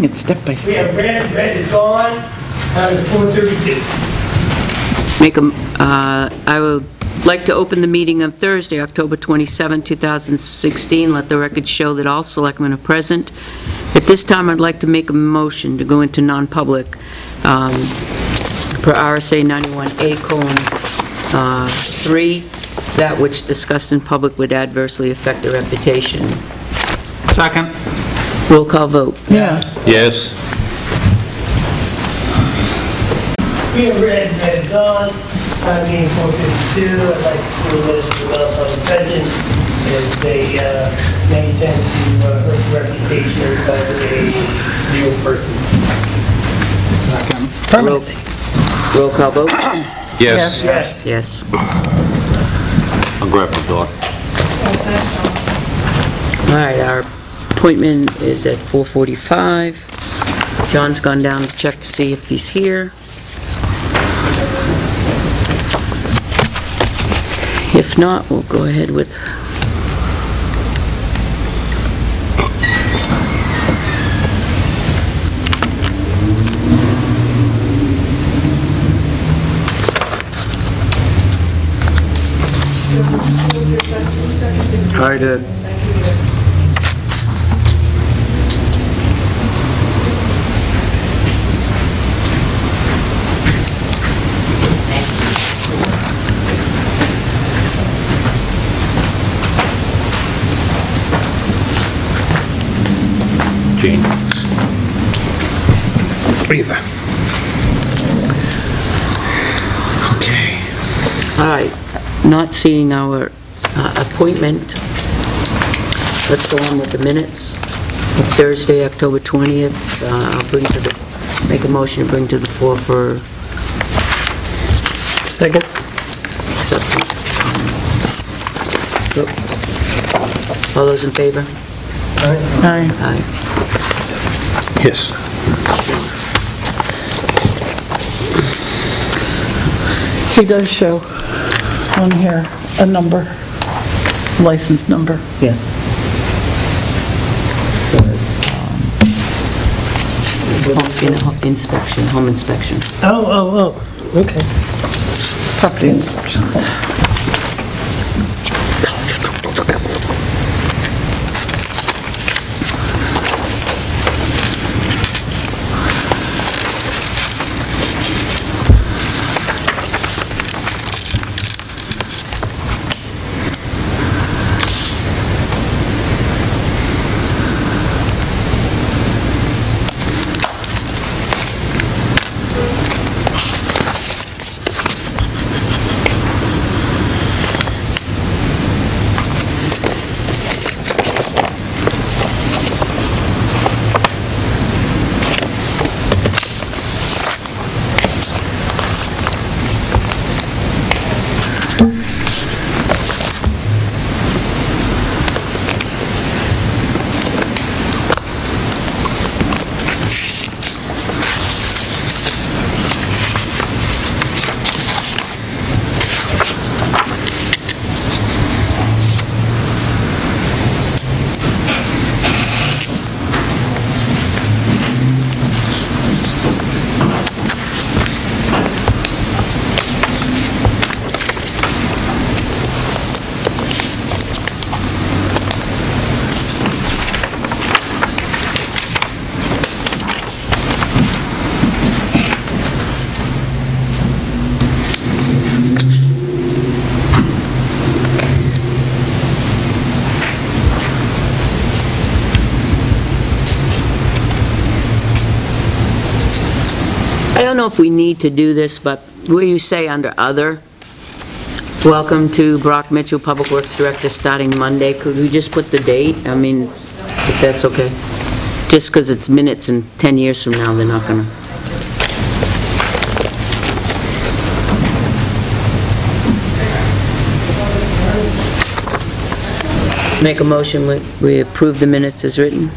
doing it step by We step. have red is on, it's 4:32. I would like to open the meeting on Thursday, October 27, 2016. Let the record show that all selectmen are present. At this time, I'd like to make a motion to go into non-public per RSA 91A:3, that which discussed in public would adversely affect the reputation. Second. Roll call vote. Yes. Yes. We have red's on, meeting 4:52. I'd like to see the minutes of the non-public session, as they may tend to hurt the reputation of a real person. Roll call vote. Yes. Yes. Yes. I'll grab the door. All right, our appointment is at 4:45. John's gone down to check to see if he's here. If not, we'll go ahead with... I did. Gene. Breather. Okay. All right, not seeing our appointment. Let's go on with the minutes of Thursday, October 20th. I'll make a motion to bring to the floor for Second. acceptance. All those in favor? Aye. Aye. Yes. He does show on here a number, license number. Yeah. Inspection, home inspection. Oh, okay. Property inspections. I don't know if we need to do this, but where you say under other, welcome to Brock Mitchell, Public Works Director, starting Monday, could we just put the date? I mean, if that's okay. Just because it's minutes and 10 years from now, they're not going to. Make a motion, we approve the minutes as written.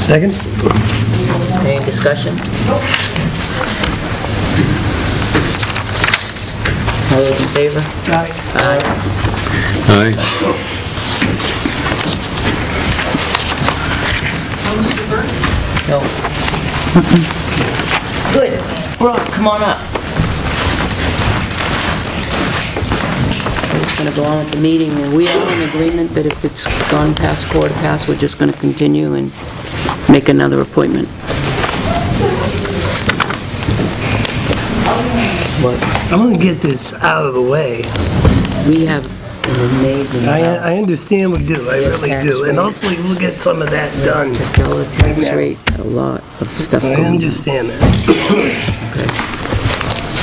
Second? Any discussion? All those in favor? Aye. Aye. Aye. No. Good. Brock, come on up. We're just going to go on with the meeting, and we are in agreement that if it's gone past 4:15, we're just going to continue and make another appointment. I'm gonna get this out of the way. We have an amazing I understand we do, I really tax do, and rate. hopefully we'll get some of that done. Casella tax rate, a lot of stuff I going on. understand that. Okay.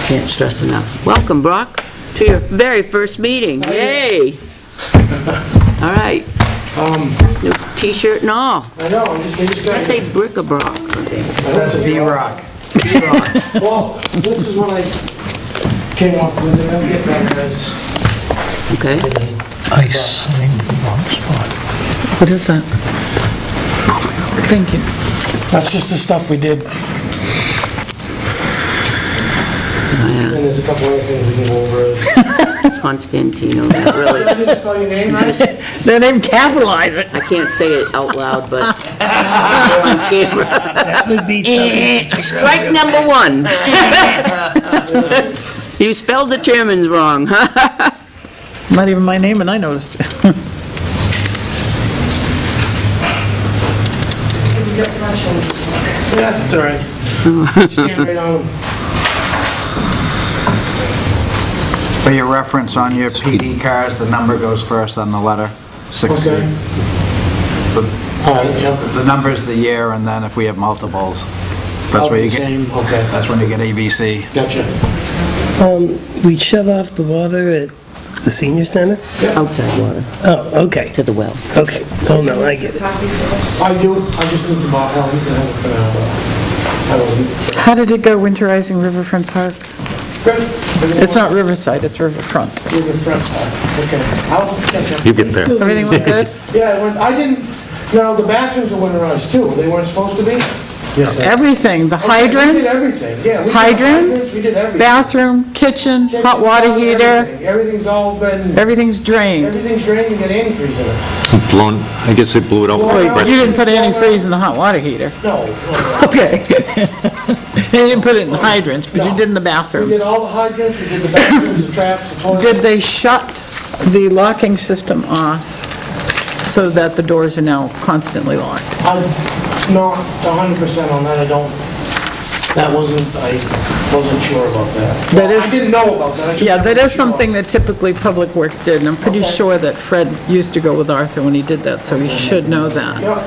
Can't stress enough. Welcome, Brock, to your very first meeting. Yay! All right. New T-shirt and all. I know, they just got... I say bric-a-brac. That's a B-Rock. Well, this is what I came off with, and I'll get better as... Okay. I signed the wrong spot. What is that? Thank you. That's just the stuff we did, and there's a couple other things we can go over. Constantino, that really, I didn't spell your name right? They didn't capitalize it. I can't say it out loud, but on camera. That would be something. Strike number one. You spelled the chairman's wrong, huh? Not even my name, and I noticed it. Yeah, that's all right. Stand right on. For your reference, on your PD cars, the number goes first on the letter, 60. Okay. All right, yep. The number's the year, and then if we have multiples, that's where you get, Same, okay, that's when you get ABC. gotcha. We shut off the water at the senior center? Outside water, Oh, okay, to the well. okay. Oh, no, I get it. I do, I just need to buy, hell, you can have it for now. I don't... How did it go winterizing Riverfront Park? Good. It's not Riverside, it's Riverfront. Riverfront, okay. I'll catch up. You get there. Everything went good? Yeah, I didn't, no, the bathrooms are winterized too, they weren't supposed to be? Yes. Everything, the We did hydrants, everything, yeah. We did hydrants, we did everything. bathroom, kitchen, hot water heater, Everything. Everything's all been, everything's drained. everything's drained and got antifreeze in it. Blown, I guess they blew it out. Well, Wait, Right. you didn't put antifreeze in the hot water heater? No, Okay. You didn't put it in hydrants, but you No. did in the we did bathrooms. all the hydrants, we did the bathrooms, the traps, the toilets. Did they shut the locking system off so that the doors are now constantly locked? I'm not 100% on that, I wasn't sure about that. That Well, is- I didn't know about that. I just Yeah, that wasn't is something sure. that typically Public Works did, and I'm pretty Okay. sure that Fred used to go with Arthur when he did that, so he should know that. Yeah,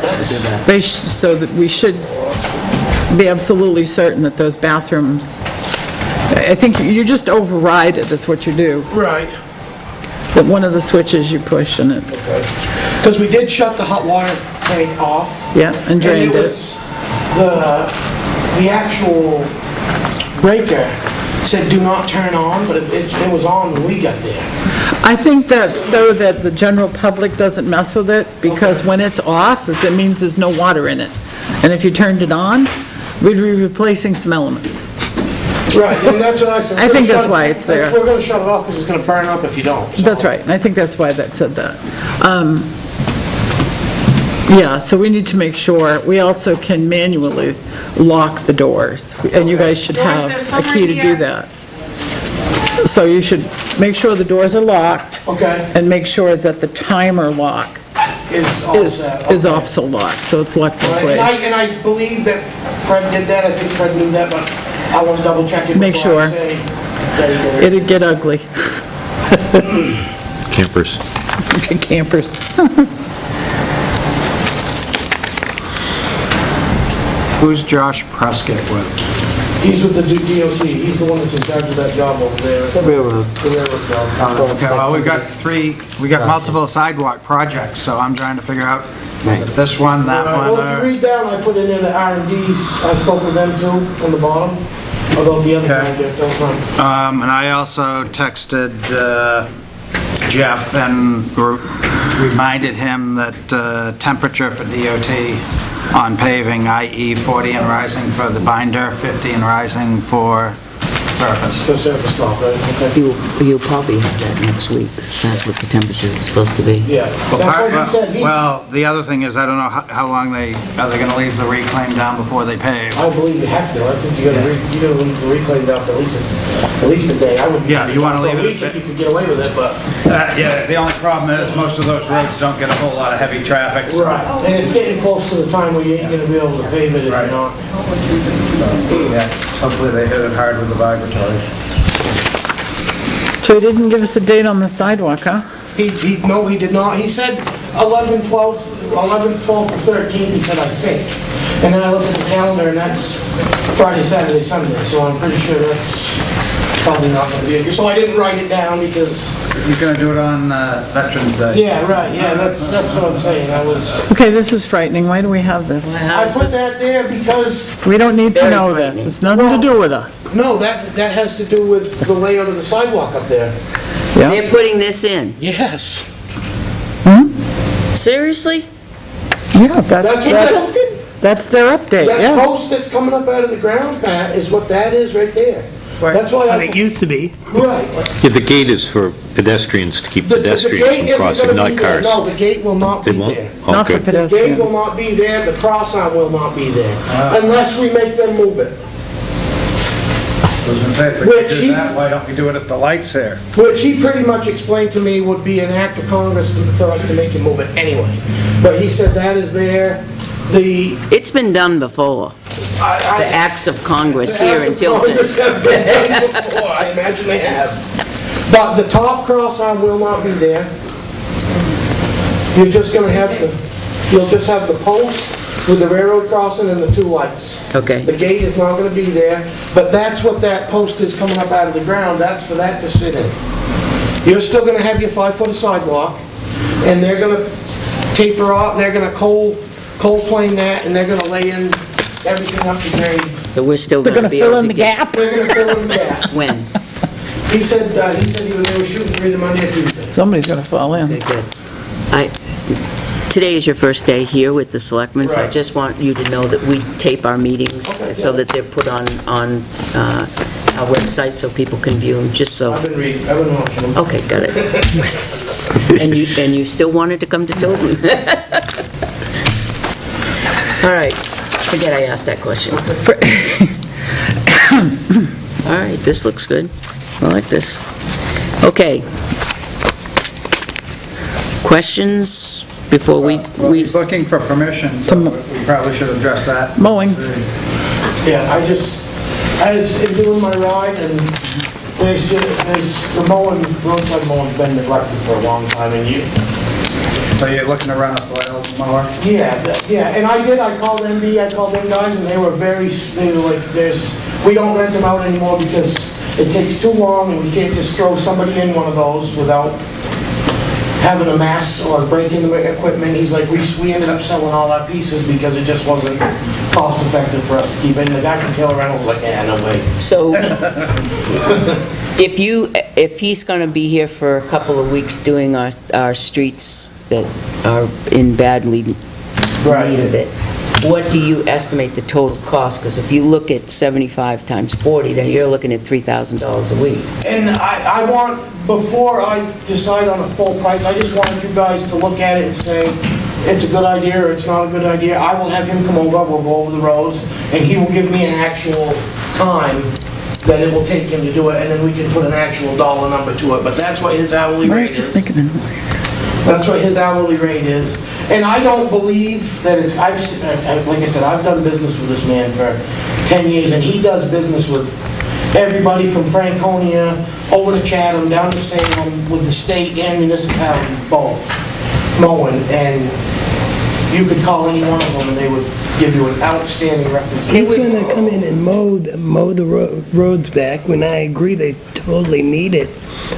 that's, So that we should be absolutely certain that those bathrooms, I think you just override it, is what you do. right. That one of the switches you push and it, Because we did shut the hot water tank off. yeah, and drained And it it. was, the actual breaker said do not turn on, but it was on when we got there. I think that's so that the general public doesn't mess with it, because when it's off, it means there's no water in it. And if you turned it on, we'd be replacing some elements. Right, and that's what I said. I think that's why it's there. We're gonna shut it off because it's gonna burn up if you don't. so. That's right, and I think that's why that said that. Yeah, so we need to make sure, we also can manually lock the doors, and you guys should have a key to do that. So you should make sure the doors are locked, Okay, and make sure that the timer lock it's all set. is okay. also locked, so it's locked both Right, ways. and I believe that Fred did that, I think Fred knew that, but I want to double check it Make before I sure. say that he did it. It'd get ugly, Campers. campers. Who's Josh Prescott with? He's with the DOT, he's the one that's in charge of that job over there. The railroad job. Okay, well, we got multiple sidewalk projects, so I'm trying to figure out, is it this one, that one, Well, if you or... read down, I put in there the R&Ds, I spoke with them too, on the bottom, about the other Okay. project, don't mind. And I also texted Jeff and reminded him that temperature for DOT on paving, i.e. 40 and rising for the binder, 50 and rising for surface. For surface top, right? Okay. You'll probably have that next week. That's what the temperatures are supposed to be. Yeah, Well, that's what he said. well, the other thing is, I don't know how long are they gonna leave the reclaim down before they pave? I believe you have to. I think you gotta leave the reclaim down for at least a day. I would. Yeah, you wanna for a leave it week if you could get away with it, but. Yeah, the only problem is, most of those roads don't get a whole lot of heavy traffic. so- Right, and it's getting close to the time where you ain't gonna be able to pave it if you're Right. not. Yeah, hopefully they hit it hard with the vibratory. So he didn't give us a date on the sidewalk, huh? No, he did not. He said 11, 12, 11th, 12th, or 13th, he said, I think. And then I looked at the calendar, and that's Friday, Saturday, Sunday, so I'm pretty sure that's probably not gonna be, so I didn't write it down because, You're gonna do it on Veterans Day? yeah, right, yeah, that's what I'm saying. Okay, this is frightening. Why do we have this? I put that there because, We don't need to Very know frightening. this. It's nothing to do with us. no, that has to do with the layout of the sidewalk up there. Yeah? They're putting this in. Yes. Seriously? Yeah, That's that's their update, that yeah. post that's coming up out of the ground, Pat, is what that is right there. That's why What it used to be. right. Yeah, the gate is for pedestrians, to keep The pedestrians gate from isn't crossing, gonna not be there. cars. No, the gate will not be They won't? there. Oh, Not for good. The gate will pedestrians. not be there, the cross arm will not be there, unless we make them move it. I was gonna say, if we Which could he- do that, why don't we do it at the lights here? Which he pretty much explained to me would be an act of Congress for us to make him move it anyway. But he said that is there, It's been done before. The acts of Congress here in Tilton. Congress have been done before, I imagine they have. But the top cross arm will not be there. You're just gonna have you'll just have the post with the railroad crossing and the two lights. Okay. The gate is not gonna be there, but that's what that post is coming up out of the ground, that's for that to sit in. You're still gonna have your 5-foot of sidewalk, and they're gonna taper off, they're gonna cold plane that, and they're gonna lay in everything up to grade. So we're still They're gonna gonna be fill able in to the get... gap. They're gonna fill in the gap. When? He said they were shooting for either Monday or Tuesday. Somebody's gonna fall in. Okay, good. Today is your first day here with the selectmen, so I Right. just want you to know that we tape our meetings Okay, so yeah. that they're put on our website so people can view them, just so... I've been watching them. Okay, got it. And you still wanted to come to Tilton? All right, forget I asked that question. All right, this looks good. I like this. Okay. Questions before we... He's looking for permission, so we probably should address that. Mowing. Yeah, I was doing my ride, and there's the mowing, roadside mowing's been neglected for a long time, and So you're looking to run a flail mower? yeah, and I called MB, I called them guys, and they were like, we don't rent them out anymore because it takes too long, and we can't just throw somebody in one of those without having a mess or breaking the equipment. He's like, we ended up selling all our pieces because it just wasn't cost effective for us to keep it. And the guy from Taylor Reynolds was like, yeah, no way. So, if he's going to be here for a couple of weeks doing our streets that are in bad need of it, what do you estimate the total cost? Because if you look at 75 times 40, then you're looking at $3,000 a week. And I want, before I decide on a full price, I just wanted you guys to look at it and say, it's a good idea or it's not a good idea. I will have him come over, we'll go over the roads, and he will give me an actual time that it will take him to do it, and then we can put an actual dollar number to it. But that's what his hourly Why rate is this is. making a noise? That's what his hourly rate is. And I don't believe that it's, like I said, I've done business with this man for 10 years, and he does business with everybody from Franconia over to Chatham, down to Salem, with the state and municipalities both, mowing. And you could call any one of them, and they would give you an outstanding reference. He's gonna come in and mow the roads back, when I agree they totally need it.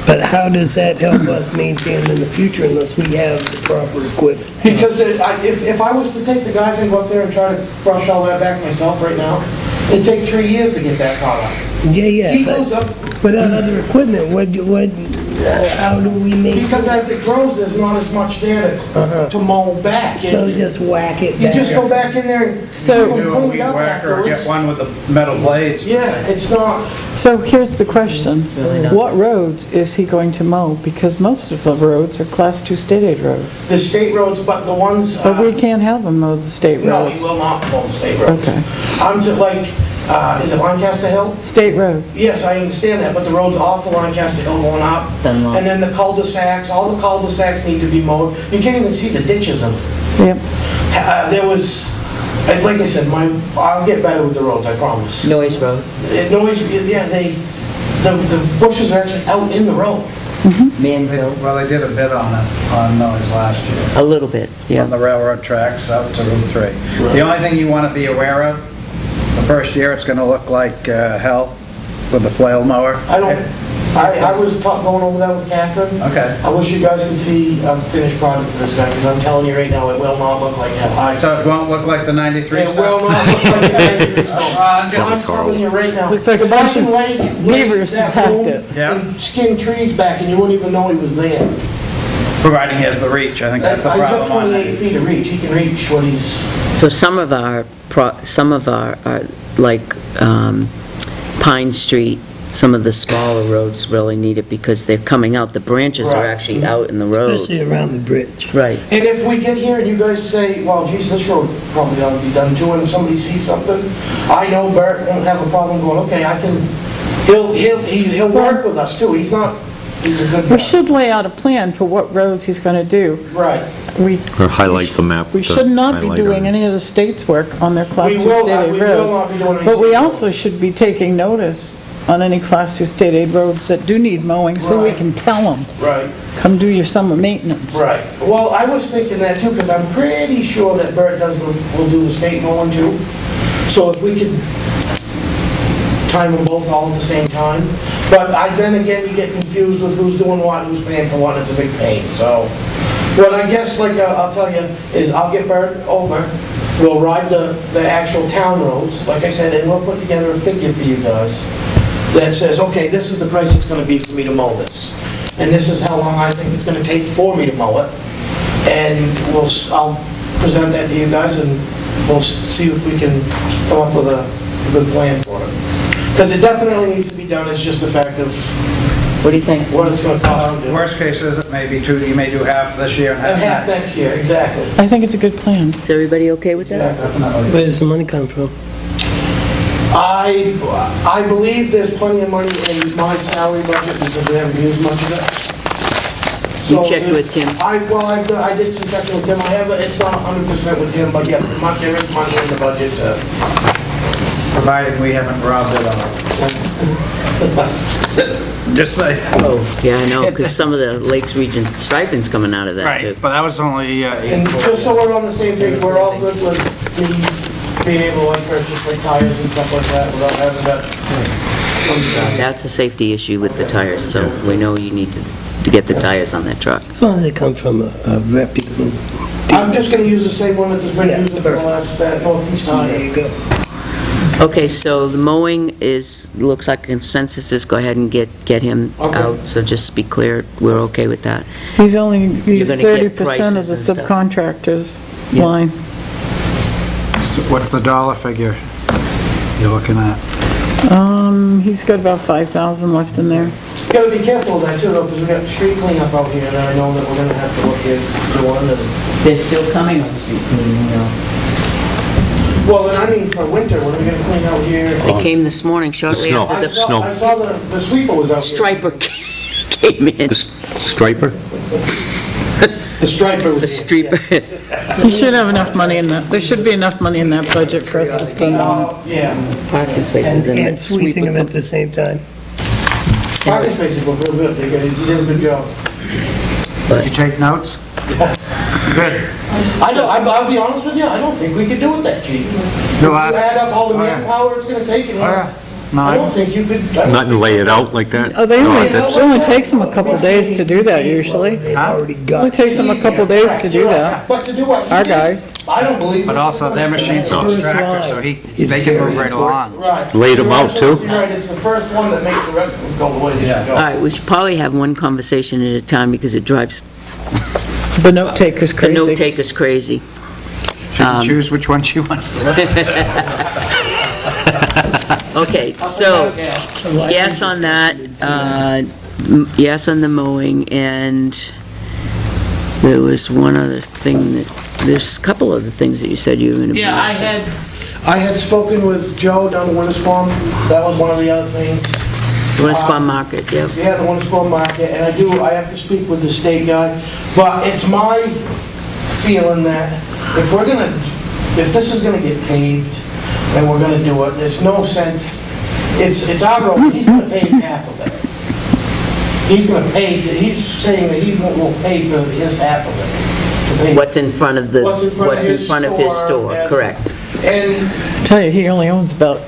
But how does that help us maintain in the future unless we have the proper equipment? Because if I was to take the guys and go up there and try to brush all that back myself right now, it'd take 3 years to get that caught up. Yeah, He goes up, without other equipment, How do we make Because it? as it grows, there's not as much there to mow back. So just whack it You back? just go back in there and So- clean Do a weed it up whacker or get afterwards. one with the metal blades. Yeah, it's not, So here's the question. What roads is he going to mow? Because most of the roads are Class 2 state aid roads. the state roads, but the ones. But we can't have him mow the state No, roads. he will not mow the state roads. Okay. I'm just like, is it Lancaster Hill? State road. Yes, I understand that, but the roads off of Lancaster Hill going up, Done long. and then the cul-de-sacs, all the cul-de-sacs need to be mowed. You can't even see the ditches in them. Yep. There was, like I said, I'll get better with the roads, I promise. Noise Road, Noise, yeah, the bushes are actually out in the road. Manville, Well, they did a bit on it, on noise last year, a little bit, on yeah. the railroad tracks out to Route 3. The only thing you want to be aware of, the first year, it's going to look like hell with the flail mower. I was going over that with Catherine. Okay. I wish you guys could see a finished product of this guy, because I'm telling you right now, it will not look like hell. So it won't look like the 93 It stuff? will not look like that. I'm just- I'm telling you right now. Looks like a bunch of beavers that attacked room it. Yeah. And skinned trees back, and you wouldn't even know he was there. Providing he has the reach, I think that's the He's got problem on 28 it. feet of reach, he can reach what he's, So some of our, like Pine Street, some of the smaller roads really need it because they're coming out, the branches are Right. actually out in the road. Especially around the bridge. Right. and if we get here and you guys say, well, geez, this road probably ought to be done too, and somebody sees something, I know Bert won't have a problem going, okay, I can, he'll work with us too, he's a good guy. We should lay out a plan for what roads he's going to do. Right. Or highlight the map. We should not be highlight doing on. any of the state's work on their Class We 2 will state not- aid we will not be doing roads. any But we state also should be taking notice on any Class 2 state aid roads that do need mowing, so we Right. can tell them, Right. come do your summer maintenance. Right. Well, I was thinking that too, because I'm pretty sure that Bert will do the state mowing too. So if we could time them both all at the same time. But then again, you get confused with who's doing what, who's paying for what, it's a big pain, so. What I guess, like I'll tell you, is I'll get Bert over, we'll ride the actual town roads, like I said, and we'll put together a figure for you guys that says, okay, this is the price it's gonna be for me to mow this. And this is how long I think it's gonna take for me to mow it. And I'll present that to you guys and we'll see if we can come up with a good plan for it. Because it definitely needs to be done, it's just a fact of What do you think? what it's gonna cost to do. Worst case is it may be two, you may do half this year and And half half next. next year, exactly. I think it's a good plan. Is everybody okay with that? Definitely. Where does the money come from? I believe there's plenty of money in my salary budget because we haven't used much of it. You So checked with Tim? I did some checking with Tim. It's not 100% with Tim, but yes, there is money in the budget. Provided we haven't robbed it all. Just say. Oh, yeah, I know, because some of the Lakes Region striping's coming out of that too. Right, but that was only, And just so we're on the same page, we're all good with me being able to like purchase like tires and stuff like that without having that. That's a safety issue with the tires, so we know you need to get the tires on that truck. As long as they come from a reputable. I'm just gonna use the same one that has been using for the last, that Northeast There tire. you go. Okay, so the mowing looks like consensus is go ahead and get him Okay. out, so just be clear, we're okay with that. He's only used gonna get 30% of the prices and stuff. subcontractors' Yeah. line. what's the dollar figure you're looking at? He's got about 5,000 left in there. You gotta be careful of that too, though, because we got street cleanup out here, and I know that we're gonna have to look at doing and. They're still coming on street cleaning, you know. Well, and I mean, for winter, when we're gonna clean out here. They came this morning shortly snow. after I the snow. saw the sweeper was out here. striper came in. The striper? The striper was The here. striper. You should have enough money in that, there should be enough money in that budget for us to spend on it. Yeah. Parking spaces and And that sweeping them sweeper. at the same time. Parking spaces look real good, you did a good job. Did you take notes? Good. I'll be honest with you, I don't think we could do it that cheap. If you No, that's- add up all the oh, yeah. manpower it's gonna take, and Oh, yeah. I don't think you could. I don't Not to think- lay it out like that? Oh, they No, only, that's- it only takes them a couple days to do that usually. They've already It got. only takes them a couple days to do that. But to do what he Our did, guys. I don't believe. But also, their machine's a Bruce tractor, so they can move right along. Right. Laid 'em out, too? You're right, it's the first one that makes the rest of them go the way they should go. All right, we should probably have one conversation at a time because it drives The note taker's the crazy. note takers crazy. She can choose which one she wants to listen to. Okay, so, yes on that, yes on the mowing, and there was one other thing that, there's a couple other things that you said you were gonna. Yeah, I had spoken with Joe down in Winnisquam. That was one of the other things. Winnisquam Market, yep. Yeah, the Winnisquam Market, and I have to speak with the state guy. But it's my feeling that if this is gonna get paved, and we're gonna do it, there's no sense, it's our road, he's gonna pave half of it. He's saying that he will pay for his half of it. to pave. What's in front of the, What's in front of what's in his front of his store, yes. correct. And I tell you, he only owns about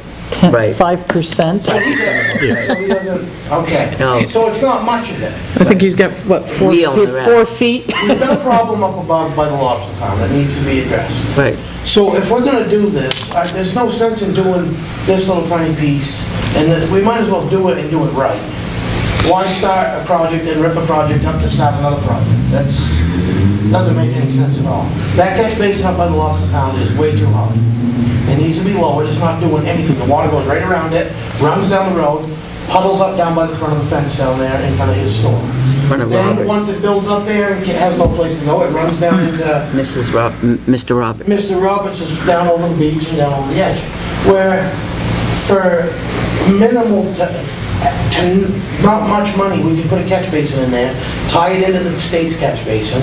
Right. 5%. so he doesn't, okay. No. So it's not much of it. I think he's got, what, 4 We own feet? the rest. 4 feet? We've got a problem up above by the lobster pound that needs to be addressed. Right. So if we're gonna do this, there's no sense in doing this little tiny piece, and that we might as well do it and do it right. Why start a project and rip a project up to start another project? Doesn't make any sense at all. That catch basin up by the lobster pound is way too high. It needs to be lowered, it's not doing anything. The water goes right around it, runs down the road, puddles up down by the front of the fence down there in front of his store. Front of Then, Roberts. once it builds up there, it has no place to go, it runs down into Mr. Roberts. Mr. Roberts is down over the beach and down over the edge, where for minimal, not much money, we could put a catch basin in there, tie it into the state's catch basin.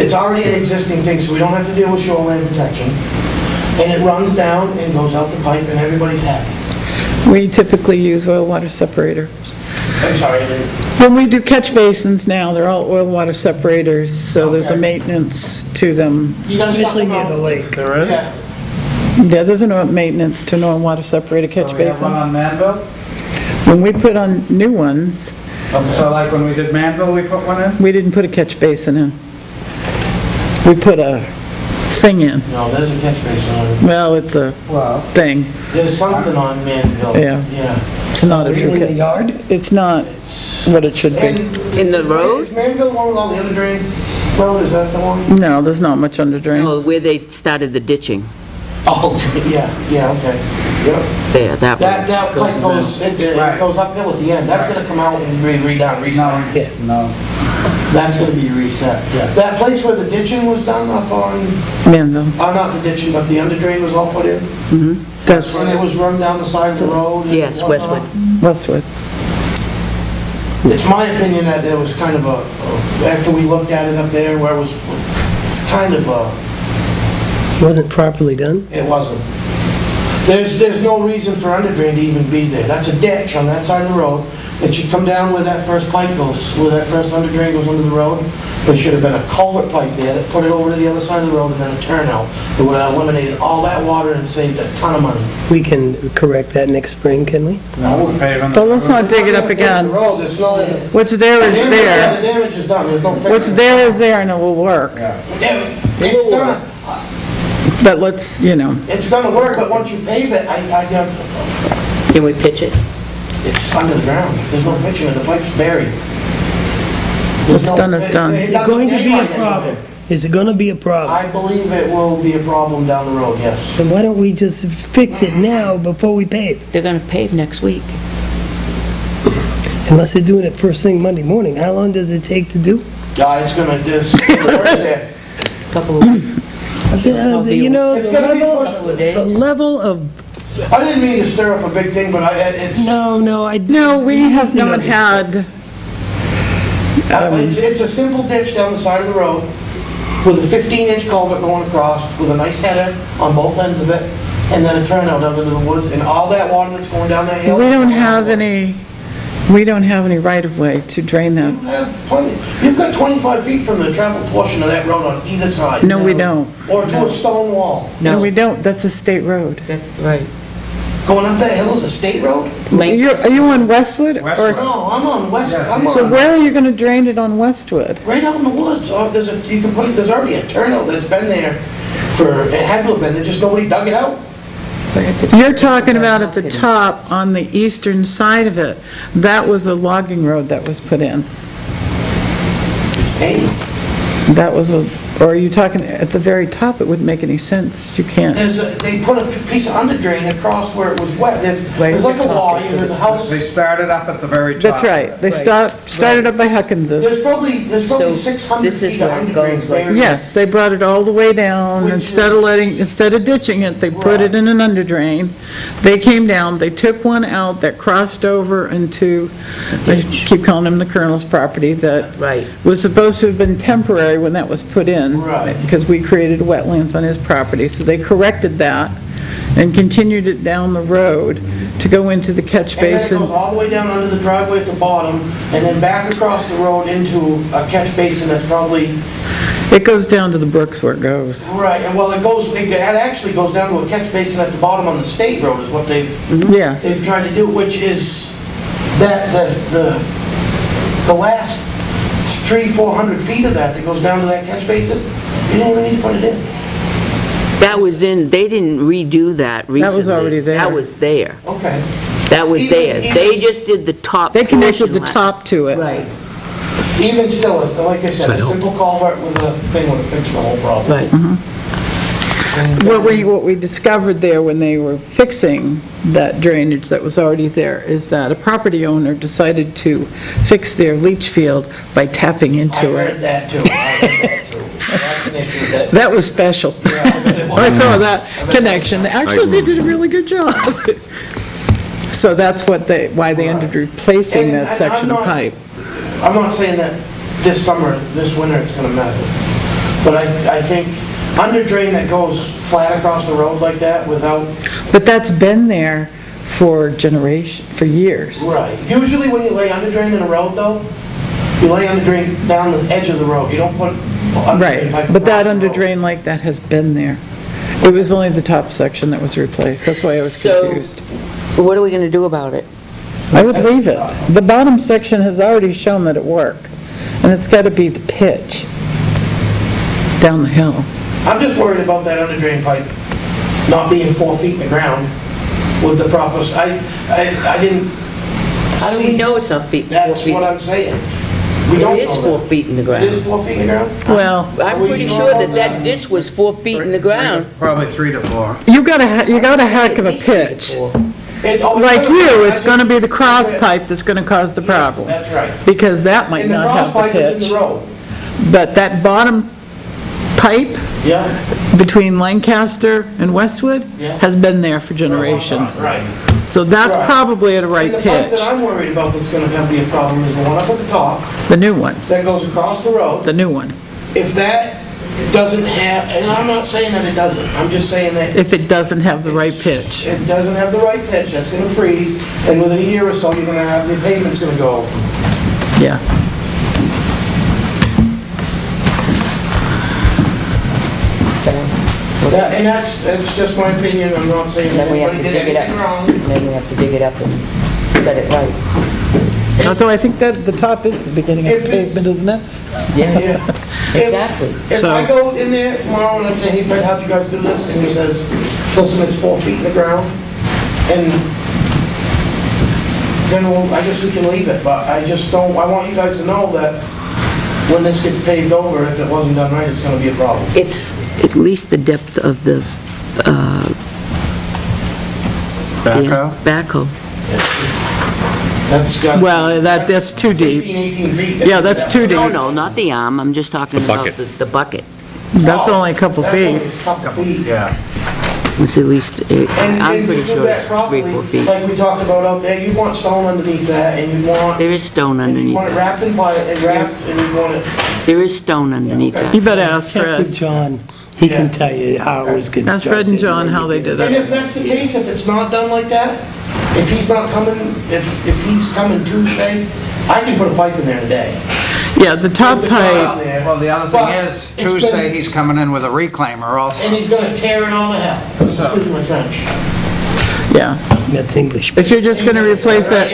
It's already an existing thing, so we don't have to deal with shoreline protection. And it runs down and goes out the pipe and everybody's happy. We typically use oil water separators. I'm sorry, I didn't. When we do catch basins now, they're all oil water separators, so there's a Okay. maintenance to them. You gotta suck Especially them near out. the lake. There is? Yeah. Yeah, there's a maintenance to an oil water separator catch So we have one basin. on Manville? When we put on new ones, So like when we did Manville, we put one in? we didn't put a catch basin in. We put a thing in. No, there's a catch basin on it. Well, it's a Well, thing. There's something on Manville. Yeah. Yeah. It's not a true In the catch. yard? It's not what it should be. And In the road? Is Manville one with all the under drain road, is that the one? No, there's not much under drain. Oh, where they started the ditching, Oh, yeah, okay. Yep. there, that one. That pipe goes, it Right. goes uphill at the end. That's gonna come out and redone, reset. no. That's gonna be reset. Yeah. That place where the ditching was done up on, Manville. not the ditching, but the under drain was all put in? That's When it was run down the side of the road? and Yes, whatnot? Westwood. Westwood. It's my opinion that there was kind of after we looked at it up there, where it was, it's kind of Wasn't properly done? it wasn't. There's no reason for under drain to even be there. That's a ditch on that side of the road. It should come down where that first pipe goes, where that first under drain goes under the road. There should have been a culvert pipe there that put it over to the other side of the road and then a turnout. It would have eliminated all that water and saved a ton of money. We can correct that next spring, can we? No, we're paving. But let's not dig it up The again. road, there's no... What's there is Yeah, there. the damage is done, there's no fixing. What's there is there and it will work. It's gonna, But let's, it's gonna work, but once you pave it, Can we pitch it? it's under the ground. There's no pitching it, the pipe's buried. There's What's no- done is done. it Is it doesn't going to be a daylight problem? anything. Is it gonna be a problem? I believe it will be a problem down the road, yes. Then why don't we just fix it now before we pave? They're gonna pave next week. Unless they're doing it first thing Monday morning, how long does it take to do? It's gonna just, work there. Couple of weeks. You know, It's the gonna be level, pushed. the level of, I didn't mean to stir up a big thing, but it's, no, I. no, we have not had, it's a simple ditch down the side of the road with a 15-inch culvert going across with a nice header on both ends of it, and then a turnout out into the woods, and all that water that's going down that hill. we don't have any right-of-way to drain You that. have plenty. You've got 25 feet from the travel portion of that road on either side. No, we don't. Or to a stone wall. No, we don't. That's a state road. Right. Going up that hill is a state road? Are you on Westwood? Or- Westwood. No, I'm on West, Yes, I'm So on, where are you gonna drain it on Westwood? right out in the woods. Oh, there's already a turnout that's been there it had to have been there, just nobody dug it out. You're talking about at the top, on the eastern side of it. That was a logging road that was put in. Hey, That was or are you talking at the very top? It wouldn't make any sense. You can't. they put a piece of under drain across where it was wet. There's like a wall, there's a house. They started up at the very top. That's right. They started up by Huckins's. There's probably So 600 this is feet of where it under drain. goes like- buried. Yes, they brought it all the way down. Which Instead of ditching it, they put it Right. in an under drain. They came down, they took one out that crossed over into, I keep calling him the Colonel's property, that Right. was supposed to have been temporary when that was put in. Right. Because we created wetlands on his property. So they corrected that and continued it down the road to go into the catch And then it basin. goes all the way down under the driveway at the bottom, and then back across the road into a catch basin that's probably, It goes down to the brooks where it goes. right, and well, it actually goes down to a catch basin at the bottom on the state road is what they've Yes. tried to do, which is that, the last 300-400 feet of that goes down to that catch basin, you don't even need to put it in. That was in, they didn't redo that recently. was already there. That was there. Okay. That was Even- there. even- They just did the top They connected portion the la- top to it. Right, Even still, like I said, a So- simple culvert with a thing would have fixed the whole problem. right. And, What we discovered there when they were fixing that drainage that was already there is that a property owner decided to fix their leach field by tapping I into heard it. that too, That's an issue that, That was special. yeah. I saw that connection. Actually, they did a really good job. So that's why they ended up replacing that And section of pipe. I'm not saying that this summer, this winter, it's gonna matter, but I think under drain that goes flat across the road like that without, But that's been there for years. right. Usually when you lay under drain in a road though, you lay under drain down the edge of the road, you don't put under drain pipe Right, but that across the under road. drain like that has been there. It was only the top section that was replaced. That's why I was So- confused. What are we gonna do about it? I would leave it. The bottom section has already shown that it works, and it's got to be the pitch down the hill. I'm just worried about that under drain pipe not being 4 feet in the ground with the proper, I didn't How do we see- know it's not 4 That's feet? what I'm saying. We don't It is know 4 that. feet in the It is ground. 4 feet in the ground? Well, I'm Are we pretty sure sure about that that? that ditch was 4 feet in the ground. Probably 3 to 4. you got a heck of a At least 3 to pitch. 4. Like you, it's going to be the cross pipe that's going to cause the Yes, problem, that's right. because that might And the not cross have the pipe is in pitch. the road. But that bottom pipe Yeah. between Lancaster and Westwood Yeah. has been there for generations. Right. So that's Right. probably at a right And the pipe pitch, that I'm worried about that's gonna be a problem is the one up at the top the new one, that goes across the road. the new one. If that doesn't have, and I'm not saying that it doesn't, I'm just saying that If it doesn't have the right pitch. it doesn't have the right pitch, that's gonna freeze, and within a year or so, you're gonna have, the pavement's gonna go. Yeah. And that's just my opinion, I'm not saying that Then we have anybody to did dig it up. anything wrong. Then we have to dig it up and set it right. Although I think that the top is the beginning of If the it's- pavement, isn't it? Yeah, Yeah. exactly. If So- I go in there tomorrow and I say, hey Fred, how'd you guys do this? And he says, listen, it's 4 feet in the ground, and then I guess we can leave it, but I just don't, I want you guys to know that when this gets paved over, if it wasn't done right, it's gonna be a problem. It's at least the depth of the Backhoe? backhoe. That's got. Well, that's too deep. 16, 18 feet. Yeah, that's too No, deep. no, not the arm, I'm just talking The about bucket. the bucket. That's only a couple That's only feet. a couple feet. Yeah. It's at least, And I'm to pretty do sure that it's 3, properly, 4 feet. like we talked about out there, you'd want stone underneath that, and you'd want, There is stone and you underneath. want it wrapped in ply, and wrapped, and you want it, There is stone underneath Okay. You that. better ask Check with Fred. John. He Yeah. can tell you how it was constructed. Ask Fred and John how they did and it. if that's the case, if it's not done like that, if he's not coming, if he's coming Tuesday, I can put a pipe in there today. Yeah, the top With the pipe, ground there, Well, the other thing but is, it's been- Tuesday, he's coming in with a reclaimer And also. he's gonna tear it all to hell, excuse my French. yeah. That's English. If you're just gonna replace that,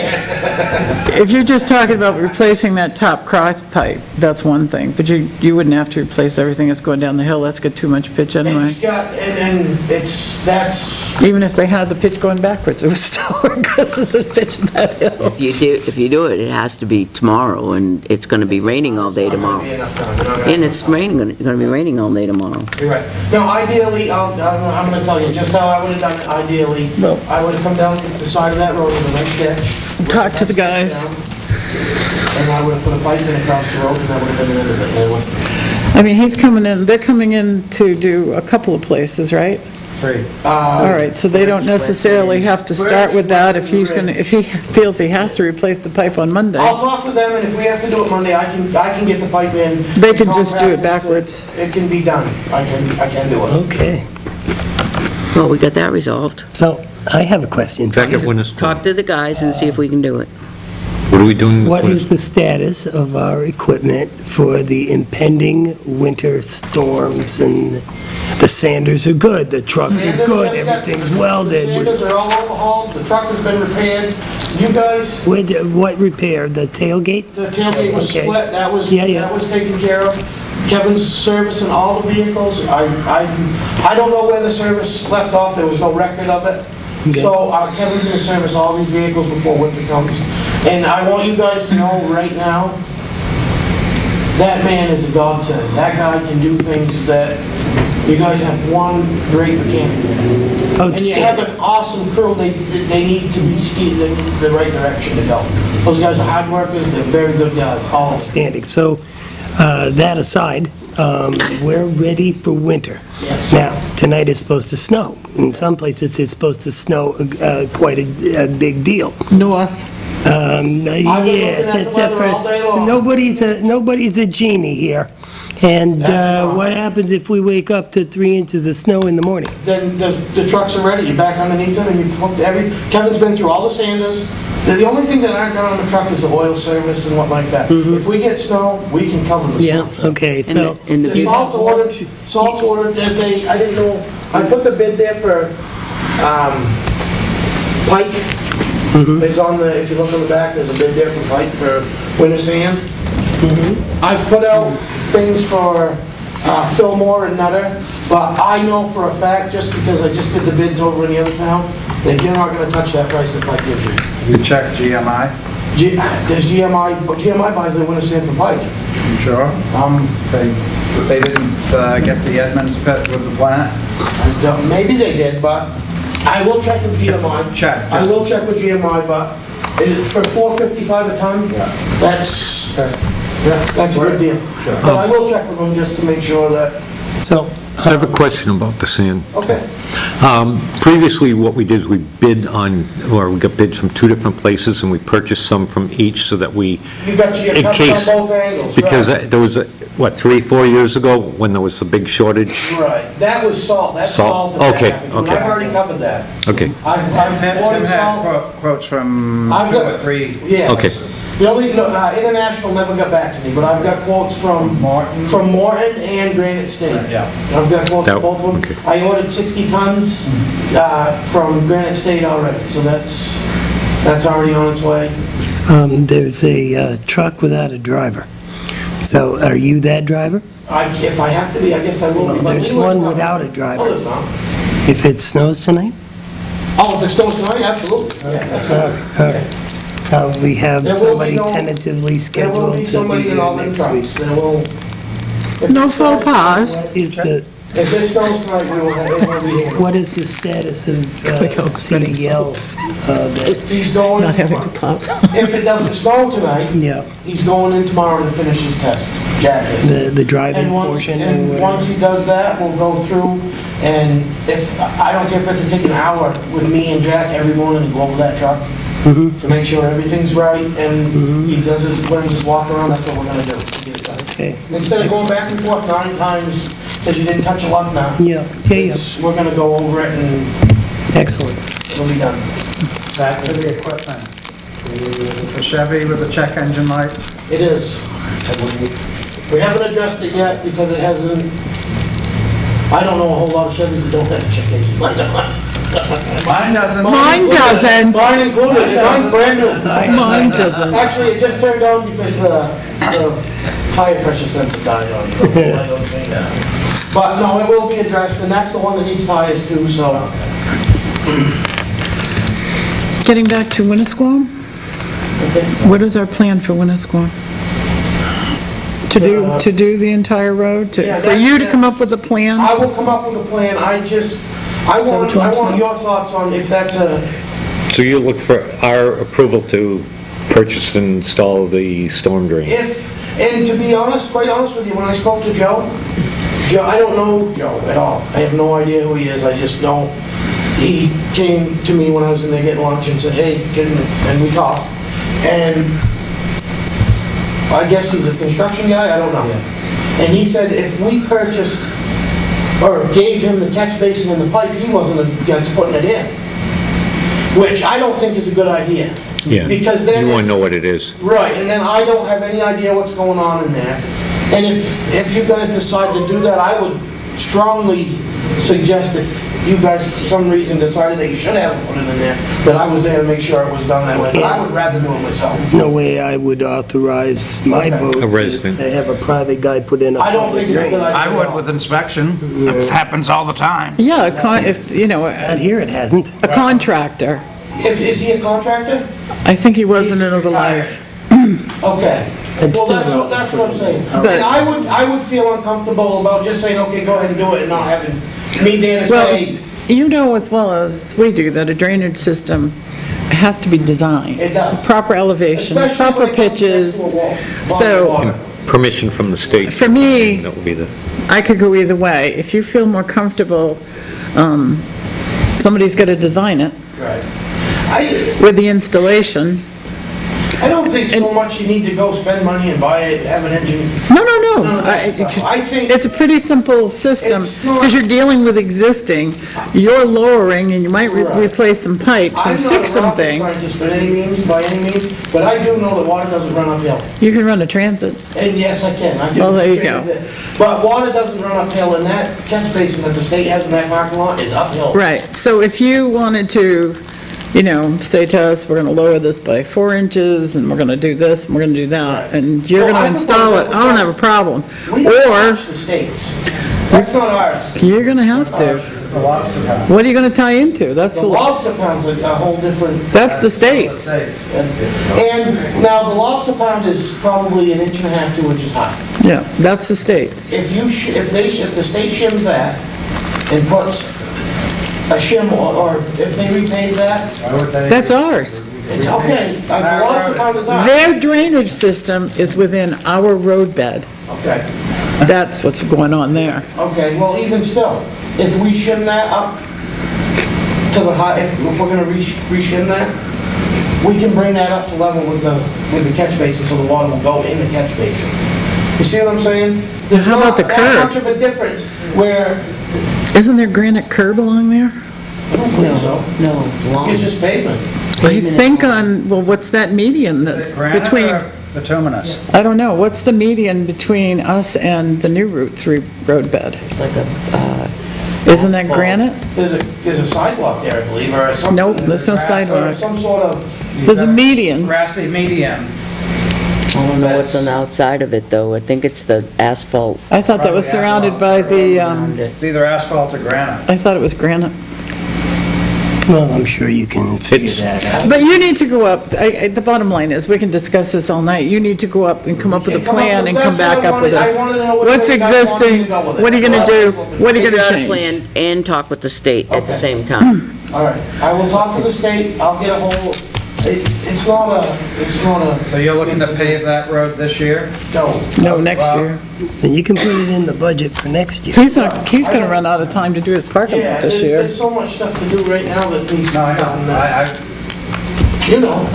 if you're just talking about replacing that top cross pipe, that's one thing, but you wouldn't have to replace everything that's going down the hill, that's got too much pitch anyway. It's got, and that's, Even if they had the pitch going backwards, it was still because of the pitch in that hill. If you do it, it has to be tomorrow, and it's gonna be raining all day not gonna be tomorrow. enough time. You're not gonna- And it's gonna be raining all day tomorrow. You're right. No, ideally, I'm gonna tell you, just how I would've done it ideally. Well- I would've come down the side of that road with a nice ditch. Talk to the guys. And I would've put a pipe in across the road, and that would've been the end of it. They would- I mean, they're coming in to do a couple of places, right? 3. All right, so they don't necessarily have to start with that if if he feels he has to replace the pipe on Monday. I'll talk to them, and if we have to do it Monday, I can get the pipe in. They can just do it backwards. It can be done. I can do it. Okay, Well, we got that resolved. so I have a question. for Check you. it when it's Talk to the guys and see if we can do it. What are we doing? What when is the status of our equipment for the impending winter storms? And the sanders are good, the trucks are Sanders good, just got- everything's The welded. sanders are all overhauled, the truck has been repaired. You guys, What repair, the tailgate? the tailgate was Okay. split, that was Yeah. taken care of. Kevin's servicing all the vehicles. I don't know where the service left off, there was no record of it. Okay. So Kevin's gonna service all these vehicles before winter comes. And I want you guys to know right now, that man is a godsend. That guy can do things that, you guys have one great mechanic. And you have an awesome crew, they need to be steered in the right direction to go. Those guys are hard workers, they're very good guys, all of them. Outstanding. So, that aside, we're ready for winter. Yes. Now, tonight is supposed to snow. In some places, it's supposed to snow quite a big deal. North. Yes, at the except weather all day for, long. nobody's a genie here. And what happens if we wake up to 3 inches of snow in the morning? Then the trucks are ready, you back underneath them, and you pump Kevin's been through all the sanders. The only thing that aren't done on the truck is the oil service and what like that. If we get snow, we can cover the Yeah, snow. okay, so, And The the, salt's ordered, there's I didn't know, I put the bid there for, pipe. It's on if you look on the back, there's a bid there for pipe for winter sand. I've put out things for Fillmore and Nutter, but I know for a fact, just because I just did the bids over in the other town, that you're not gonna touch that price that Pike gives you. You check GMI, There's GMI buys their winter sand from Pike. you sure? They didn't get the Edmonds pit with the plant? Maybe they did, but I will check with GMI. Check. I will check with GMI, but for $4.55 a ton, that's a good deal. But I will check with them just to make sure that, so, I have a question about the sand. okay. Previously, what we did is we bid on, or we got bids from 2 different places, and we purchased some from each so that we, You got your in cuts case, on both angles, because right. there was, 3-4 years ago, when there was a big shortage? Right, that was salt, that's Salt, salt. that okay, happened. And okay. I've already covered that. Okay, I've ordered salt. Quotes from I've 2 got- or 3. Yes. Okay. The only, International never got back to me, but I've got quotes from Morton. and Granite State. Yeah. I've got quotes from That- both of them. okay. I ordered 60 tons from Granite State already, so that's already on its way. there's a truck without a driver. So, are you that driver? If I have to be, I guess I will be. but There's Leland's one not. without a driver. Oh, there's not. If it snows tonight? Oh, if it snows tonight, absolutely. Yeah, that's right. All right. We have There will be somebody no- tentatively There will scheduled be to be somebody in all here them next week. trucks. There will. No faux pas. Is the, If it snows tonight, we will have, it will be here. what is the status of Quick out spreading CDL? He's going, Not having to if plow. it doesn't snow tonight, Yeah, he's going in tomorrow to finish his test, Jack is. the driving And portion or once whatever? he does that, we'll go through, and I don't care if it's to take an hour with me and Jack every morning to go over that truck, to make sure everything's right, and he does learns his walk around, that's what we're gonna do. to get it done. Okay, Instead of going back and forth 9 times, because you didn't touch a lug nut, yeah, we're gonna go over it and excellent. it'll be done. Back to the equipment. The Chevy with the check engine light, It is. We haven't addressed it yet because it hasn't, I don't know a whole lot of Chevys that don't have a check engine light on. Mine doesn't. Mine doesn't. Mine included, and mine's brand new. Mine doesn't. Actually, it just turned on because the higher pressure sensor died on it. But no, it will be addressed, and that's the one that needs tires too, so. Getting back to Winnisquam, what is our plan for Winnisquam? To do the entire road? Yeah, For you to that's- come up with a plan? I will come up with a plan, I want your thoughts on if that's a, So you look for our approval to purchase and install the storm drain? and to be honest, quite honest with you, when I spoke to Joe, I don't know Joe at all. I have no idea who he is, I just know he came to me when I was in there getting lunch and said, hey, and we talked. And I guess he's a construction guy, I don't know. And he said if we purchased, or gave him the catch basin and the pipe, he wasn't against putting it in. Which I don't think is a good idea. Yeah. Because then. You want to know what it is. Right, and then I don't have any idea what's going on in there. And if you guys decide to do that, I would strongly suggest if you guys, for some reason, decided that you should have put it in there, that I was there to make sure it was done that way. But I would rather do it myself. No way I would authorize my boat. A resident. To have a private guy put in a I don't public think it's a good drain. idea. I would with inspection. It happens all the time. Yeah, if, Out here, it hasn't. a contractor. Is he a contractor? I think he was in He's another retired. life. Okay. It's Well, still- that's what I'm saying. But- And I would feel uncomfortable about just saying, okay, go ahead and do it, and not having me there to Well, say, you know as well as we do that a drainage system has to be designed. It does. Proper elevation, especially proper when it comes pitches. next to a wall, body So- of water. Permission from the state. For me- That would be the, I could go either way. If you feel more comfortable, somebody's got to design it Right. with the installation. I don't think so much you need to go spend money and buy it, have an engine. No. None of that stuff. I think It's a pretty simple system, It's not- because you're dealing with existing. You're lowering, and you might Right. replace some pipes and I'm not fix a some rocket things. scientist by any means, but I do know that water doesn't run uphill. You can run a transit. And yes, I can. I do. Well, there you go. But water doesn't run uphill, and that catch basin that the state has in that parking lot is uphill. Right, so if you wanted to, say to us, we're gonna lower this by 4 inches, and we're gonna do this, and we're gonna do that, and you're Well, gonna I propose install that it, we I don't don't- have a problem. We Or, touch the states. That's not ours. you're gonna have to. The lobster pound. What are you gonna tie into? That's The the, lobster pound's a whole different. that's the states. And now the lobster pound is probably 1.5 inches, 2 inches high. Yeah, that's the states. If you, if the state shims that and puts a shim, or if they repave that, That's ours. it's okay. The lobster pound is ours. Their drainage system is within our road bed. Okay, That's what's going on there. okay, well, even still, if we shim that up to the high, if we're gonna re-shim that, we can bring that up to level with the catch basin, so the water will go in the catch basin. You see what I'm saying? There's How about not the that much curb? of a difference where, Isn't there granite curb along there? I don't think so. No, it's long. It's just pavement. I think what's that median that's Granite between, or bituminous? I don't know, what's the median between us and the new Route 3 road bed? It's like a, Isn't that granite? There's a sidewalk there, I believe, or something. Nope, there's no Or sidewalk. some sort of, There's a median. Grassy median. I don't know what's on the outside of it, though. I think it's the asphalt. I thought that was surrounded by the, around it. It's either asphalt or granite. I thought it was granite. Well, I'm sure you can figure that out. But you need to go up, the bottom line is, we can discuss this all night, you need to go up and come up with a plan and come back up with I us. wanted to know What's way you guys wanted me existing, to go with it. what are you gonna do, what are you You gonna gotta change? plan and talk with the state at the Okay. same time. all right, I will talk to the state, I'll get a hold, it's not a, So you're looking to pave that road this year? no. No, next year. And you can put it in the budget for next year. He's gonna run out of time to do his parking Yeah, lot this there's year. so much stuff to do right now that needs to be No, I done. know. You know.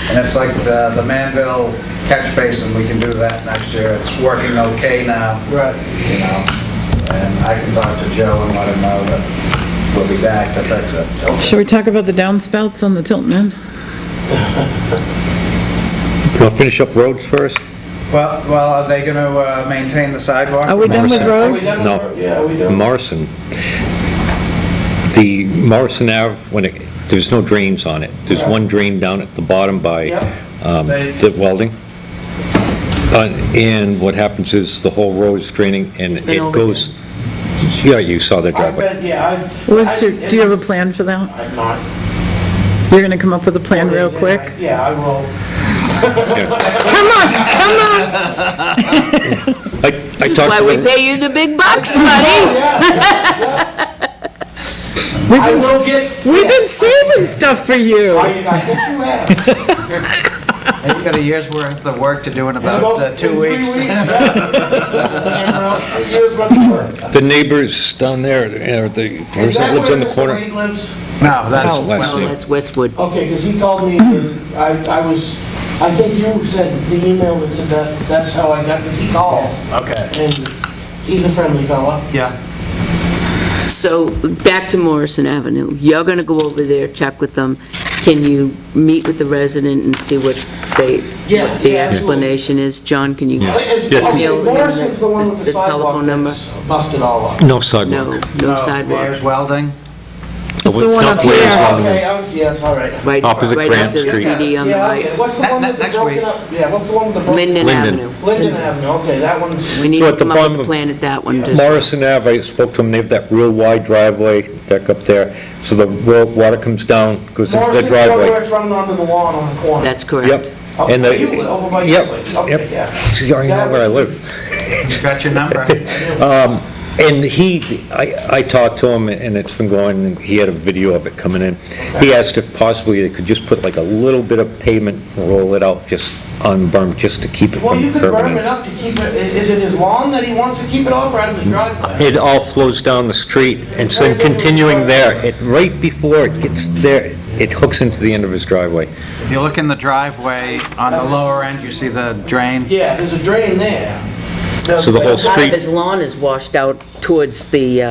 And it's like the Manville catch basin, we can do that next year. It's working okay now, Right. you know? And I can talk to Joe and let him know that we'll be back to fix it. Should we talk about the downspouts on the Tilton End? you want to finish up roads first? Well, are they going to maintain the sidewalk? Are we done with Are we roads? done? No. Yeah, we do. Morrison. The Morrison Ave, there's no drains on it. There's Right. one drain down at the bottom by Yep. the welding. And what happens is the whole road is draining and been it over goes, yeah, you saw the I driveway. bet, yeah. Do you have a plan for that? I'm not. You're gonna come up with a plan real quick? Yeah, I will. I That's talked why to we the- pay you the big bucks, buddy. I will get. We've been saving stuff for you. I guess you have. You've got a year's worth of work to do in In about 2 in 3 weeks. yeah. A year's worth of work. The neighbors down there, the Is person that that lives where on the Mr. corner. Wade lives? No, that's, Oh, Well, Leslie. that's Westwood. Okay, because he called me, I think you said the email that said that's how I got, because he calls. okay, And he's a friendly fella. yeah. So, back to Morrison Avenue. You're gonna go over there, check with them. Can you meet with the resident and see what the Yeah, absolutely. explanation is? John, can you? Okay, Email him Morrison's the one with the telephone sidewalk number? that's busted all up. No sidewalk. No sidewalk. There's welding. It's the It's one not up Blair's here. Welding. Okay, yes, all right. Right, Opposite right Grant after the Street. PD on the Yeah, right. okay, what's the one with the Next broken week. up, yeah, what's the one with the broken? Linden Linden. Avenue. Linden Avenue, okay, that one's, We need So to at the come up bottom with a of plan at that one. just- Morrison Ave, I spoke to them, they have that real wide driveway deck up there, so the water comes down, goes into the Morrison's the one where driveway. it's running onto the lawn on the corner. That's correct. Yep. Okay, And the- you live over by your Yep, place. Okay, yep. yeah. You already know where I live. Got your number. And I talked to him, and it's been going, and he had a video of it coming in. He asked if possibly they could just put like a little bit of pavement, roll it out just on berm, just to keep it Well, you from could burn it curving. up to keep it, is it his lawn that he wants to keep it off, or out of his driveway? It all flows down the street, and so then continuing there, right before it gets there, it hooks into the end of his driveway. If you look in the driveway, on the lower end, you see the drain. Yeah, there's a drain there. So the whole Part of street, his lawn is washed out towards the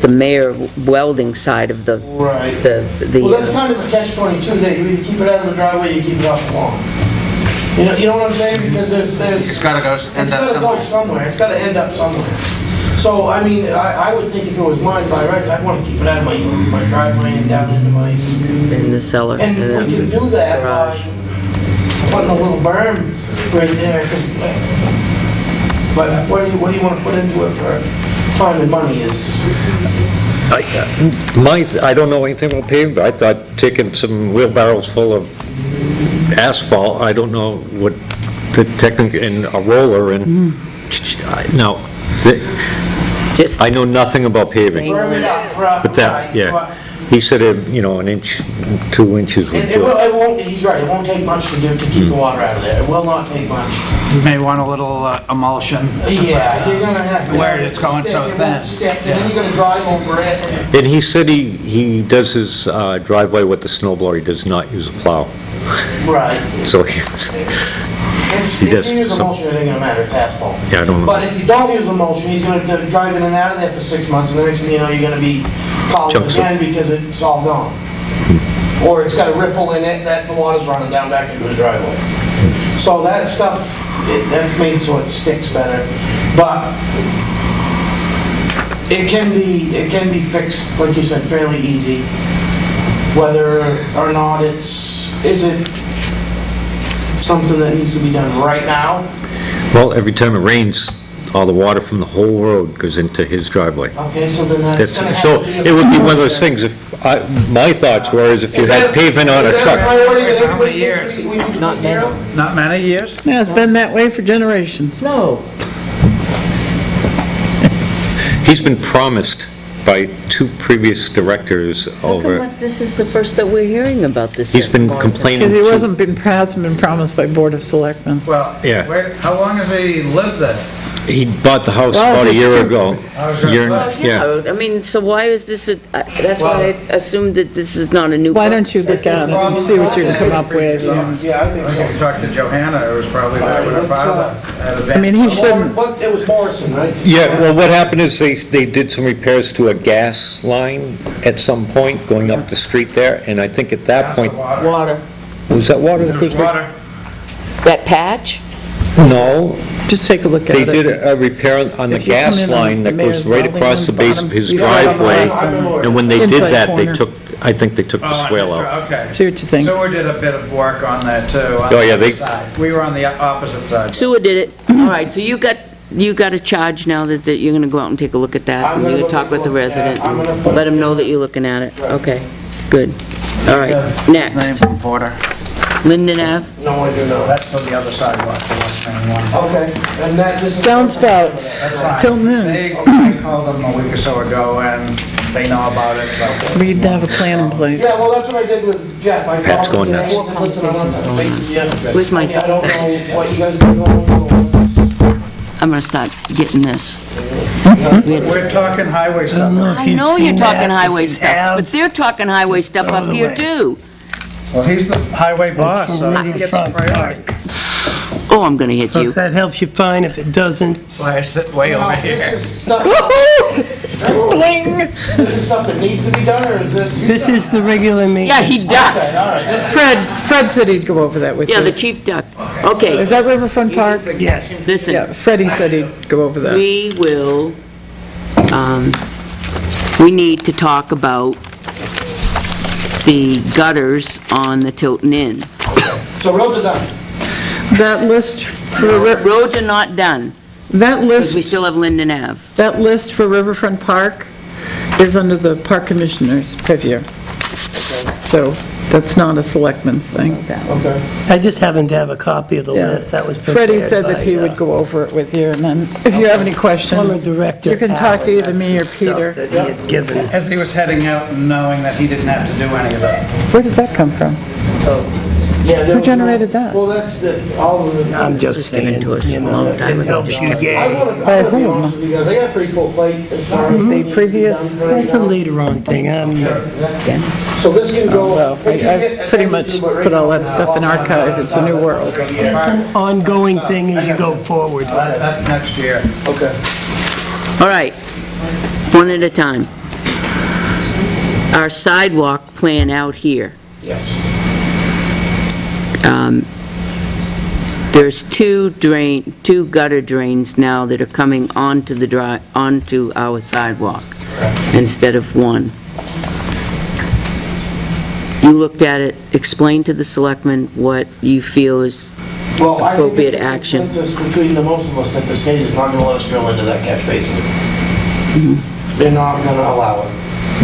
Mayor Welding side of the, Right. the, Well, that's kind of a catch-22 there, you either keep it out of the driveway, or you keep it off the lawn. You know what I'm saying? Because It's there's, gotta go, it's end up gotta go somewhere. somewhere, it's gotta end up somewhere. So, I mean, I would think if it was mine by rights, I'd want to keep it out of my driveway and down into my, in the cellar. and we can do that by garage. putting a little berm right there, 'cause, but what do you want to put into it for time and money is, I don't know anything about paving, but I thought taking some wheelbarrows full of asphalt, I don't know what the technique, and a roller, and, no, Just, I know nothing about paving, berm it up, right? but that, yeah. He said, an inch, 2 inches would It do it. won't, he's right, it won't take much to do, to keep the water out of there, it will not take much. You may want a little emulsion. Yeah, you're gonna have to. Where it's going so Stick, it won't thin. stick, and then you're gonna drive over it. And he said he does his driveway with the snow blower, he does not use a plow, Right. so He If does you use some- emulsion, it ain't gonna matter, it's asphalt. Yeah, I don't know. But if you don't use emulsion, he's gonna drive in and out of there for 6 months, and the next thing you know, you're gonna be calling Chunks of- again because it's all gone. Or it's got a ripple in it that the water's running down back into his driveway. So that stuff, that made so it sticks better. But it can be fixed, like you said, fairly easy. Whether or not is it something that needs to be done right now? well, every time it rains, all the water from the whole road goes into his driveway. Okay, so then that's gonna have So to be. it would be one of those things, my thoughts were, is if you had pavement on a Is that a truck, priority that How many everybody years? thinks we need to take care of? Not many years? Yeah, it's been that way for generations. no. he's been promised by 2 previous directors How come over, this is the first that we're hearing about this? he's been Morrison? complaining. Because he to- hasn't been promised by Board of Selectmen. Well, Yeah. how long has he lived there? He bought the house Well, about a it's year too- ago. Year- Well, yeah, I mean, so why is this, that's why I assumed that this is not a new. Why don't you look at it and see what you can come up with? Yeah, I think I think so. talked to Johanna, it was probably there with her father. at a I mean, he shouldn't, What, it was Morrison, right? Yeah, well, what happened is they did some repairs to a gas line at some point going up the street there, and I think at that point, Water. was that water that There goes was right? water. That patch? No, Just take a look at they it. did a repair on the If you come gas in on line the that goes mayor's right building across on the the base bottom, of his you got it on the driveway. left corner. And when they did Inside that, they corner. took, I think they took the Oh, swale out. Okay. See what you think. Sewer did a bit of work on that too. on Oh, yeah, the they- other side. We were on the opposite side. Sewer did it. All right, so you got a charge now that you're gonna go out and take a look at that? I'm And gonna you're go gonna talk with the take a look at it. resident? I'm gonna and put- Let him know that you're looking at it? Okay, good. All right, His name next. from Porter. Linden Ave? No, I do not. That's for the other sidewalk, the West Main one. Okay, and that, this is... Downspouts, That's fine. Tilton Inn. I called them a week or so ago, and they know about it, but We need to have a plan in place. Yeah, well, that's what I did with Jeff. I Pat's called going him, and I next. said, listen, I'm not gonna face you. Where's my- I don't know what you guys are going on. I'm gonna start getting this. we're talking highway I stuff. don't know if I you've know you're seen talking that, highway if you stuff, have, but they're talking highway just stuff throw up it here away. too. Well, he's the highway boss, It's so from he gets Riverfront priority. Park. Oh, I'm gonna hit So you. if that helps you fine, if it doesn't, That's why I sit way over here. This is stuff, Bling! this is stuff that needs to be done, or is this? this is the regular Yeah, maintenance. he ducked. Okay, all right, this- Fred said he'd go over that with you. Yeah, the chief ducked. Okay, Is that Riverfront Park? Yes. Yeah, listen, Freddie said he'd go over that. we will, we need to talk about the gutters on the Tilton Inn. So roads are done. That list for, Roads are not done, that because we list, still have Linden Ave. that list for Riverfront Park is under the Park Commissioner's purview. So that's not a selectman's thing. Okay. I just happen to have a copy of the Yeah. list that was prepared Freddie said that by, he would go over it with you, and then if you have any questions, Former director. you can talk to Allen, either me or that's the stuff Peter. that he had given. As he was heading out and knowing that he didn't have to do any of that. Where did that come from? Yeah, there Who was generated no- that? Well, that's the, all of the... I'm just given saying, to us you a know, long time it ago, helps just you kept- I gain. want to By be whom? honest with you guys, I got a pretty full plate as far as... what needs to be previous- done right That's a now. later on thing. So this can go... Well, it can get I've pretty attended much to, but right put all now, that stuff in all archive. It's a new world. An ongoing thing as you go forward. That's next year. Okay. All right, one at a time. Our sidewalk plan out here. Yes. There's two gutter drains now that are coming onto our sidewalk instead of one. You looked at it, explain to the selectmen what you feel is Well, I think appropriate it's a action. consensus between the most of us that the state is not going to let us drill into that catch basin. They're not going to allow it.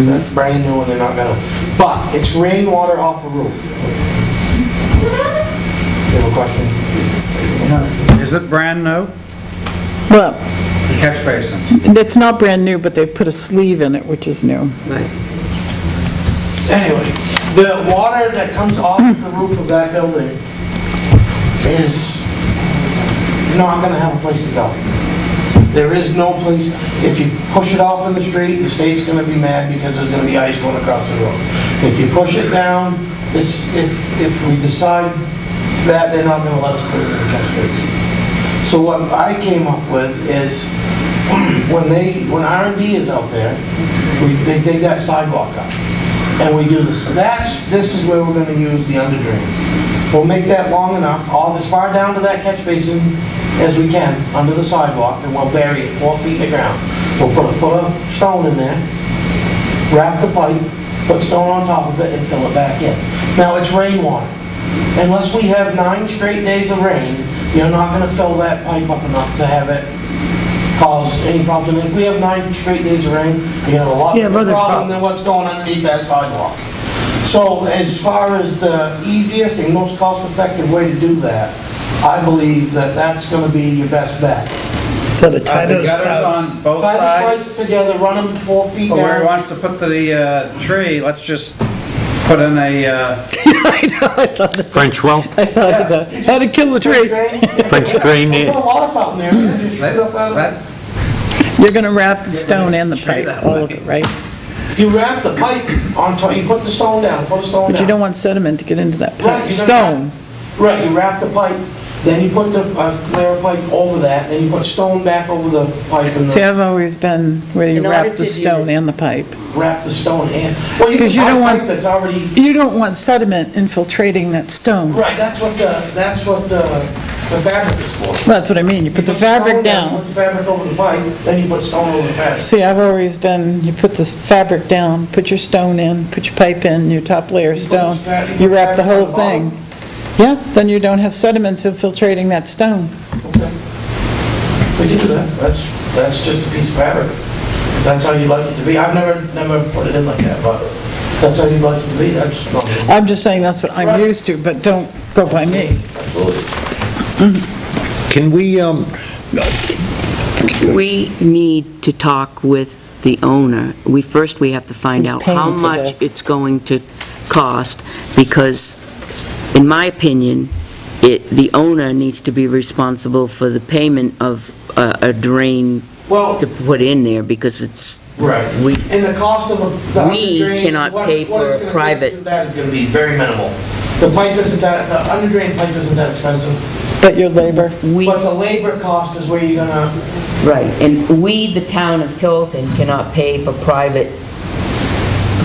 That's brand new and they're not going to. But it's rainwater off the roof. You have a question? Is it brand new? Well, The catch basin? it's not brand new, but they've put a sleeve in it, which is new. Right. Anyway, the water that comes off the roof of that building is not gonna have a place to go. There is no place, if you push it off in the street, the state's gonna be mad because there's gonna be ice going across the road. If you push it down, if we decide that, they're not gonna let us put it in the catch basin. So what I came up with is, when R&D is out there, they dig that sidewalk up, and we do this. So this is where we're gonna use the under drain. We'll make that long enough, all as far down to that catch basin as we can, under the sidewalk, and we'll bury it 4 feet in the ground. We'll put a foot of stone in there, wrap the pipe, put stone on top of it, and fill it back in. Now, it's rainwater. Unless we have 9 straight days of rain, you're not gonna fill that pipe up enough to have it cause any problem. And if we have 9 straight days of rain, you're gonna have a lot You have bigger other problem than problems. what's going underneath that sidewalk. So as far as the easiest and most cost-effective way to do that, I believe that that's gonna be your best bet. So to tie The those gutters spouts. on both Tie the sides? spikes together, run them 4 feet But where he down. wants to put the tree, let's just put in a, French well, I thought of that. How to kill a tree. French drain Put a there. water fountain there, man, just shoot up out of that, it. You're gonna wrap the stone and the pipe, all of it, right? You wrap the pipe on top, you put the stone down, put the stone down. But you don't want sediment to get into that Right, pipe. you're gonna Stone. Right, you wrap the pipe, then you put the layer of pipe over that, then you put stone back over the pipe and See, I've always been where you In order wrap to the do stone this- and the pipe. wrap the stone in. Well, you can 'Cause you buy don't want- pipe that's already, You don't want sediment infiltrating that stone. right, that's what the the fabric is for. Well, that's what I mean, you put the fabric Put down. the fabric over the pipe, then you put stone over the fabric. See, I've always been, you put the fabric down, put your stone in, put your pipe in, your top layer You put stone, the you wrap the whole fabric on the thing. Yeah, then you don't have sediment infiltrating that stone. Okay. We can do that. That's just a piece of fabric. If that's how you'd like it to be. I've never put it in like that, but if that's how you'd like it to be, that's not. I'm just saying that's what I'm Right. used to, but don't go by me. Can We need to talk with the owner. First we have to find Who's out paying how for much this? it's going to cost, because, in my opinion, the owner needs to be responsible for the payment of a drain Well, to put in there, because it's, right. we, And the cost of the We under drain, cannot pay what it's for gonna private- take to do that is gonna be very minimal. The pipe isn't that, the under drain pipe isn't that expensive, But your labor, we, but the labor cost is where you're gonna, right, and we, the town of Tilton, cannot pay for private,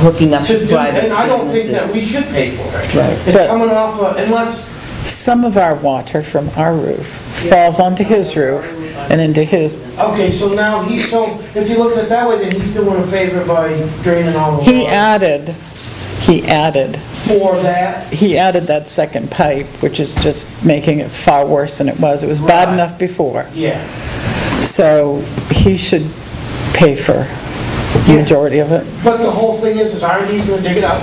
hooking up to to do, private and I don't think that businesses. we should pay for it. Right. It's But- coming off, unless, some of our water from our roof falls onto his roof and into his, okay, so now if you look at it that way, then he's doing a favor by draining all the he water added for that. that second pipe, which is just making it far worse than it was. It was bad Right. enough before. Yeah. So he should pay for the Yeah. majority of it. But the whole thing is R&D's gonna dig it up.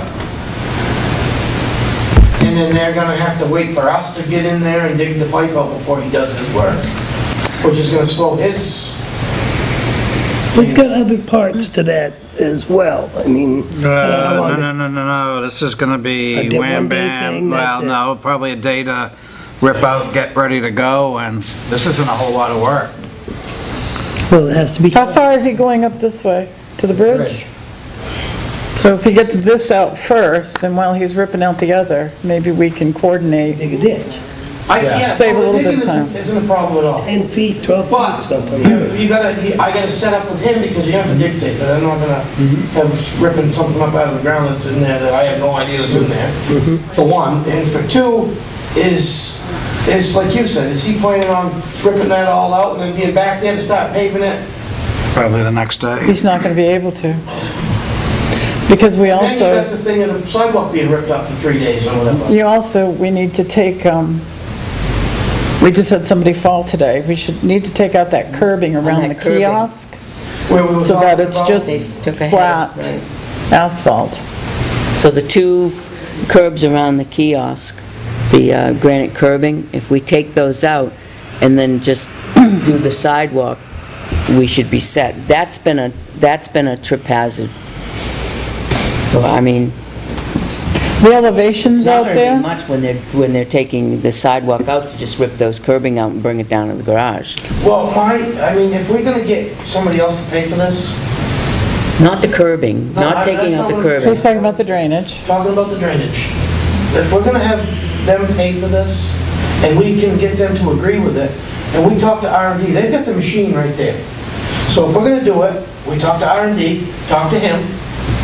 And then they're gonna have to wait for us to get in there and dig the pipe up before he does his work, which is gonna slow his. It's got other parts to that as well. I mean, I don't know how long it's- No, this is gonna A be day- wham one day bam, thing, well, that's it. no, probably a day to rip out, get ready to go, and this isn't a whole lot of work. well, it has to be. How far is he going up this way? To the bridge? So if he gets this out first, then while he's ripping out the other, maybe we can coordinate. Dig a ditch. Save a little bit of Digging time. isn't a problem at all. 10 feet, 12 feet, But, something. I gotta set up with him because you have to dig safe, and I'm not gonna have ripping something up out of the ground that's in there that I have no idea that's in there, for one. And for two, is like you said, is he planning on ripping that all out and then being back there to start paving it? Probably the next day. He's not going to be able to. Because we Then you also, got the thing of the sidewalk being ripped up for 3 days or whatever. we need to take, we just had somebody fall today. We need to take out that curbing around that the curbing. kiosk Where we were so that talking it's about- just They took a hit, flat right. asphalt. So the two curbs around the kiosk, the granite curbing, if we take those out and then just do the sidewalk, we should be set. That's been a trip hazard. So, I mean, The it's elevations not out gonna be there, much when they're taking the sidewalk out to just rip those curbing out and bring it down to the garage. Well, if we're gonna get somebody else to pay for this, Not the curbing, No, not taking that's out the not what I'm curbing. he's talking about the drainage. talking about the drainage, if we're gonna have them pay for this, and we can get them to agree with it, and we talk to R&D, they've got the machine right there. So if we're gonna do it, we talk to R&D, talk to him,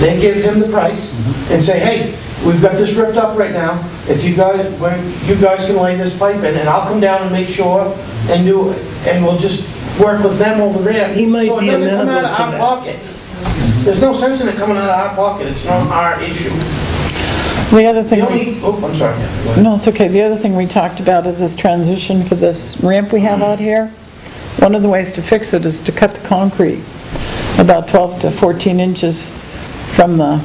they give him the price, and say, hey, we've got this ripped up right now, if you guys can lay this pipe in, and I'll come down and make sure and do it, and we'll just work with them over there. He might So it be doesn't come out amenable of to our that. pocket. There's no sense in it coming out of our pocket, it's not our issue. The other The thing, only, I'm sorry. Yeah, go ahead. no, it's okay. The other thing we talked about is this transition for this ramp we have out here. One of the ways to fix it is to cut the concrete about 12 to 14 inches from the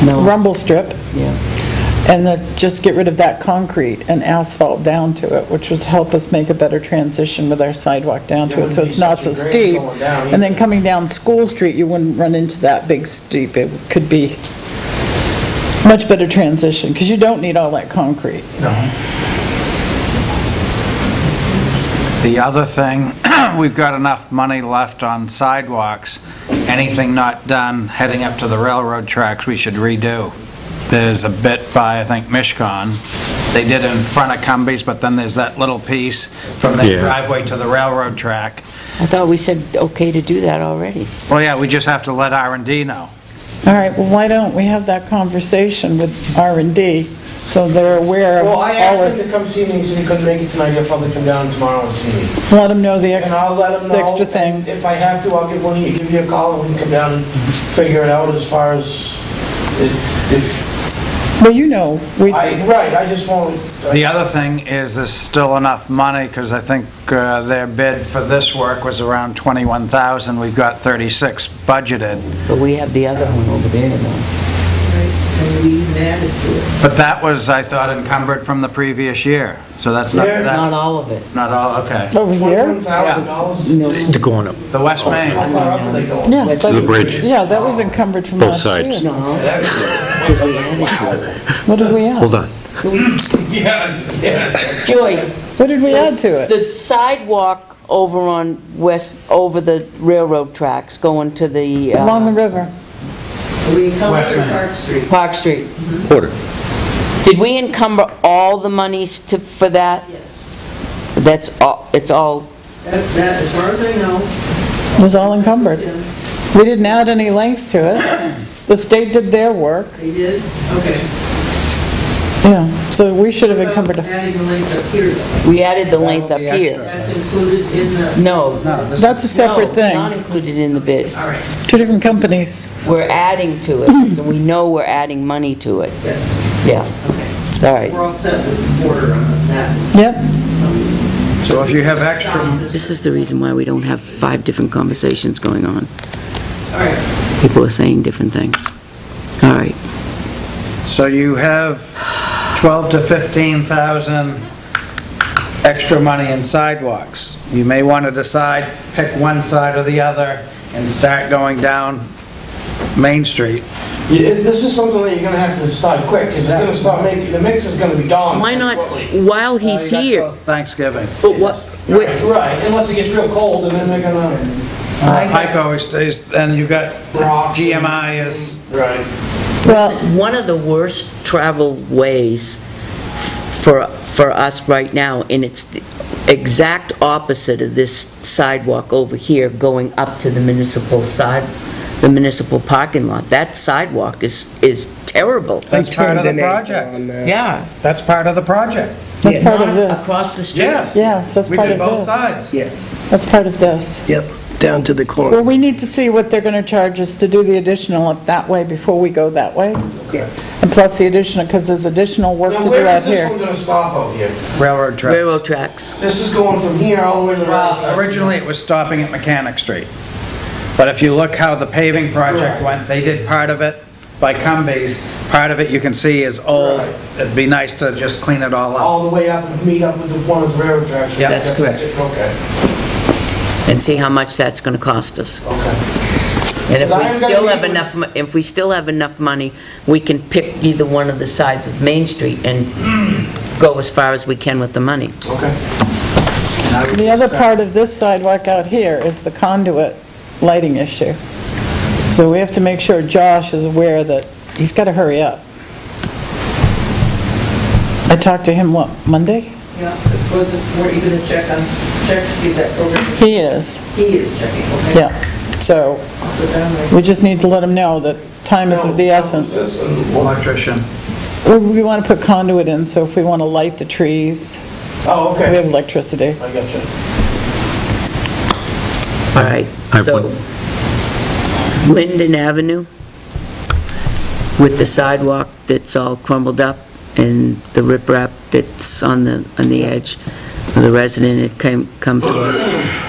No, rumble strip, yeah. and then just get rid of that concrete and asphalt down to it, which would help us make a better transition with our sidewalk down to it, so it's not so steep. And then coming down School Street, you wouldn't run into that big steep. It could be much better transition, because you don't need all that concrete. The other thing, we've got enough money left on sidewalks. Anything not done heading up to the railroad tracks, we should redo. There's a bit by, I think, Mishcon. They did it in front of Cumbies, but then there's that little piece from the Yeah. driveway to the railroad track. I thought we said okay to do that already. Well, yeah, we just have to let R&D know. All right, well, why don't we have that conversation with R&D, so they're aware of Well, I all asked him to this. come see me, he said he couldn't make it tonight, he'll probably come down tomorrow and see me. Let them know the And I'll let him know. the extra and things. If I have to, I'll give you a call and we can come down and figure it out as far as if, Well, you know, right, I just won't. The other thing is there's still enough money, because I think their bid for this work was around 21,000. We've got 36 budgeted. But we have the other one over there, though. And we even added to it. But that was, I thought, encumbered from the previous year. So that's not, Yeah. Not that, all of it. not all, okay. over here? $21,000. They're going up The West Main. How far up are they going? Yeah. to the bridge. Yeah, that was encumbered from Both last sides. year. No, because we added to it. What did we add? Hold on. Joyce, What did we add to it? the sidewalk over on over the railroad tracks going to the, Along the river. We encumbered West Main. Park Street. Park Street. Quarter. Did we encumber all the monies for that? Yes. That's all, it's all, That, as far as I know. It was all encumbered. We didn't add any length to it. The state did their work. They did? Okay. Yeah, so we should have What about encumbered. adding the length up here, though? we added the length up That'll be here. That's included in the... No. No, this That's a separate No, not thing. included in the bid. All right, Two different companies. We're adding to it, so we know we're adding money to it. yes, Yeah, okay. sorry. We're all set with the border on that. Yep. So if you have extra, This is the reason why we don't have 5 different conversations going on. All right, People are saying different things. All right. so you have 12 to 15,000 extra money in sidewalks. You may want to decide, pick one side or the other, and start going down Main Street. This is something that you're gonna have to decide quick, because they're gonna start making, the mix is gonna be gone. Why not, quickly. while he's You got here, till Thanksgiving. but what, Right, unless it gets real cold, and then they're gonna, Pike always stays, and you got Rocks. GMI is, right. Well, one of the worst travel ways for us right now, and it's the exact opposite of this sidewalk over here going up to the municipal parking lot. That sidewalk is terrible. that's part of the project. Yeah. That's part of the project. that's part of Not this. across the street. Yes. Yes, that's We part did of both this. sides. Yeah, That's part of this. yep, down to the Well, corner. we need to see what they're gonna charge us to do the additional up that way before we go that way. Yeah. And plus the additional, because there's additional work Now, to do where out is this here. one gonna stop out here? Railroad tracks. Railroad tracks. This is going from here all the way to the railroad Well, track. originally it was stopping at Mechanic Street. But if you look how the paving project went, they did part of it by Cumbies. Part of it you can see is old. Right. It'd be nice to just clean it all up. All the way up and meet up with the one of the railroad tracks. Yeah. That's correct. Okay, And see how much that's gonna cost us. okay. And if But we I'm gonna still meet have with- enough, if we still have enough money, we can pick either one of the sides of Main Street and go as far as we can with the money. Okay. The other part of this sidewalk out here is the conduit lighting issue. So we have to make sure Josh is aware that he's gotta hurry up. I talked to him, what, Monday? yeah, weren't you gonna check to see if that program, He is, he is checking, okay? yeah. So I'll put that on there. we just need to let him know that time is of the essence. Electrician. We want to put conduit in, so if we want to light the trees, Oh, we have okay. electricity. I got you. All right, I have so Linden Avenue with the sidewalk that's all crumbled up and the riprap that's on the edge of the resident, it come to us.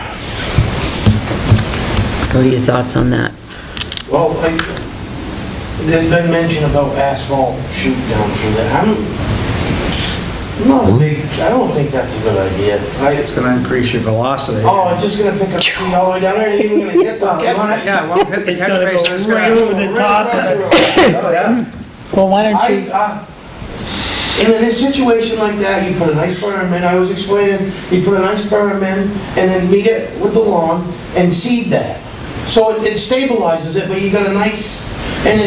What are your thoughts on that? Well, there's been mention about asphalt shoot down through there. I'm not a big, I don't think that's a good idea. It's gonna increase your velocity. Oh, it's just gonna pick up speed all the way down there, and even gonna hit the, Yeah, it won't hit the It's catch gonna go basin. It's right gonna- over the top of it. Oh, yeah. Well, why don't you, In a situation like that, you put a nice berm in, I was explaining, you put a nice berm in, and then meet it with the lawn, and seed that. So it stabilizes it, but you got a nice, and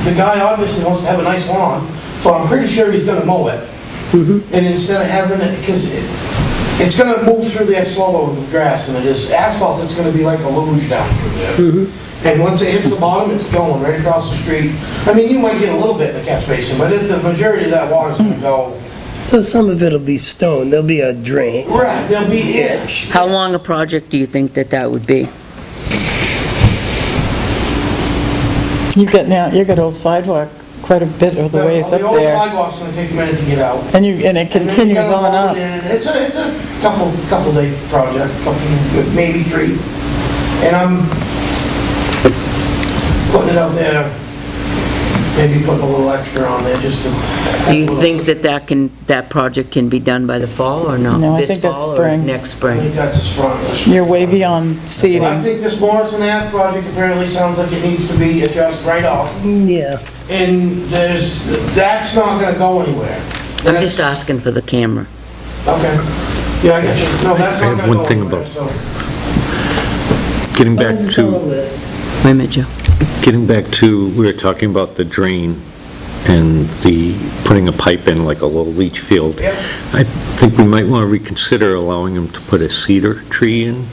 the guy obviously wants to have a nice lawn, so I'm pretty sure he's gonna mow it. And instead of having it, because it's gonna move through there slower with grass than it is asphalt, it's gonna be like a luge down through there. And once it hits the bottom, it's going right across the street. I mean, you might get a little bit in the catch basin, but the majority of that water's gonna go. So some of it'll be stone, there'll be a drain. Right, there'll be inch. How long a project do you think that would be? You got old sidewalk quite a bit of the ways up The old there. sidewalk's gonna take a minute to get out. And it continues And then you on gotta up. load it in. It's a couple day project, maybe 3. And I'm putting it out there, maybe putting a little extra on there just to. Do you think that project can be done by the fall or no? No, I think that's This fall or spring. next I spring? think that's a strong. You're way beyond I seeding. think this Morrison Ave project apparently sounds like it needs to be addressed right off. Yeah. And that's not gonna go anywhere. I'm just asking for the camera. Okay. Yeah, I get you. No, that's I not have gonna go one thing anywhere, about- so. Getting back It's on the to, list. Wait a minute, Joe. we were talking about the drain and putting a pipe in like a little leach field. Yep. I think we might want to reconsider allowing them to put a cedar tree in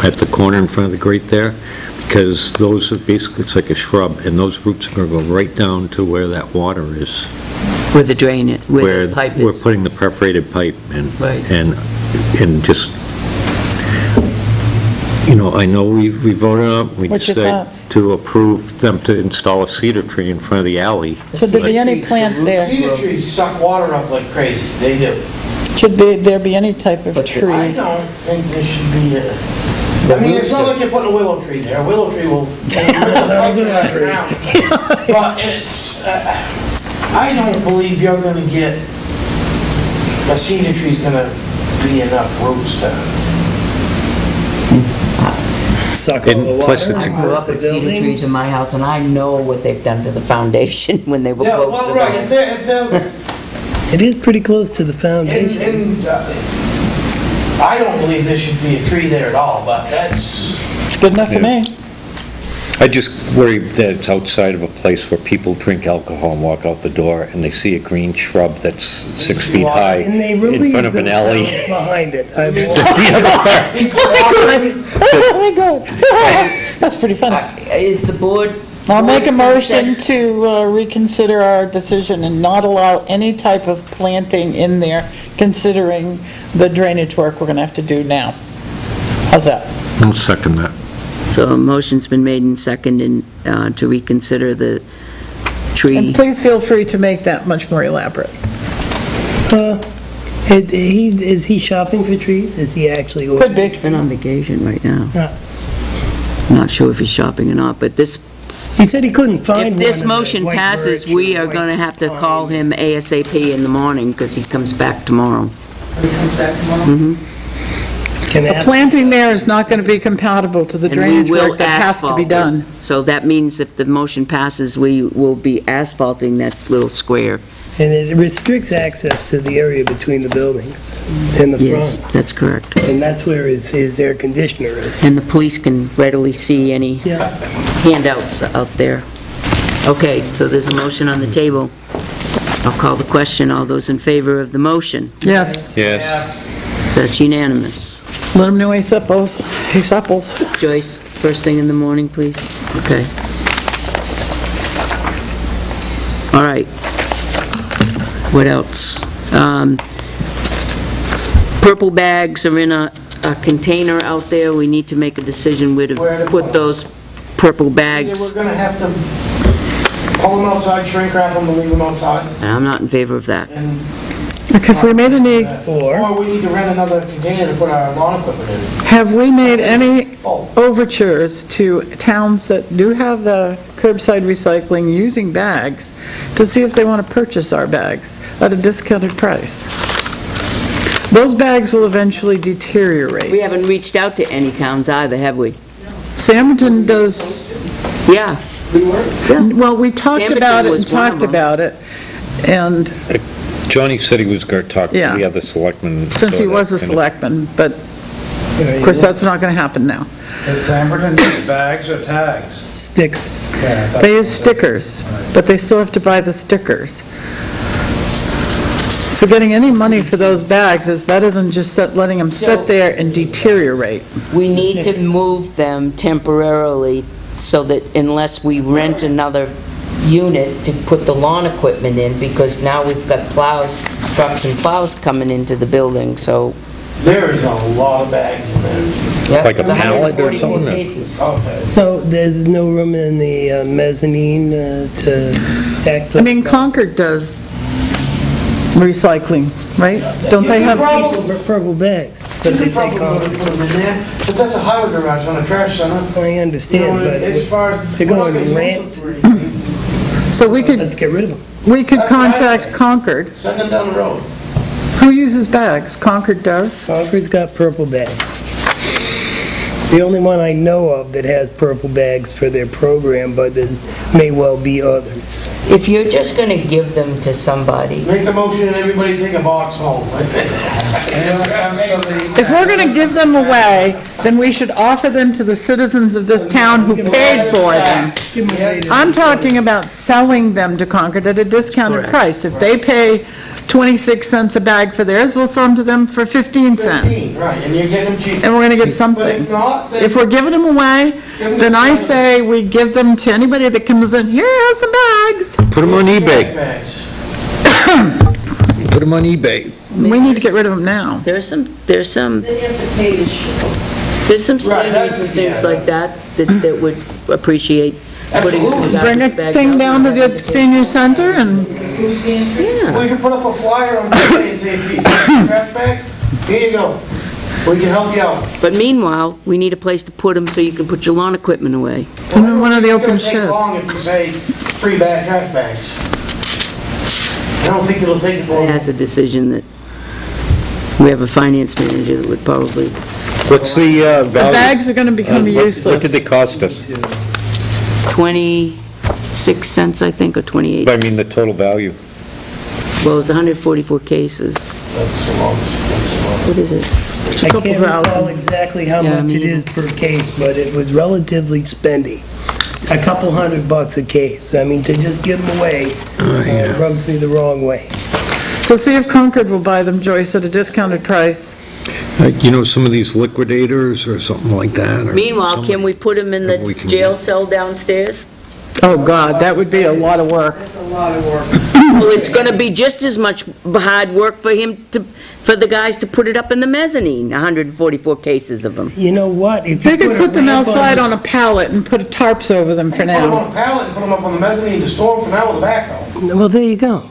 at the corner in front of the grate there, because those are basically, it's like a shrub, and those roots are going to go right down to where that water is. Where the drain is, where the pipe We're is. putting the perforated pipe in. Right. And just, I know we voted on, we What's your decided thoughts? to approve them to install a cedar tree in front of the alley. Should there be any plant there? Cedar trees suck water up like crazy, they do. Should there be any type of I tree? don't think there should be I mean, it's not like you're putting a willow tree there. A willow tree will. But it's, I don't believe you're gonna get, a cedar tree's gonna be enough roots to. Suck all the And plus water. it's a- I grew up with cedar trees in my house, and I know what they've done to the foundation when they were Yeah, close well, to right, that. if they're, It is pretty close to the foundation. and, I don't believe there should be a tree there at all, but that's, Good enough for me. I just worry that it's outside of a place where people drink alcohol and walk out the door, and they see a green shrub that's 6 feet high And they in relieve front of an alley. themselves behind it. Oh my God. That's pretty funny. Is the board? I'll make a board's motion consent- to reconsider our decision and not allow any type of planting in there, considering the drainage work we're gonna have to do now. How's that? I'll second that. So a motion's been made and seconded to reconsider the tree. And please feel free to make that much more elaborate. Is he shopping for trees? Is he actually? Could be. He's been on vacation right now. Yeah. Not sure if he's shopping or not, but this, He said he couldn't find one. if this of the motion white passes, birch we or are white going to have to call pine. him ASAP in the morning because he comes back tomorrow. He comes back tomorrow. Can The ask- planting there is not gonna be compatible to the And we drainage will work that has to be asphalt done. it. So that means if the motion passes, we will be asphalting that little square. And it restricts access to the area between the buildings in the Yes, front. that's correct. And that's where his air conditioner is. And the police can readily see any Yeah. handouts out there. Okay, so there's a motion on the table. I'll call the question. All those in favor of the motion? Yes, Yes. That's unanimous. let them know he's apples. Joyce, first thing in the morning, please? Okay. All right. What else? Purple bags are in a container out there. We need to make a decision where Where to to put put those purple either bags. we're gonna have to pull them outside, shrink wrap them, and leave them outside. And I'm not in favor of that. And Okay, if we made any, Or we need to rent another container to put our lawn equipment in. have we made any Full. overtures to towns that do have the curbside recycling using bags to see if they want to purchase our bags at a discounted price? Those bags will eventually We deteriorate. haven't reached out to any towns either, have we? Samington does, Yeah. well, we talked Samington about it was and one of talked them. about it, and Johnny said he was going to talk to Yeah. the other selectmen. since so he was a that, selectman, but of course, that's not going to happen now. Is Samberton use bags or tags? Stickers. They use stickers, but they still have to buy the stickers. So getting any money for those bags is better than just letting them So- sit there and deteriorate. We need to move them temporarily so that unless we rent another unit to put the lawn equipment in, because now we've got plows, trucks and plows coming into the building, so. There is a lot of bags in there. Yeah, Like a it's 144 pallet or something? cases. Okay. So there's no room in the mezzanine to stack the... I mean, Concord does recycling, right? Don't they have, Purple bags, but You they could take probably off. put them in there, but that's a highway garage, not a trash center. I You understand, know, but as far as. they're we're not going gonna rant. use them for anything. so we let's could, get rid of them. we could That's what I contact think. Concord. Send them down the road. Who uses bags? Concord does? Concord's got purple bags. The only one I know of that has purple bags for their program, but there may well be others. If you're just gonna give them to somebody, Make a motion and everybody take a box home. If we're gonna give them away, then we should offer them to the citizens of this town who paid for them. I'm talking about selling them to Concord at a discounted price. If they pay 26 cents a bag for theirs, we'll sell them to them for 15 cents. 15, right, and you're getting them cheap. And we're gonna get But something. if not, then. If we're giving them away, then I say we give them to anybody that comes in, here are some bags. Put them on eBay. Bags. Put them on eBay. We need to get rid of them now. there's some Then you have to pay to ship. seniors that's- and things yeah. like that would appreciate putting some Absolutely. Bring a garbage bags thing out. down to the senior center and, Yeah, We can put up a flyer on the day and say, if you need trash bags, here you go. We can help you out. but meanwhile, we need a place to put them so you can put your lawn equipment away. And then one of the It's gonna open take sheds. long if you say free bag trash bags. I don't think it'll take long. That's a decision that, we have a finance manager that would probably, What's the value? The bags are gonna become What useless. did they cost us? 26 cents, I think, or 28. I mean, the total value. Well, it's 144 cases. That's the longest. What is it? I couple can't recall thousand. exactly how Yeah, much me it is per case, but it was relatively spendy. A couple $100 a case. I mean, to just give them away rubs me the wrong way. So see if Concord will buy them, Joyce, at a discounted price. You know, some of these liquidators or something like that. or Meanwhile, can we put them in the We can jail get- cell downstairs? Oh, God, that would be a lot of work. That's a lot of work. Well, it's gonna be just as much hard work for for the guys to put it up in the mezzanine, 144 cases of them. You know what? If you They could a put them ramp outside the- on a pallet and put tarps over them for Put them now. on a pallet and put them up on the mezzanine to store them for now with a backhoe. Well, there you go.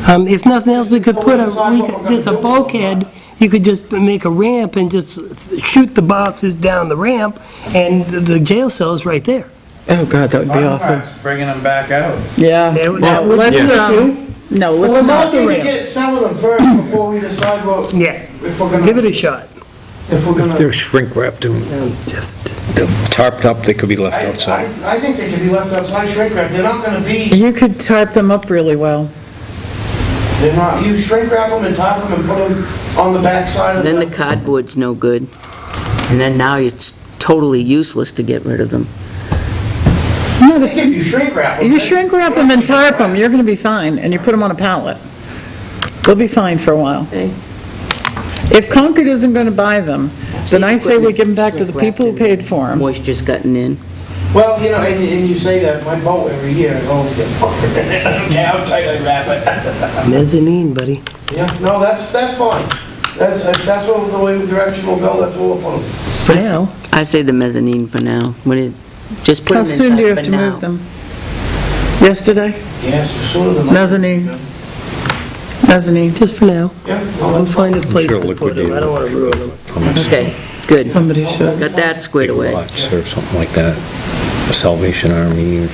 If nothing else, we could put there's a bulkhead, you could just make a ramp and just shoot the boxes down the ramp, and the jail cell's right there. Oh, God, that would be awful. Bringing them back out. Yeah. That would- Well, that would let's, suit no, Well, let's we're not. not going to get selling them first before we decide what, Yeah, if we're gonna. give it a shot. If we're They're gonna. shrink wrapped and Just, tarped up, they could be left I outside. think they can be left outside shrink wrap. They're not gonna be, You could tarp them up really well. they're not, you shrink wrap them and top them and put them on the back side of the. Then the cardboard's no good. And then now it's totally useless to get rid of them. No, I think if you shrink wrap them. you shrink wrap them and tarp them, you're gonna be fine, and you put them on a pallet. They'll be fine for a while. Okay. If Concord isn't gonna buy them, then I say we give them back to the people who paid for them. Moisture's gotten in. Well, you know, and you say that, my boat every year, I always get puckered. Yeah, how tight I wrap it. mezzanine, buddy. Yeah, no, that's fine. If that's what the way the direction will go, that's what we'll put them. For now. I say the mezzanine for now. Just put How them soon do you inside have for to now. move them? Yesterday? Yes, sooner than later. Mezzanine. Mezzanine. Just for now. Yeah, no, We'll that's fine. find a place sure to put them. I don't want to ruin them. Okay, good. Somebody should. Got that squared away. Lots or something like that. Salvation Army or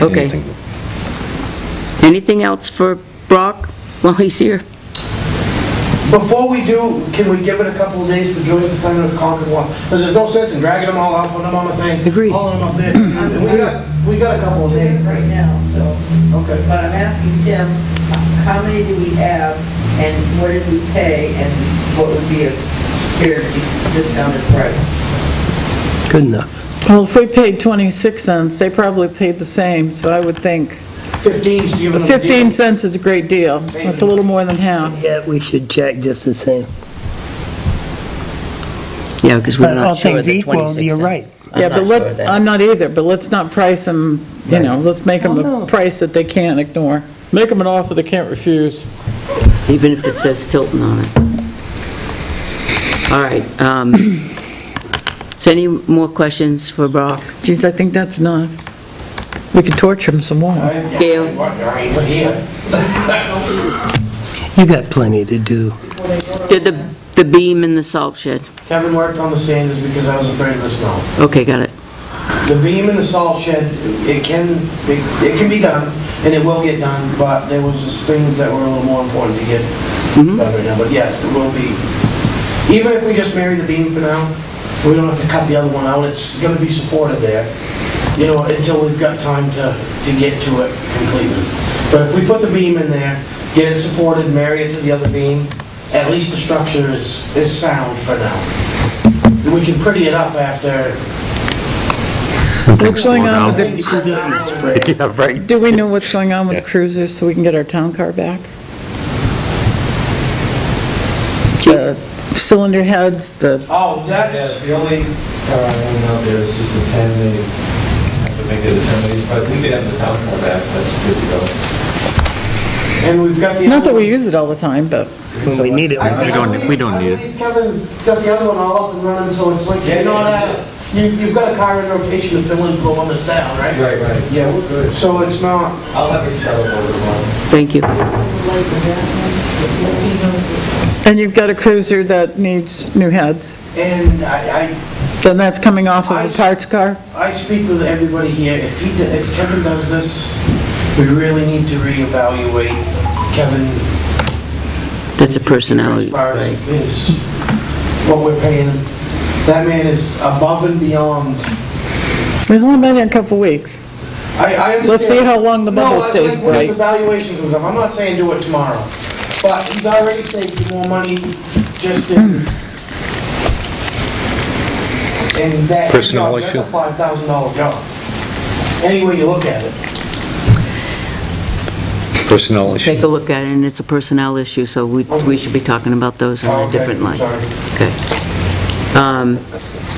Okay. anything. Anything else for Brock while he's here? Before we do, can we give it a couple of days for Joyce to find out if Concord wants? Because there's no sense in dragging them all out, putting them on the thing. Agreed. Hauling them up there. We got a couple of days. Right now, so, Okay. but I'm asking Tim, how many do we have, and what did we pay, and what would be a fair discounted price? Good enough. Well, if we paid 26 cents, they probably paid the same, so I would think 15's giving them a deal. 15 cents is a great deal. That's a little more than half. Yeah, we should check just the same. Yeah, because we're But all not sure of things the equal, 26 you're cents. right. Yeah, but not sure of that. I'm not either, but let's not price them, you know, let's make them Oh, no. a price that they can't ignore. Make them an offer they can't refuse. Even if it says Tilton on it. All right, so any more questions for Brock? Geez, I think that's enough. We could torture them some more. Gail? You got plenty to do. Did the beam in the salt shed? Kevin worked on the sanders because I was afraid of the snow. Okay, got it. The beam in the salt shed, it can be done, and it will get done, but there was just things that were a little more important to get done right now. But yes, it will be. Even if we just marry the beam for now, we don't have to cut the other one out, it's gonna be supported there, you know, until we've got time to get to it completely. But if we put the beam in there, get it supported, marry it to the other beam, at least the structure is sound for now. We can pretty it up after. What's going on with the, Yeah, right. do we know what's going on with cruisers so we can get our town car back? The cylinder heads, Oh, that's, The only car I own out there is just the 10, they have to make a determination, but we can have the town car back, that's good to go. and we've got the. not that other we one. use it all the time, but When we need it. I we don't need it. believe Kevin got the other one all up and running, so it's like, you know, you've got a car in rotation to fill in for the one that's down, right? Right, yeah, we're good. So it's not, I'll have it shut over tomorrow. Thank you. and you've got a cruiser that needs new heads. and Then that's coming off of a parts car? I speak with everybody here, if Kevin does this, we really need to reevaluate Kevin. That's a personality, As far as right? what we're paying him. That man is above and beyond. We've only been here a couple weeks. I understand. Let's see how long the bubble stays No, when bright. his evaluation comes up, I'm not saying do it tomorrow, but he's already saved you more money just in that. Personnel job. issue. That's a $5,000 job. Any way you look at it. Personnel issue. Take a look at it, and it's a personnel issue, so we should be talking about those in Oh, a okay, different line. sorry. Okay.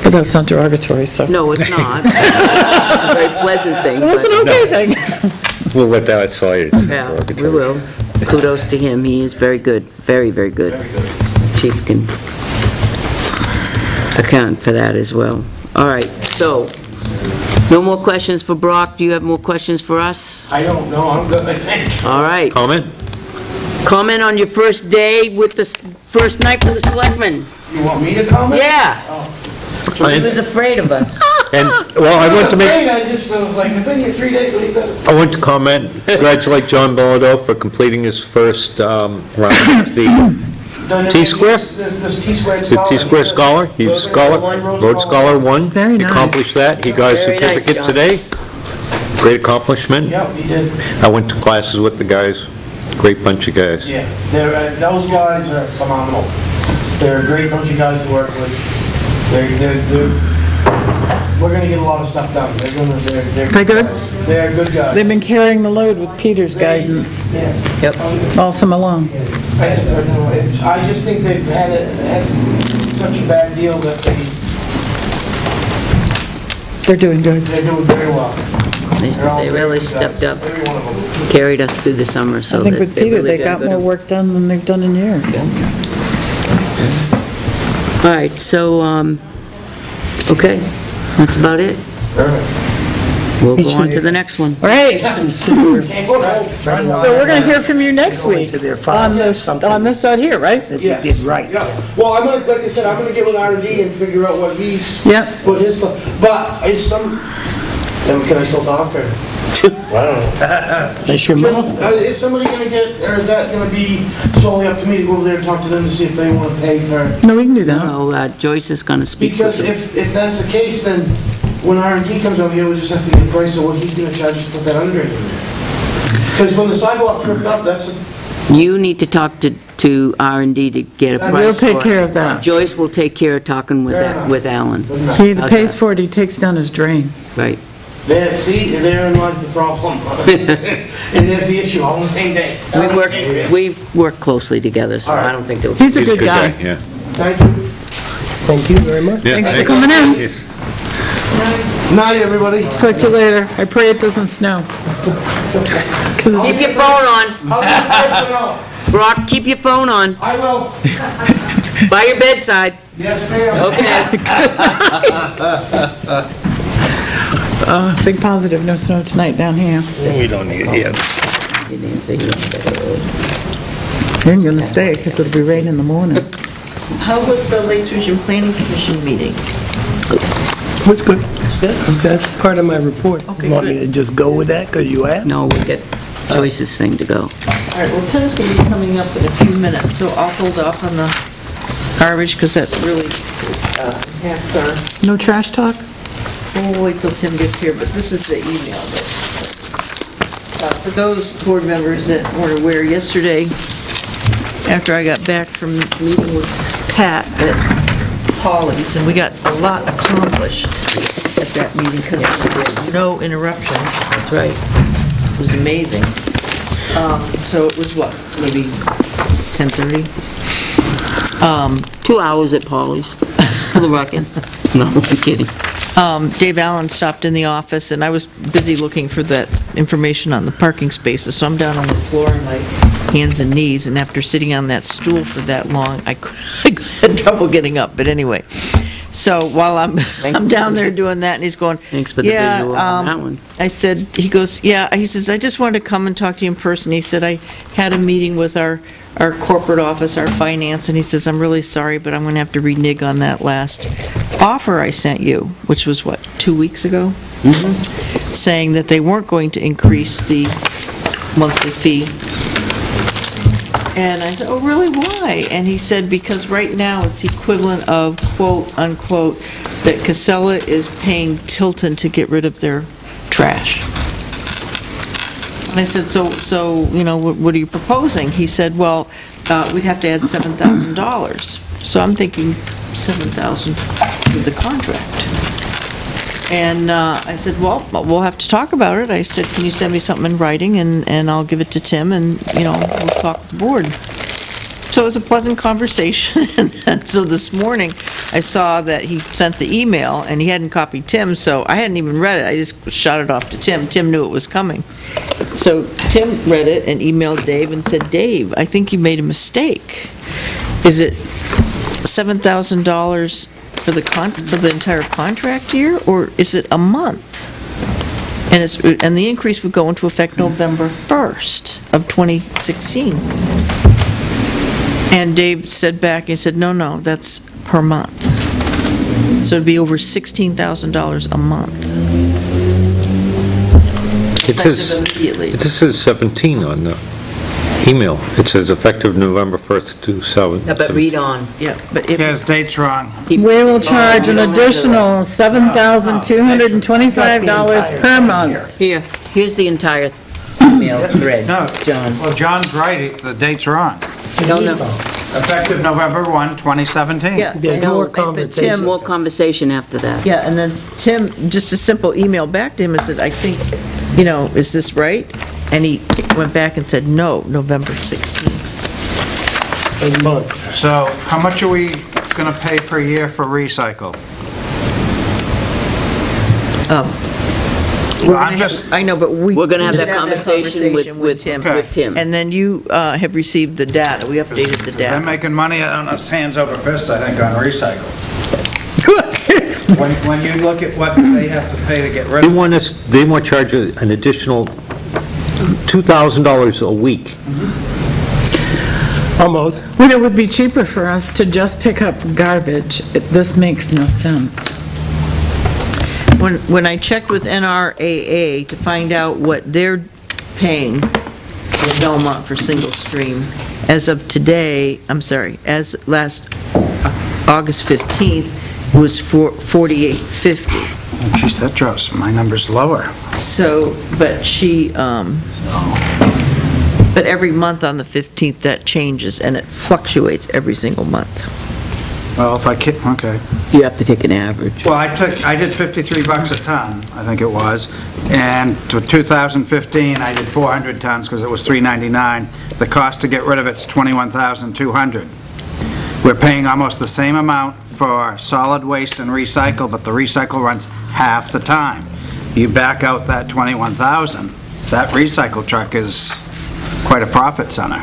But that's not derogatory, so. No, it's not. It's a very pleasant thing, So it's an but, okay thing. We'll let that slide. yeah, we will. Kudos to him, he is very good, very, very good. Chief can account for that as well. All right, so, no more questions for Brock, do you have more questions for us? I don't know, I'm good, I think. All right, Comment? comment on your first day with the, first night with the selectmen. You want me to comment? Yeah, he was afraid of us. And, well, I want to make, I just was like, I've been here 3 days, what do you got? I want to comment, congratulate John Bilodeau for completing his first round of the T-square? This T-square The scholar. T-square scholar, he's a scholar, Road Scholar 1. Very He nice. accomplished that, he got a Very nice, certificate John. today. Great accomplishment. Yep, he did. I went to classes with the guys, great bunch of guys. Yeah, those guys are phenomenal. They're a great bunch of guys to work with. We're gonna get a lot of stuff done. They're They good? guys. They're good guys. They've been carrying the load with Peter's guidance Yeah. Yep. all summer long. I just think they've had such a bad deal that They're doing good. they're doing very well. They're all They very really good stepped guys. up, Every one of them. carried us through the summer, so I think that with they Peter, really they did got good. more work done than they've done in years. All right, so, okay, that's about it. We'll go on to the next one. All right, Can't go wrong. so we're gonna hear from you next week to their on files or this, something. on this out here, right? That they did right. Yeah, well, I'm gonna, like I said, I'm gonna get with R&D and figure out what he's, Yep. what his, but is can I still talk, or? I don't know. That's your mouth. Is somebody gonna get, or is that gonna be solely up to me to go over there and talk to them to see if they wanna pay for? No, we can do that. So Joyce is gonna speak with Because them. if that's the case, then when R&D comes over here, we just have to get a price of what he's gonna charge us to put that under it. Because when the sidewalk's ripped up, that's, You need to talk to R&D to get a And price We'll for take it. care of that. Joyce will take care of talking with Fair that, enough. with Alan, He How's pays that? for it, he takes down his drain. right. there, see, therein lies the problem. And there's the issue, all on the same day. We work closely together, so I don't think there'll be... He's a good guy. Yeah. Thank you. Thank you very much. Yeah, Thanks for thanks. coming in. Yes. Night, everybody. Talk to you later. I pray it doesn't snow. Keep your phone on. I'll be the first one out. Brock, keep your phone on. I will. By your bedside. Yes, ma'am. Okay. Big positive, no snow tonight down here. We don't need it yet. And you're gonna stay, because it'll be rain in the morning. How was the Lakes Region Planning Commission meeting? What's good? That's part of my report. Okay, You want me good. to just go with that, because you asked? No, we get Joyce's thing to go. All right, well, Tim's going to be coming up in a few minutes, so I'll hold off on the garbage, because that really impacts our... No trash talk? We'll wait till Tim gets here, but this is the email that... For those board members that weren't aware, yesterday, after I got back from meeting with Pat at Polly's, and we got a lot accomplished at that meeting, because there were no interruptions. That's right. It was amazing. So it was what, maybe 10:30? 2 hours at Polly's, for the record. No, I'm kidding. Dave Allen stopped in the office, and I was busy looking for that information on the parking spaces, so I'm down on the floor on my hands and knees, and after sitting on that stool for that long, I had trouble getting up, but anyway. So while I'm down there doing that, and he's going, Thanks for the visual on that one. I said, he goes, yeah, he says, I just wanted to come and talk to you in person. He said, I had a meeting with our corporate office, our finance, and he says, I'm really sorry, but I'm going to have to renege on that last offer I sent you, which was what, 2 weeks ago? Saying that they weren't going to increase the monthly fee. And I said, oh, really, why? And he said, because right now it's equivalent of, quote, unquote, that Casella is paying Tilton to get rid of their trash. And I said, so, you know, what are you proposing? He said, well, we'd have to add $7,000. So I'm thinking $7,000 for the contract. And I said, well, we'll have to talk about it. I said, can you send me something in writing, and I'll give it to Tim, and, you know, we'll talk to the board. So it was a pleasant conversation, and so this morning, I saw that he sent the email, and he hadn't copied Tim, so I hadn't even read it. I just shot it off to Tim. Tim knew it was coming. So Tim read it and emailed Dave and said, Dave, I think you made a mistake. Is it $7,000 for the entire contract year, or is it a month? And the increase would go into effect November 1st of 2016. And Dave said back, he said, no, that's per month. So it'd be over $16,000 a month. It says, Immediately. it says 17 on the email. It says effective November 1st to 7. Yeah, but read on. Yeah, but if, His date's wrong. We will charge an additional $7,225 per month. Here's the entire email thread, No, John. well, John's right, the date's wrong. No, Effective November 1, 2017. yeah, I There's know, more but conversation. Tim, more conversation after that. yeah, and then Tim, just a simple email back to him and said, I think, you know, is this right? And he went back and said, no, November 16th. A month. So how much are we going to pay per year for recycle? I know, but We're gonna have should that conversation with Tim. Okay. with Tim. And then you have received the data, we updated the They're data. making money on us hands over fist, I think, on recycle. When you look at what they have to pay to get rid of it. They want to charge an additional $2,000 a week. Almost. When it would be cheaper for us to just pick up garbage, this makes no sense. When I checked with NRAA to find out what they're paying in Belmont for single stream, as of today, as last August 15th, was $48.50. Geez, that drops my numbers lower. So, but but every month on the 15th, that changes, and it fluctuates every single month. Well, if I can, okay. You have to take an average. Well, I did $53 a ton, I think it was, and to 2015, I did 400 tons because it was $3.99. The cost to get rid of it's $21,200. We're paying almost the same amount for solid waste and recycle, but the recycle runs half the time. You back out that 21,000, that recycle truck is quite a profit center.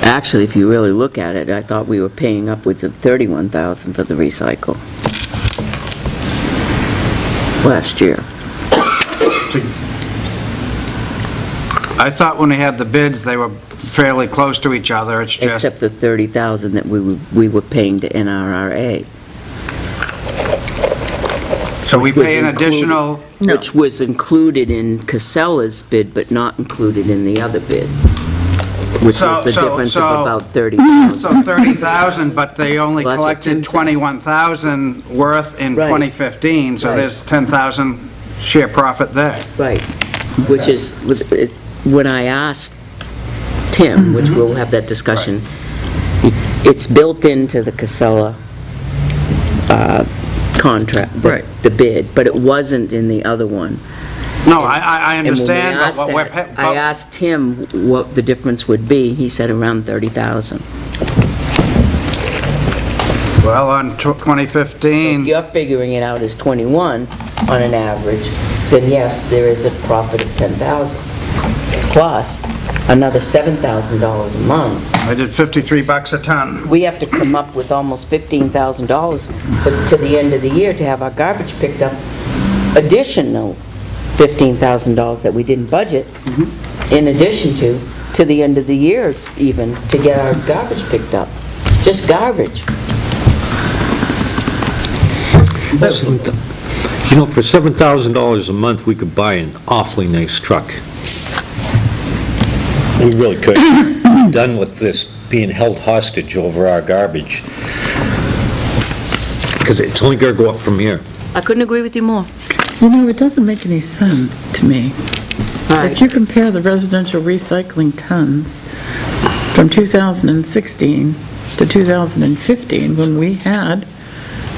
Actually, if you really look at it, I thought we were paying upwards of 31,000 for the recycle last year. I thought when we had the bids, they were fairly close to each other, it's just... Except the 30,000 that we were paying to NRRA. So we which was pay an included- additional... Which was included in Casella's bid, but not included in the other bid, which was a difference of about 30,000. So 30,000, but they only Well, that's what Tim collected said. 21,000 worth in Right. 2015, so Right. there's 10,000 share profit there. Right, which is, when I asked Tim, which we'll have that discussion, it's built into the Casella contract, Right. the bid, but it wasn't in the other one. No, I And when we understand, but asked what we're... that, I asked him what the difference would be, he said around 30,000. Well, on 2015... If you're figuring it out as 21 on an average, then yes, there is a profit of 10,000. Plus, another $7,000 a month. I did 53 bucks a ton. We have to come up with almost $15,000 to the end of the year to have our garbage picked up. Additional $15,000 that we didn't budget, in addition to the end of the year even, to get our garbage picked up. Just garbage. You know, for $7,000 a month, we could buy an awfully nice truck. We really could. Done with this being held hostage over our garbage. Because it's only going to go up from here. I couldn't agree with you more. You know, it doesn't make any sense to me. If you compare the residential recycling tons from 2016 to 2015, when we had,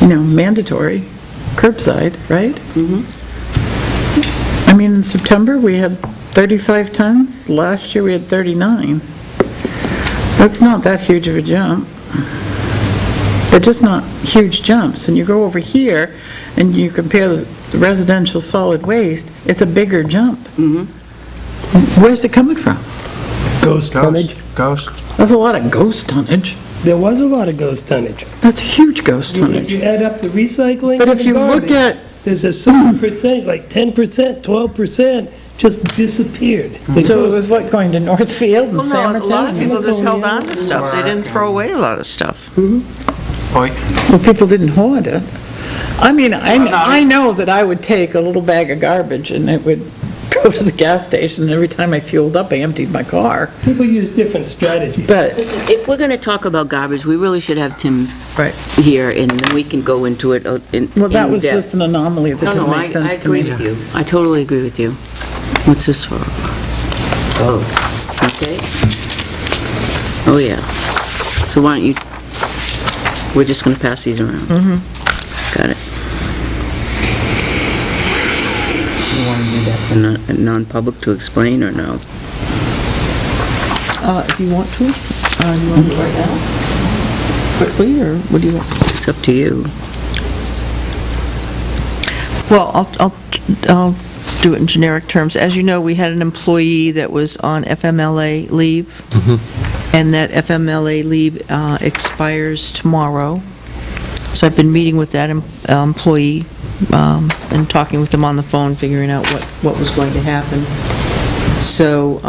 mandatory curbside, right? I mean, in September, we had 35 tons. Last year, we had 39. That's not that huge of a jump. They're just not huge jumps. And you go over here, and you compare the residential solid waste, it's a bigger jump. Where's it coming from? Ghost tonnage. Ghost. That's a lot of ghost tonnage. There was a lot of ghost tonnage. That's huge ghost If tonnage. you add up the recycling But and if the you look garbage, at, there's a certain percentage, like 10%, 12%, just disappeared. so it was what, going to Northfield and Well, no, a lot of Samerton? people just held on to stuff. They didn't throw away a lot of stuff. Boy. Well, people didn't hoard it. I mean, I know that I would take a little bag of garbage and it would go to the gas station, and every time I fueled up, I emptied my car. People use different strategies. But, Listen, if we're going to talk about garbage, we really should have Tim right, here, and then we can go into it in well, that was depth. just an anomaly that No, didn't no, make I sense to me. agree with you. I totally agree with you. What's this for? Oh, okay. Oh, yeah. So why don't you, we're just going to pass these around. Got it. You want to do that in a non-public to explain, or no? If you want to, you want to do it right now? Quickly, or what do you want? It's up to you. Well, I'll do it in generic terms. As you know, we had an employee that was on FMLA leave, and that FMLA leave expires tomorrow. So I've been meeting with that employee and talking with them on the phone, figuring out what was going to happen. So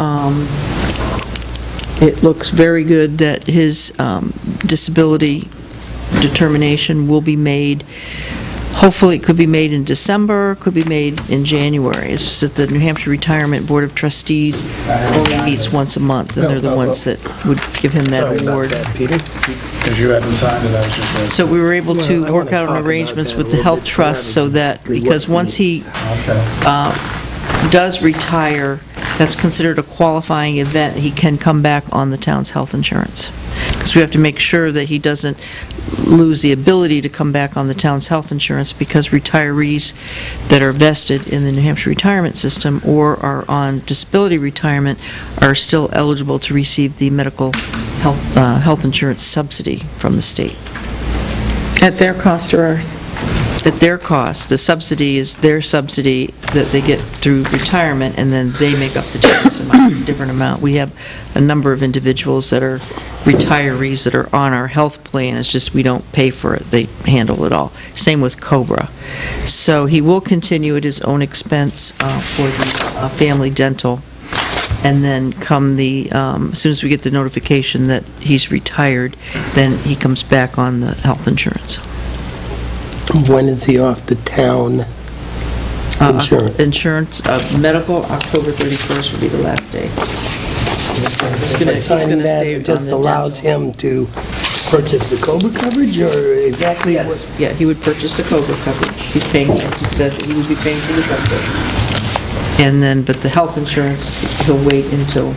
it looks very good that his disability determination will be made. Hopefully, it could be made in December, could be made in January. It's just that the New Hampshire Retirement Board of Trustees only meets once a month, and they're the ones that would give him that award. Because you hadn't signed it, I was just... So we were able to work out arrangements with the Health Trust so that, because once he does retire, that's considered a qualifying event, he can come back on the town's health insurance. Because we have to make sure that he doesn't lose the ability to come back on the town's health insurance, because retirees that are vested in the New Hampshire retirement system or are on disability retirement are still eligible to receive the medical health insurance subsidy from the state. At their cost or ours? At their cost. The subsidy is their subsidy that they get through retirement, and then they make up the different amount. We have a number of individuals that are retirees that are on our health plan. It's just we don't pay for it. They handle it all. Same with COBRA. So he will continue at his own expense for the family dental. And then come as soon as we get the notification that he's retired, then he comes back on the health insurance. When is he off the town insurance? Insurance, medical, October 31st will be the last day. Signing that just allows him to purchase the COBRA coverage, or exactly what? Yes, yeah, he would purchase the COBRA coverage. He's paying, he said that he would be paying for the coverage. And then, but the health insurance, he'll wait until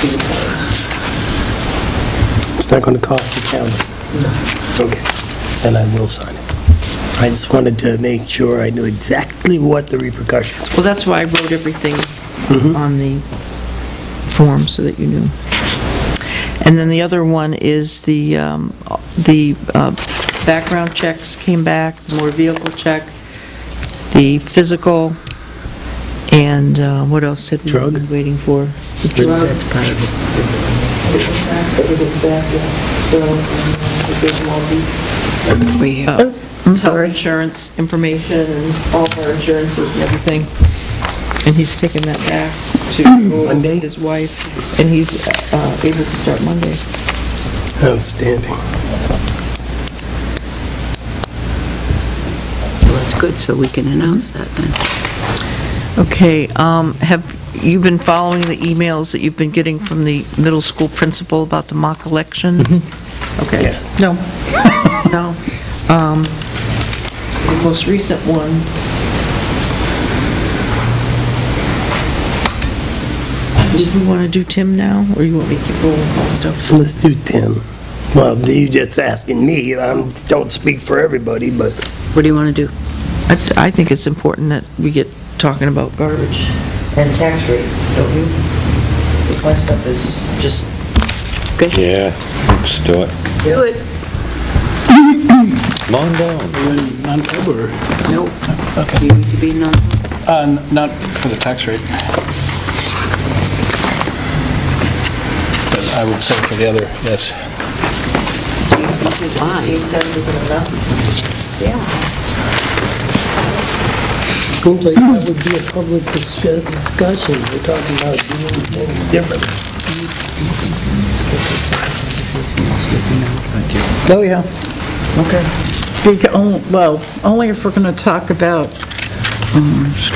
he retires. It's not going to cost the town? No. Okay, then I will sign it. I just wanted to make sure I knew exactly what the repercussions were. Well, that's why I wrote everything on the form, so that you knew. And then the other one is the background checks came back, motor vehicle check, the physical, and what else had we been waiting for? The drug. That's part of it. We have. I'm sorry. Health insurance information and all of our insurances and everything. And he's taken that back to Monday, his wife, and he's able to start Monday. Outstanding. Well, that's good, so we can announce that then. Okay, have you been following the emails that you've been getting from the middle school principal about the mock election? Okay. Yeah. No. No. The most recent one, did we want to do Tim now, or you want me to keep rolling on stuff? Let's do Tim. Well, you just asking me. I don't speak for everybody, but... What do you want to do? I think it's important that we get talking about garbage and tax rate, don't you? Because my stuff is just... Okay. Yeah, let's do it. Do it. Come on down. Non-pub or? Nope. Okay. You need to be non. Not for the tax rate. But I would say for the other, yes. So you think 8 cents isn't enough? Yeah. Seems like that would be a public discussion. We're talking about doing things different. Oh, yeah. Okay. Well, only if we're going to talk about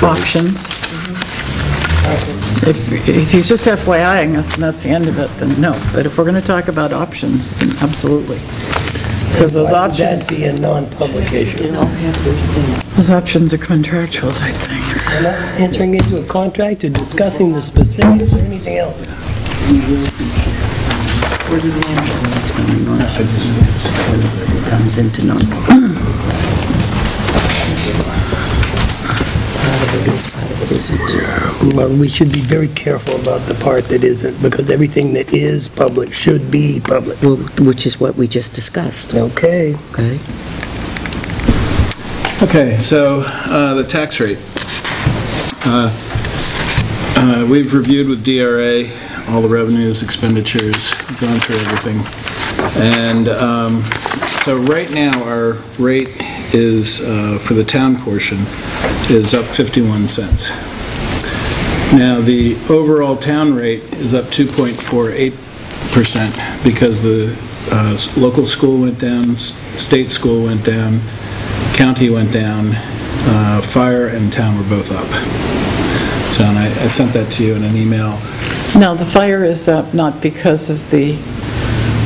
auctions. If he's just FYIing us and that's the end of it, then no. But if we're going to talk about options, then absolutely. Because those options... That'd be a non-publication. Those options are contractual type things. We're not entering into a contract or discussing the specifics or anything else. What's going on? It comes into non-public. Part of it is, part of it isn't. Well, we should be very careful about the part that isn't, because everything that is public should be public. Well, which is what we just discussed. Okay. Okay. Okay, so the tax rate. We've reviewed with DRA all the revenues, expenditures, gone through everything. And so right now, our rate is, for the town portion, is up 51 cents. Now, the overall town rate is up 2.48% because the local school went down, state school went down, county went down, fire and town were both up. So, and I sent that to you in an email. Now, the fire is up not because of the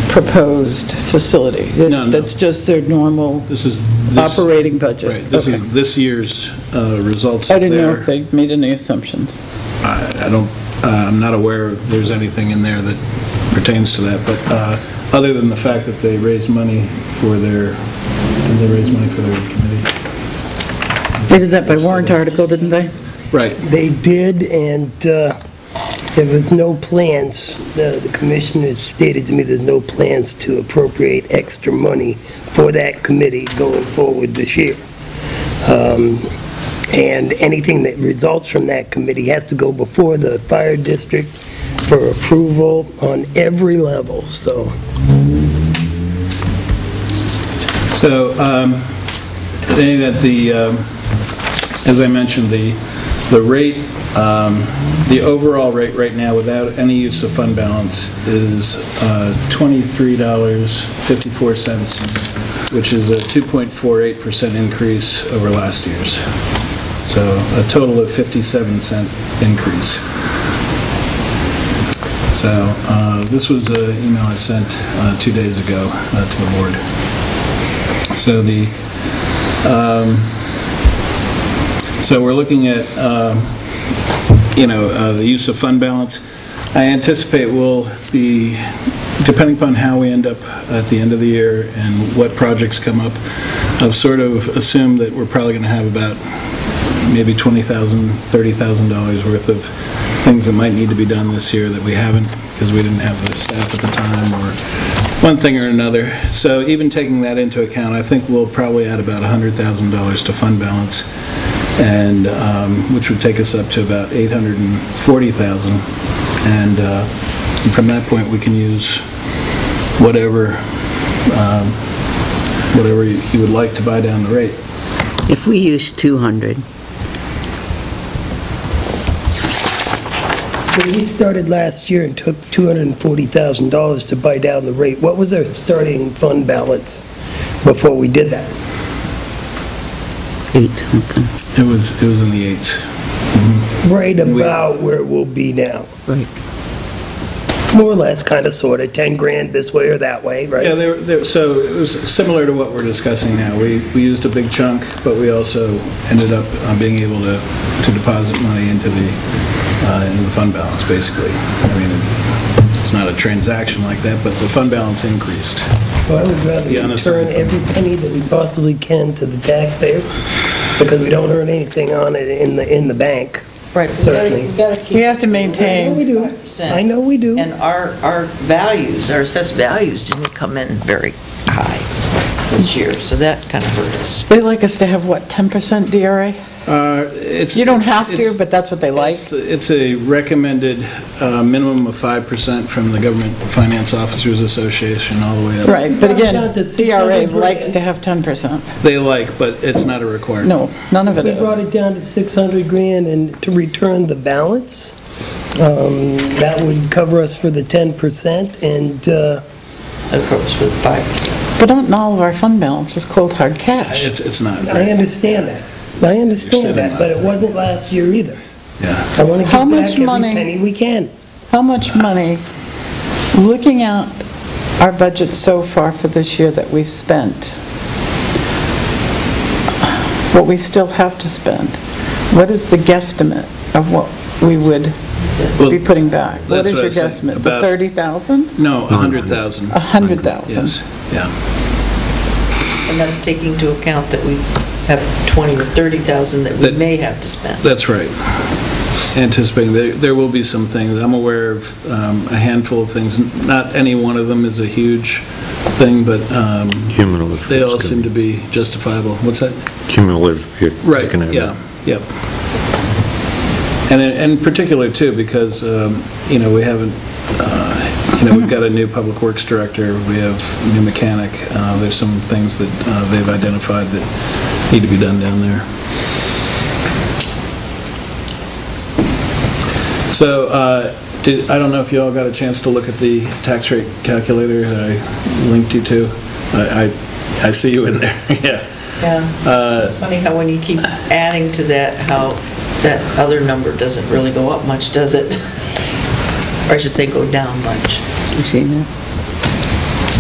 proposed facility. No. That's just their normal This is operating budget. Right, this is this year's results. I didn't know if they made any assumptions. I don't I'm not aware there's anything in there that pertains to that, but other than the fact that they raised money for their committee. They did that by warrant article, didn't they? Right. They did, and there was no plans, the commissioners stated to me there's no plans to appropriate extra money for that committee going forward this year. And anything that results from that committee has to go before the fire district for approval on every level, so. So, as I mentioned, the rate, the overall rate right now without any use of fund balance is $23.54, which is a 2.48% increase over last year's. So a total of 57-cent increase. So this was an email I sent 2 days ago to the board. So so we're looking at the use of fund balance. I anticipate we'll be, depending upon how we end up at the end of the year and what projects come up, I've sort of assumed that we're probably going to have about maybe $20,000, $30,000 worth of things that might need to be done this year that we haven't because we didn't have the staff at the time or one thing or another. So even taking that into account, I think we'll probably add about $100,000 to fund balance, and which would take us up to about $840,000. And from that point, we can use whatever you would like to buy down the rate. If we use 200, When we started last year and took $240,000 to buy down the rate, what was our starting fund balance before we did that? 8 something. It was in the eights. Right about where it will be now. Right. More or less, kind of, sort of, 10 grand this way or that way, right? Yeah, so it was similar to what we're discussing now. We used a big chunk, but we also ended up being able to deposit money into the fund balance, basically. I mean, it's not a transaction like that, but the fund balance increased. Well, I would rather return every penny that we possibly can to the taxpayers, because we don't earn anything on it in the bank. Right. Certainly. We have to maintain. We do. I know we do. And our values, our assessed values didn't come in very high this year, so that kind of hurt us. They like us to have, what, 10% DRA? You don't have to, but that's what they like. It's a recommended minimum of 5% from the Government Finance Officers Association all the way up. Right, but again, Down to DRA 600 likes grand. to have 10%. They like, but it's not a requirement. No, none of it We brought is. it down to 600 grand and to return the balance, that would cover us for the 10% and, Of course, with 5%. But not all of our fund balance is cold hard cash. It's not. I understand that. I understand that, but it wasn't last year either. Yeah. I want to How get much back every money- penny we can. How much money, looking at our budget so far for this year that we've spent, what we still have to spend, what is the guesstimate of what we would be putting back? What That's is what your I said, guesstimate? The about- 30,000? No, 100,000. 100,000? Yes, yeah. And that's taking into account that we have 20 or 30,000 that we may have to spend. That's right. Anticipating, there will be some things. I'm aware of a handful of things. Not any one of them is a huge thing, but Cumulative. they all seem to be justifiable. What's that? Cumulative, you're Right, looking at it. yeah, yep. And in particular, too, because, we haven't, we've got a new public works director, we have a new mechanic, there's some things that they've identified that need to be done down there. So, I don't know if you all got a chance to look at the tax rate calculator that I linked you to. I see you in there, yeah. Yeah, it's funny how when you keep adding to that, how that other number doesn't really go up much, does it? Or I should say, go down much. You seen that?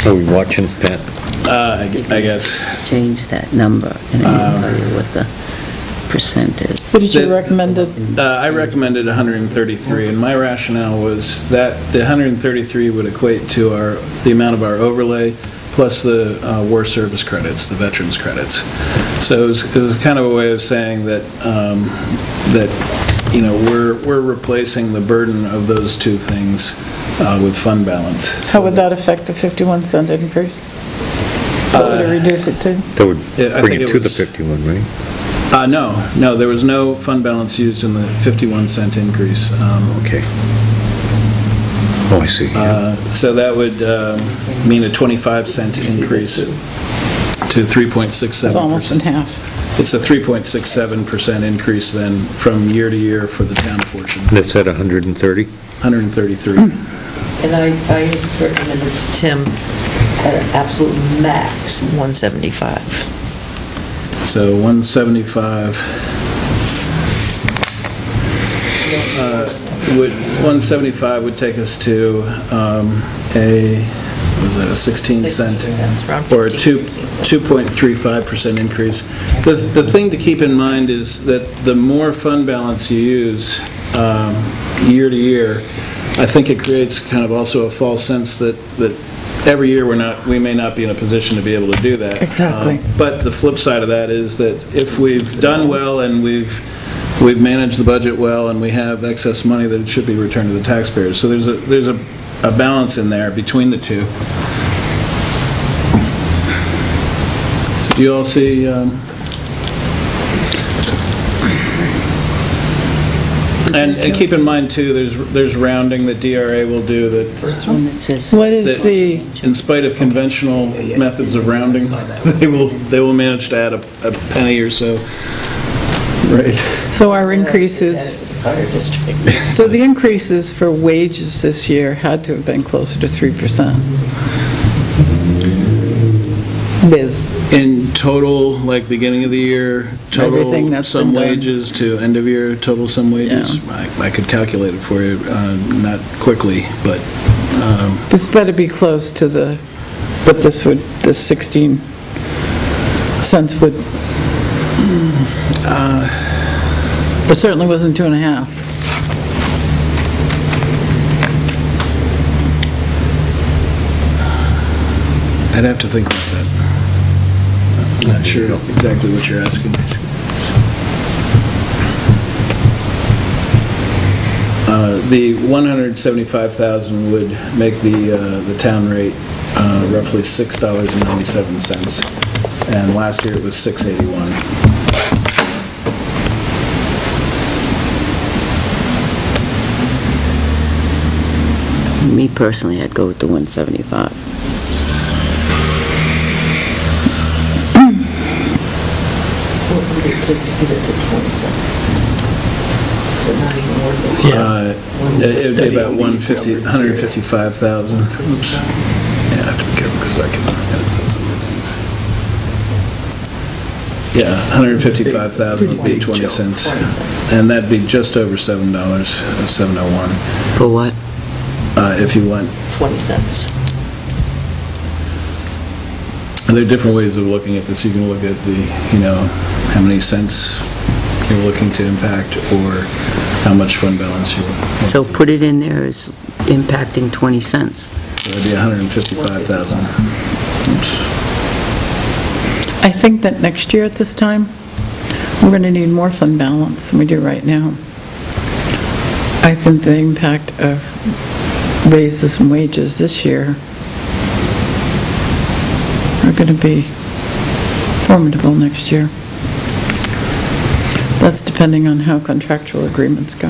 Are we watching, Pat? I guess. Change that number, and I can tell you what the percent is. What did you recommend? I recommended 133, and my rationale was that the 133 would equate to the amount of our overlay plus the war service credits, the veterans credits. So it was kind of a way of saying that, we're replacing the burden of those two things with fund balance. How would that affect the 51 cent increase? What would it reduce it to? That would I bring think it it to the was- 51, right? No, there was no fund balance used in the 51 cent increase. Okay. Oh, I see. Yeah. So that would mean a 25 cent increase to 3.67%. It's almost in half. It's a 3.67% increase then from year to year for the town portion, That's at 130? 133. And I recommended to Tim at an absolute max, 175. So 175 would take us to a 16 cent or a 2.35% increase. The thing to keep in mind is that the more fund balance you use year to year, I think it creates kind of also a false sense that every year we may not be in a position to be able to do that. Exactly. But the flip side of that is that if we've done well and we've managed the budget well and we have excess money, that it should be returned to the taxpayers. So there's a balance in there between the two. So do you all see? And keep in mind too, there's rounding that DRA will do that. This one that says, What is the, In spite of conventional methods of rounding, they will manage to add a penny or so. Right. so our increases, Fire district. so the increases for wages this year had to have been closer to 3%. Biz, In total, like beginning of the year, Everything total that's sum been done. wages to end of year, total sum wages? I could calculate it for you, not quickly, but this better be close to what this 16 cents would, it certainly wasn't 2.5. I'd have to think about that. I'm not sure exactly what you're asking. The 175,000 would make the town rate roughly $6.97, and last year it was $6.81. me personally, I'd go with the 175. Give it to 20 cents. Is it not even worth it? It would be about 155,000. Oops. Yeah, I have to be careful because I can edit those. Yeah, 155,000 would be 20 cents. And that'd be just over $7, $7.01, For what? if you went. 20 cents. And there are different ways of looking at this. You can look at how many cents you're looking to impact, or how much fund balance you want. So put it in there as impacting 20 cents. So that'd be 155,000. I think that next year at this time, we're going to need more fund balance than we do right now. I think the impact of raises and wages this year are going to be formidable next year. That's depending on how contractual agreements go.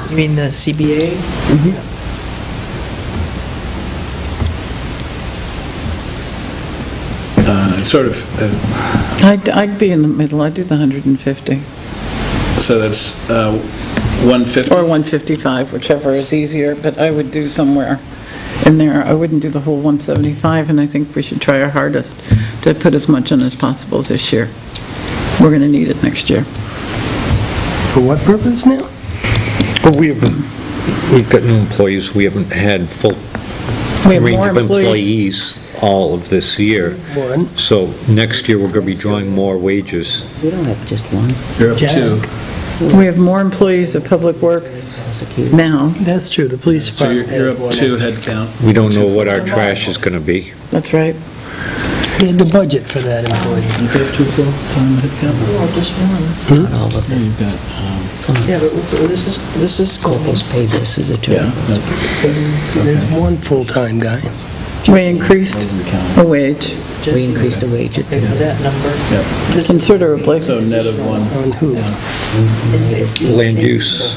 You mean the CBA? Sort of, I'd be in the middle, I'd do the 150, so that's 150? or 155, whichever is easier, but I would do somewhere in there. I wouldn't do the whole 175, and I think we should try our hardest to put as much in as possible this year. We're going to need it next year. For what purpose now? Well, we've got new employees, we haven't had full We have range more of employees. employees all of this year. One. So next year, we're going to be drawing more wages. We don't have just one You're up two. We have more employees of Public Works prosecutor. now, That's true, the police So department you're has up one two extra. head count. We don't know what our trash is going to be. that's right. We had the budget for that employee. You got two full-time head count? Or just one. Not all of Yeah, them. you've got, Some Yeah, but this is Corpus pay versus attorney. There's one full-time guy. We increased a wage We increased the wage at the that number. This is considerably. so net of one. On who? Land use.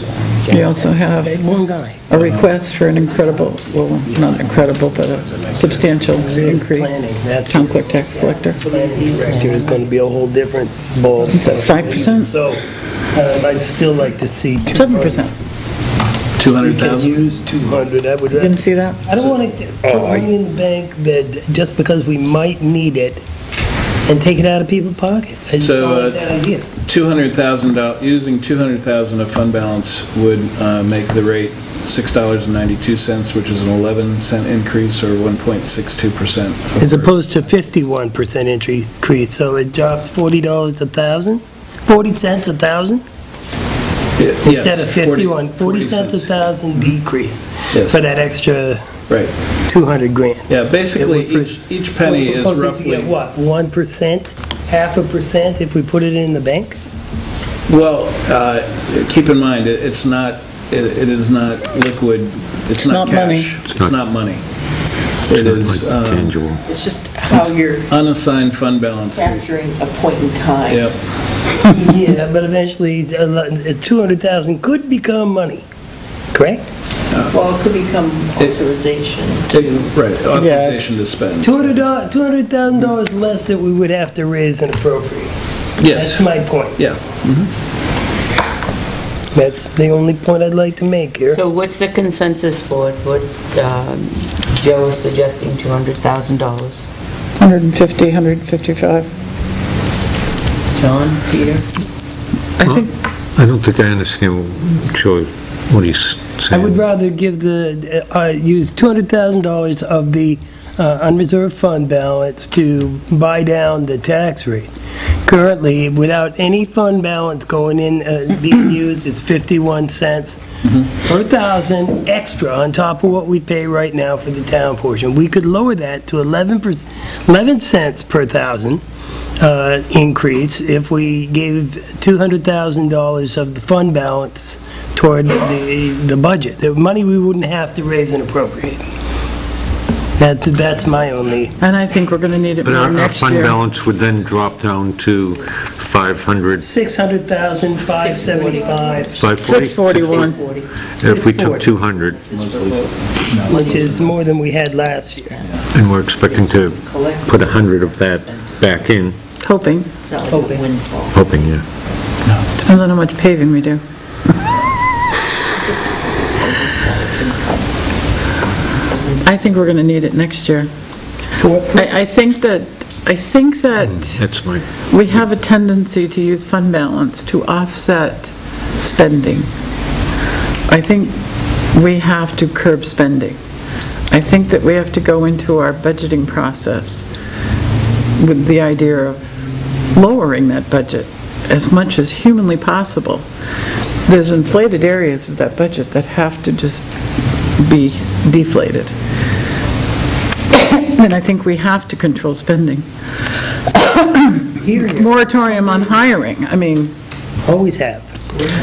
We also have One guy. a request for an incredible, well, not incredible, but a substantial increase. Planning, that's Town clerk, tax collector. planning director is going to be a whole different ball. It's at 5%, So, I'd still like to see 7%. We can 200,000? use 200, I would. Didn't see that? I don't want to put money in the bank that, just because we might need it, and take it out of people's pockets. I just So, don't like that idea. $200,000, using 200,000 of fund balance would make the rate $6.92, which is an 11-cent increase, or 1.62%. As opposed to 51% increase, so it drops $40 a thousand? 40 cents a thousand? Instead of 51, 40 cents a thousand decrease Yes. for that extra Right. 200 grand. Yeah, basically, It would each penny is Suppose if you roughly, get what, 1%, half a percent if we put it in the bank? well, keep in mind, it is not liquid, it's not not money. cash. It's not money. It is Tangible. It's just how you're unassigned fund balance. capturing a point in time. Yep. Yeah, but eventually, 200,000 could become money, correct? Well, it could become authorization to, Right, authorization to spend. $200,000 less that we would have to raise and appropriate. Yes. That's my point. Yeah. That's the only point I'd like to make here. So what's the consensus for it? What, Joe is suggesting $200,000. 150, 155. John, Peter? I think, I don't think I understand, Joey, what he's I would saying. rather give use $200,000 of the unreserved fund balance to buy down the tax rate. Currently, without any fund balance going in, being used, it's 51 cents per thousand extra on top of what we pay right now for the town portion. We could lower that to 11 cents per thousand increase if we gave $200,000 of the fund balance toward the budget. The money we wouldn't have to raise and appropriate. That's my only, and I think we're going to need it But more our next fund year. balance would then drop down to 500, 600,000, 575, 641. if we took 200, which is more than we had last year. and we're expecting to put 100 of that back in, Hoping. it's not like a windfall. hoping, yeah. Depends on how much paving we do. I think we're going to need it next year. I think that That's my, we have a tendency to use fund balance to offset spending. I think we have to curb spending. I think that we have to go into our budgeting process with the idea of lowering that budget as much as humanly possible. There's inflated areas of that budget that have to just be deflated. And I think we have to control spending. Moratorium on hiring, I mean, Always have.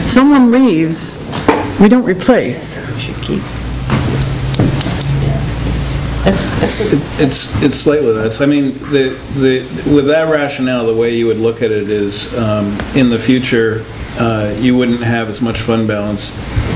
someone leaves, we don't replace. We should keep. It's slightly less. I mean, with that rationale, the way you would look at it is, in the future, you wouldn't have as much fund balance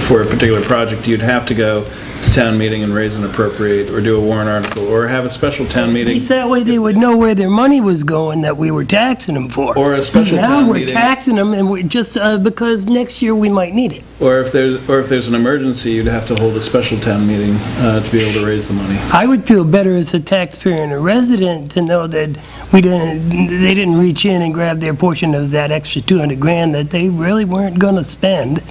for a particular project. You'd have to go to town meeting and raise and appropriate, or do a warrant article, or have a special town At meeting, least that way they would know where their money was going that we were taxing them for. or a special Now town we're meeting. taxing them and we just, because next year we might need it. Or if there's an emergency, you'd have to hold a special town meeting to be able to raise the money. I would feel better as a taxpayer and a resident to know that they didn't reach in and grab their portion of that extra 200 grand that they really weren't going to spend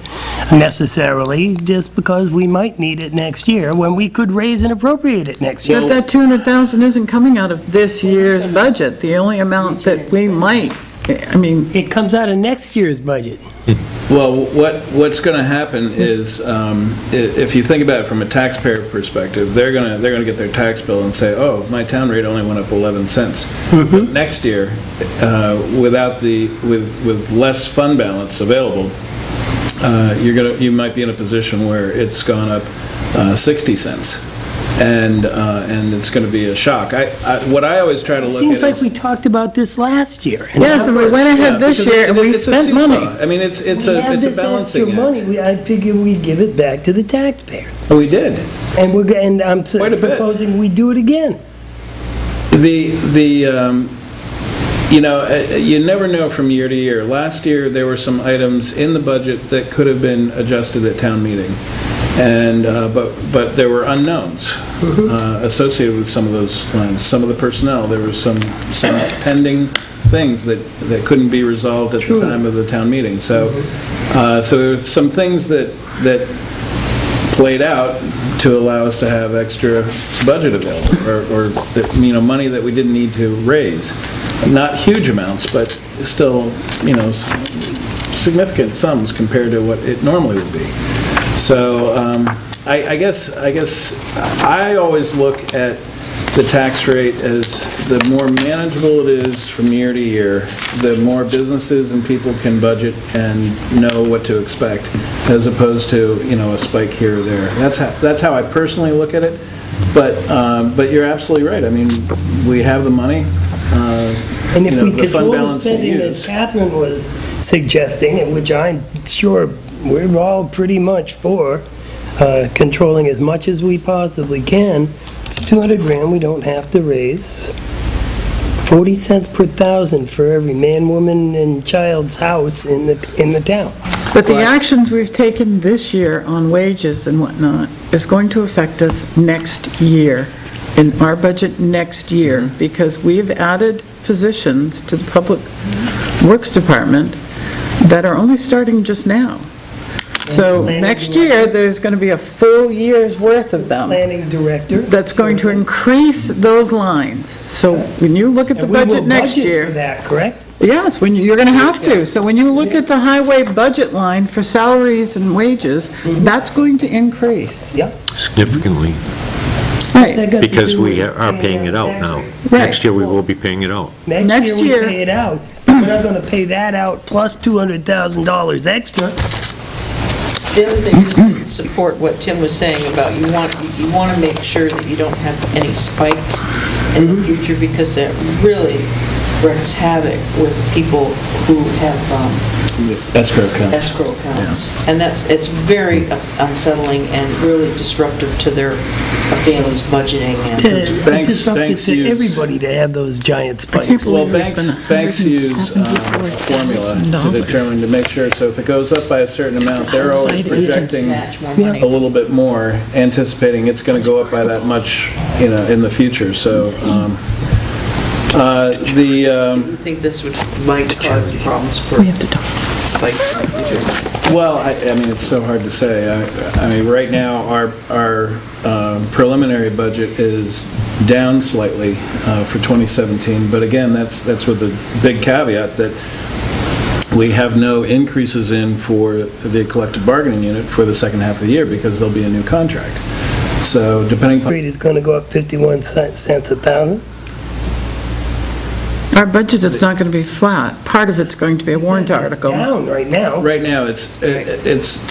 necessarily, just because we might need it next next year, when we could raise and appropriate it next year. But that 200,000 isn't coming out of this year's budget. The only amount that we might, I mean, It comes out of next year's budget. Well, what's going to happen is, if you think about it from a taxpayer perspective, they're going to get their tax bill and say, oh, my town rate only went up 11 cents. But next year, with less fund balance available, you might be in a position where it's gone up 60 cents. And it's going to be a shock. What I always try to look at Seems like is... we talked about this last year. yes, and we went ahead this year and we It's a spent seesaw. money. I mean, it's We a have this balancing extra money. act. I figured we'd give it back to the taxpayer. Oh, we did. And I'm Quite a bit. proposing we do it again. You never know from year to year. Last year, there were some items in the budget that could have been adjusted at town meeting. And, but there were unknowns associated with some of those lines. Some of the personnel, there was some pending things that couldn't be resolved at the time of the town meeting. So, so there were some things that played out to allow us to have extra budget available, or money that we didn't need to raise. Not huge amounts, but still, significant sums compared to what it normally would be. So I guess I always look at the tax rate as the more manageable it is from year to year, the more businesses and people can budget and know what to expect, as opposed to, a spike here or there. That's how I personally look at it. But you're absolutely right. I mean, we have the money. And if we the fund control the balance to spending, as use. Catherine was suggesting, and which I'm sure we're all pretty much for, controlling as much as we possibly can, it's 200 grand we don't have to raise. 40 cents per thousand for every man, woman, and child's house in the town. But the actions we've taken this year on wages and whatnot is going to affect us next year, in our budget next year, because we've added positions to the Public Works Department that are only starting just now. So next year, there's going to be a full year's worth of them. Planning director. That's going to increase those lines. So when you look at the And we will budget next budget year... for that, correct? Yes, you're going to have to. So when you look at the highway budget line for salaries and wages, that's going to increase. Yep. Significantly, Right. That got to because do we with are paying it out now. Right. Next year, we will be paying it out. Next Next year, year- we pay it out. We're not gonna pay that out plus $200,000 extra. The other thing, just to support what Tim was saying about you want to make sure that you don't have any spikes in the future, because that really wreaks havoc with people who have Escrow accounts. escrow accounts. And it's very unsettling and really disruptive to their family's budgeting. And Banks- disruptive banks to use- everybody to have those giant I can't spikes. Well, believe it's been banks use a formula to determine, to make sure, so if it goes up by a certain amount, they're always projecting match more money. a little bit more, anticipating it's going to go up by that much, in the future, so, I think this might cause problems for spikes in the future. well, I mean, it's so hard to say. I mean, right now, our preliminary budget is down slightly for 2017, but again, that's with a big caveat that we have no increases in for the collective bargaining unit for the second half of the year, because there'll be a new contract. So depending upon... Rate is gonna go up 51 cents a thousand. Our budget is not going to be flat. Part of it's going to be a warrant article. It's down right now. Right now, it's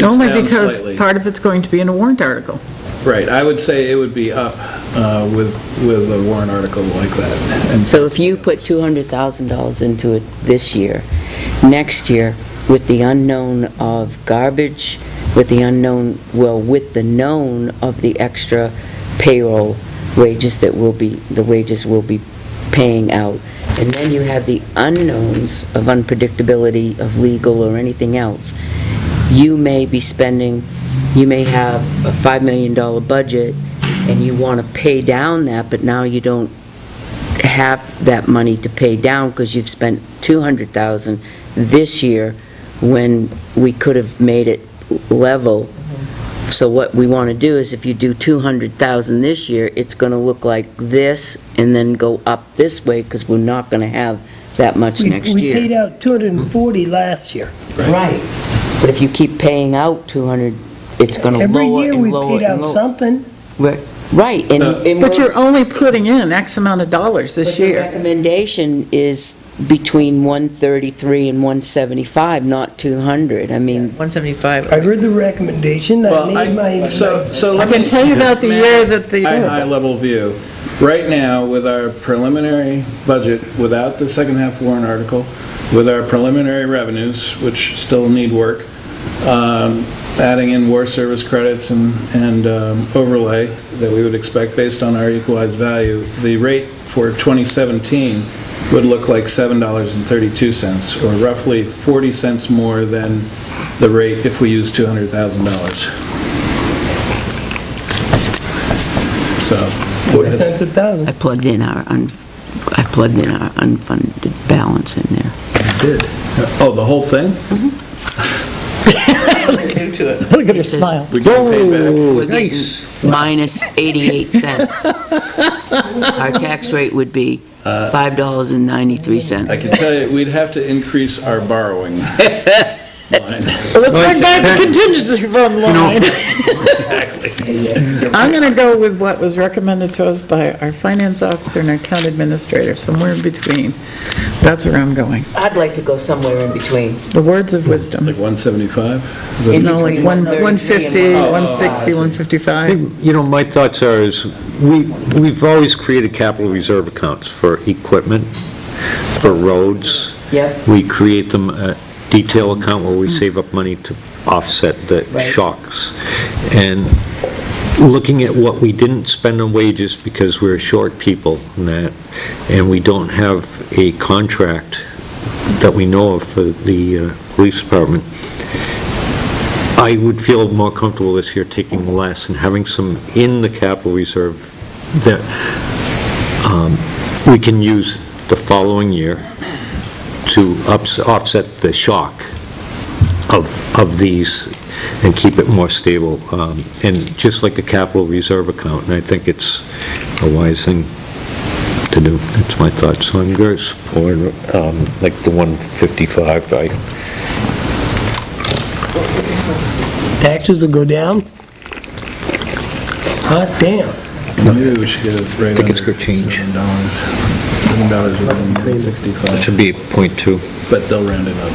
Only down because slightly. part of it's going to be in a warrant article. Right, I would say it would be up with a warrant article like that. And So if you put $200,000 into it this year, next year, with the unknown of garbage, with the known of the extra payroll wages the wages will be paying out, and then you have the unknowns of unpredictability of legal or anything else, you may have a $5 million budget, and you want to pay down that, but now you don't have that money to pay down because you've spent $200,000 this year when we could have made it level So what we want to do is if you do 200,000 this year, it's going to look like this and then go up this way because we're not going to have that much next We paid year. out 240 last year. Right. But if you keep paying out 200, it's going to Every lower year and we lower paid and out lower. something. Right, and But you're only putting in X amount of dollars this but the year. recommendation is between 133 and 175, not 200. I mean, 175. I heard the recommendation, I Well, made my... so I let can me... tell you about the year that the... High-level view. Right now, with our preliminary budget, without the second half warrant article, with our preliminary revenues, which still need work, adding in war service credits and overlay that we would expect based on our equalized value, the rate for 2017 would look like $7.32, or roughly 40 cents more than the rate if we use $200,000. So, Cents a thousand. I plugged in our unfunded balance in there. did. Oh, the whole thing? Look at her smile. We get paid back? We're getting minus 88 cents. Our tax rate would be $5.93. I can tell you, we'd have to increase our borrowing line. Let's bring back the contingency fund line. Exactly. I'm going to go with what was recommended to us by our finance officer and our town administrator, somewhere in between. That's where I'm going. I'd like to go somewhere in between. The words of wisdom. Like 175? In No, like between 150, 133 and 160, 155. You know, my thoughts are is, we've always created capital reserve accounts for equipment, for roads. Yep. We create them a detail account where we save up money to offset the Right. shocks. And looking at what we didn't spend on wages because we're short people and that, and we don't have a contract that we know of for the police department, I would feel more comfortable this year taking less and having some in the capital reserve that we can use the following year to offset the shock of these and keep it more stable. And just like the capital reserve account, and I think it's a wise thing to do. That's my thoughts. So I'm going to support like the 155. Taxes will go down? Hot damn. Maybe we should get it right I think it's under gonna change. $7. $7.65, It should be 0.2. but they'll round it up.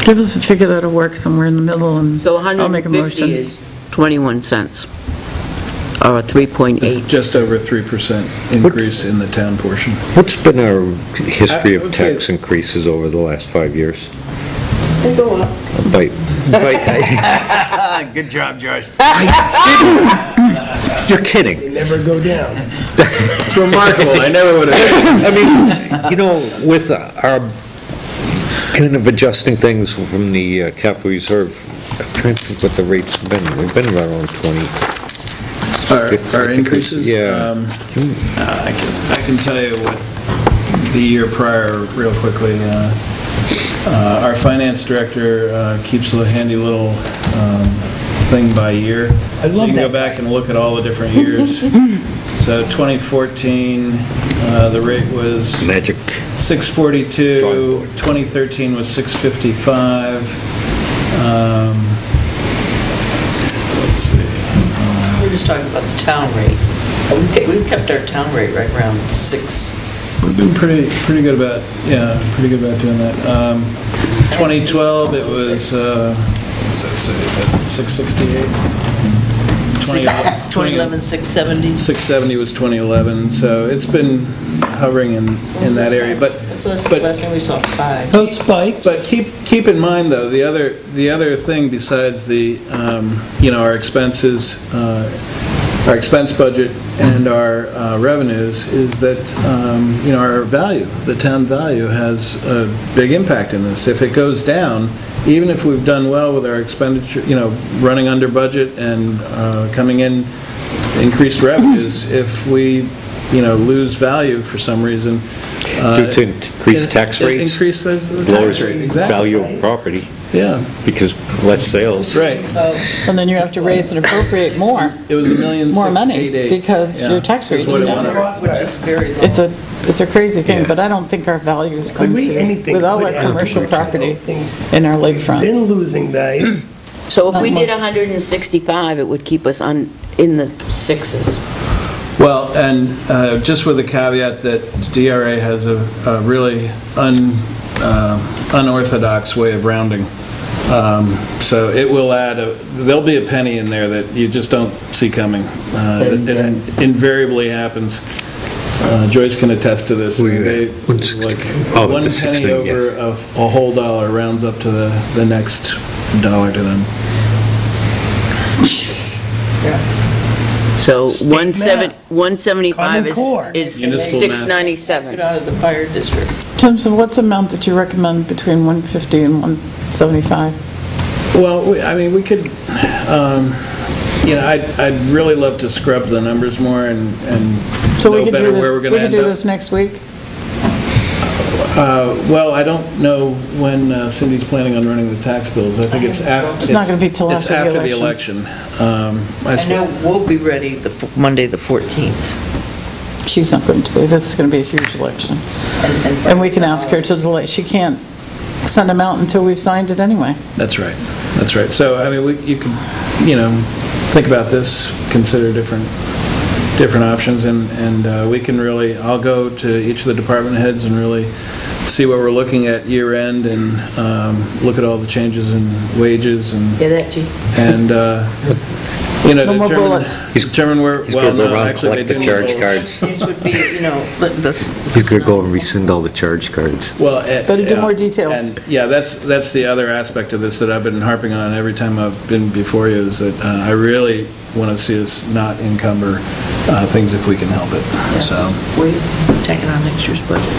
Give us a figure that'll work somewhere in the middle, and So I'll make a 150 motion. is 21 cents, or a 3.8. It's just over 3% increase in the town portion. What's been our history I of would say- tax increases over the last 5 years? They go up. Good job, Joyce. You're kidding. They never go down. It's remarkable, I never would have. I mean, you know, with our kind of adjusting things from the capital reserve, I'm trying to think what the rates have been. They've been around 20. Our increases? Yeah. I can tell you what the year prior, real quickly. Our finance director keeps a handy little thing by year. I love So you can go that. back and look at all the different years. So 2014, the rate was Magic. 642, 2013 was 655. Let's see. We're just talking about the town rate. We've kept our town rate right around 6. We've been pretty good about, pretty good about doing that. 2012, it was, what does that say, is that 668? 2011, 670. 670 was 2011, so it's been hovering in that area, but That's the but- last time we saw 5. Those spikes. But keep in mind, though, the other thing besides the, our expenses, our expense budget and our revenues is that, our value, the town value has a big impact in this. If it goes down, even if we've done well with our expenditure, running under budget and coming in increased revenues, if we lose value for some reason. Due to increased tax rates? Increase the tax Lowers rate, exactly. value of property, Yeah, because less sales. right. And then you have to raise and appropriate more, It was more money, 1,688,000. because your tax rate Is what is it down. was. Which is very low. It's a crazy thing, Yeah. but I don't think our value is going we- to, anything with all could our happen. commercial property Anything. in our lakefront. Been losing value. So if we did Almost. 165, it would keep us in the sixes. Well, and just with the caveat that DRA has a really unorthodox way of rounding. So it will add, there'll be a penny in there that you just don't see coming. It invariably happens. Joyce can attest to this. They- like, Oh, the one 16, penny yeah. over a whole dollar rounds up to the next dollar to them. So State 175 Common Core. is Municipal math. 697. Get out of the fire district. Tim, what's the amount that you recommend between 150 and 175? Well, we could, I'd really love to scrub the numbers more and So we know could better do where we're this, going we to could end do up. this next week? Well, I don't know when Cindy's planning on running the tax bills. I think it's after. It's not gonna be till It's after the after the election. I know we'll be ready Monday, the 14th. She's not going to be, this is going to be a huge election. And we can ask her to delay, she can't send them out until we've signed it anyway. That's right. That's right. So, you can, think about this, consider different options, and we can really, I'll go to each of the department heads and really see what we're looking at year end and look at all the changes in wages and, Hear that, Chief? and, No more bullets. determine where, He's well, gonna go no, around and actually, they collect the do need charge bullets. cards. These would be, He's gonna go and rescind all the charge cards. Well, Better do yeah, more details. And, yeah, that's the other aspect of this that I've been harping on every time I've been before you, is that I really want to see us not encumber things if we can help it, so. We're taking on next year's budget.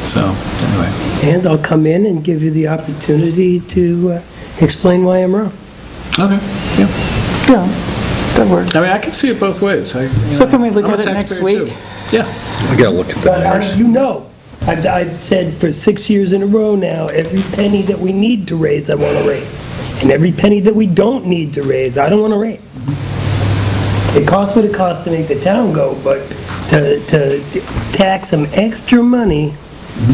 So, anyway. And I'll come in and give you the opportunity to explain why I'm wrong. Okay, yeah. Yeah, that works. I can see it both ways. So can we look I'm a at it next taxpayer, week? too. Yeah. I gotta look at the But numbers. I've said for 6 years in a row now, every penny that we need to raise, I want to raise. And every penny that we don't need to raise, I don't want to raise. It costs what it costs to make the town go, but to tax some extra money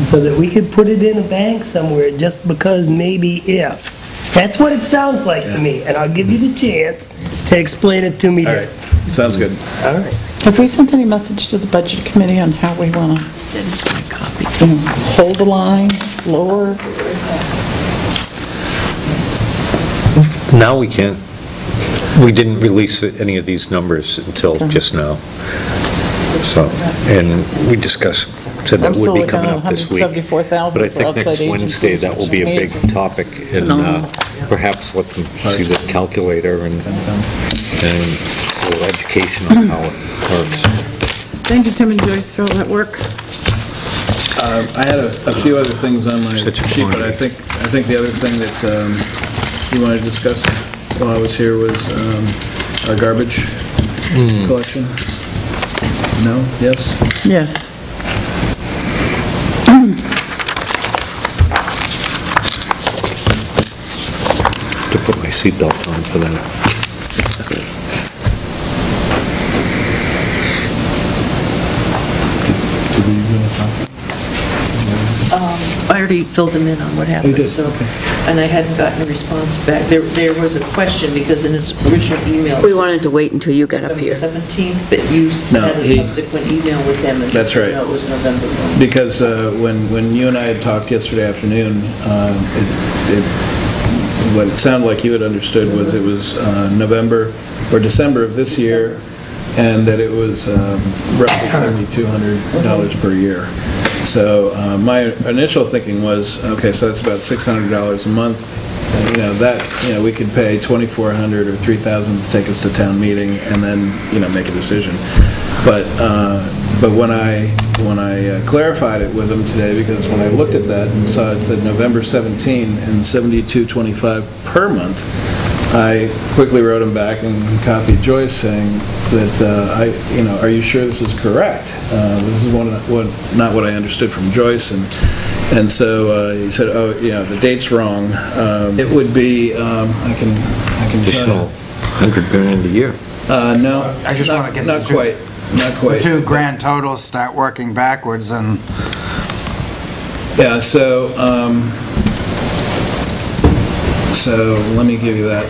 so that we could put it in a bank somewhere just because maybe if. That's what it sounds like to me, and I'll give you the chance to explain it to me. All right, sounds good. All right. Have we sent any message to the budget committee on how we want to That is my copy. hold the line, lower? Now we can't. We didn't release any of these numbers until just now. So, and we discussed, said that I'm would still be looking coming at up this week. 174,000 But I for think outside next Wednesday, agencies, that will which be a is big amazing. topic, and Phenomenal. perhaps let them see the calculator and a little education on how it works. Thank you, Tim and Joyce, for all that work. I had a few other things on my Such a sheet, but I quantity. think the other thing that you wanted to discuss while I was here was our garbage collection. No? Yes? Yes. To put my seatbelt on for that. I already filled them in on what happened. did? So, Okay. and I hadn't gotten a response back. There was a question, because in his original email... We wanted to wait until you got up here. November 17th, but you No, had a he- subsequent email with him, and... That's right. No, it was November 1. Because when you and I had talked yesterday afternoon, what it sounded like you had understood was it was November or December of this year, and that it was roughly $7,200 per year. So my initial thinking was, okay, so that's about $600 a month. We could pay $2,400 or $3,000 to take us to town meeting and then, make a decision. But when I clarified it with them today, because when I looked at that and saw it said November 17 and $72.25 per month, I quickly wrote him back and copied Joyce saying that, are you sure this is correct? This is not what I understood from Joyce, and so he said, oh, the date's wrong. It would be, I can Additional tell you. $100,000 a year. No, I just want to get not the two- quite, not The quite. two grand totals start working backwards, and Yeah, so let me give you that.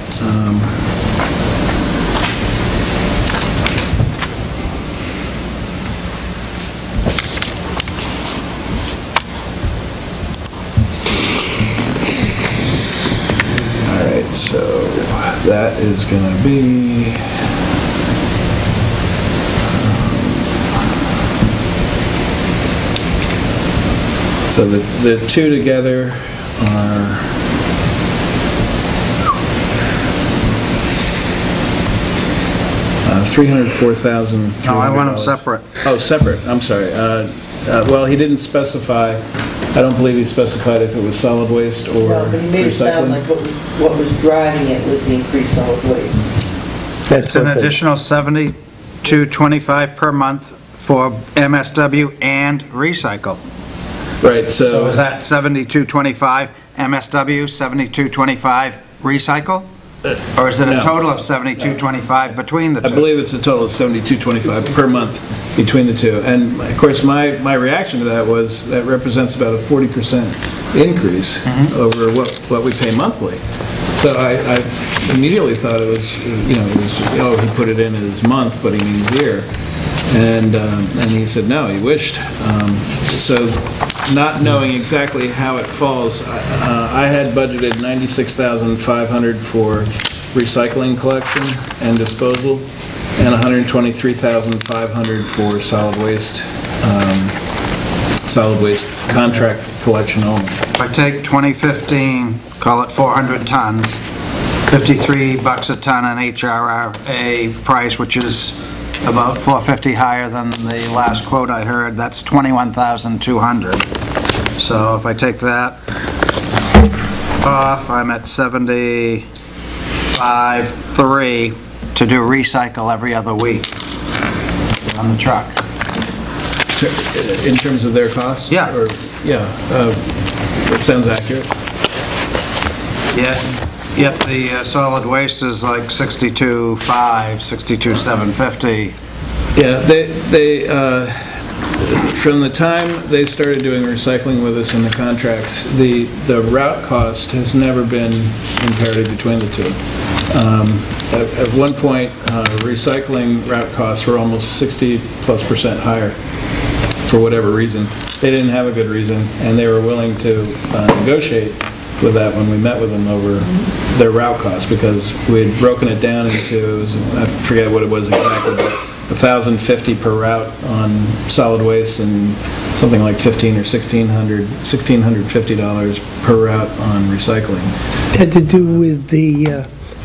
All right, so that is going to be so the two together are $304,000. no, I want them separate. Oh, separate, I'm sorry. Well, he didn't specify, I don't believe he specified if it was solid waste or No, but he made it sound like recycling. what was driving it was the increased solid waste. It's an additional $72.25 per month for MSW and recycle. Right, So is that $72.25 MSW, $72.25 recycle? Or is it a No. total of $72.25 between the two? I believe it's a total of $72.25 per month between the two. And of course, my reaction to that was that represents about a 40% increase over what we pay monthly. So I immediately thought it was, he put it in as month, but he means year. And he said, no, he wished. So not knowing exactly how it falls, I had budgeted $96,500 for recycling collection and disposal, and $123,500 for solid waste contract collection only. If I take 2015, call it 400 tons, $53 a ton on HRA price, which is about $450 higher than the last quote I heard, that's $21,200. So if I take that off, I'm at $75,300 to do recycle every other week on the truck. In terms of their costs? Yeah. That sounds accurate. Yep, the solid waste is like 62,500, 62,750. Yeah, they from the time they started doing recycling with us in the contracts, the route cost has never been imperative between the two. At one point, recycling route costs were almost 60+% higher for whatever reason. They didn't have a good reason, and they were willing to negotiate with that when we met with them over their route costs, because we had broken it down into, I forget what it was exactly, but $1,050 per route on solid waste and something like $1,500 or $1,650 per route on recycling. Had to do with the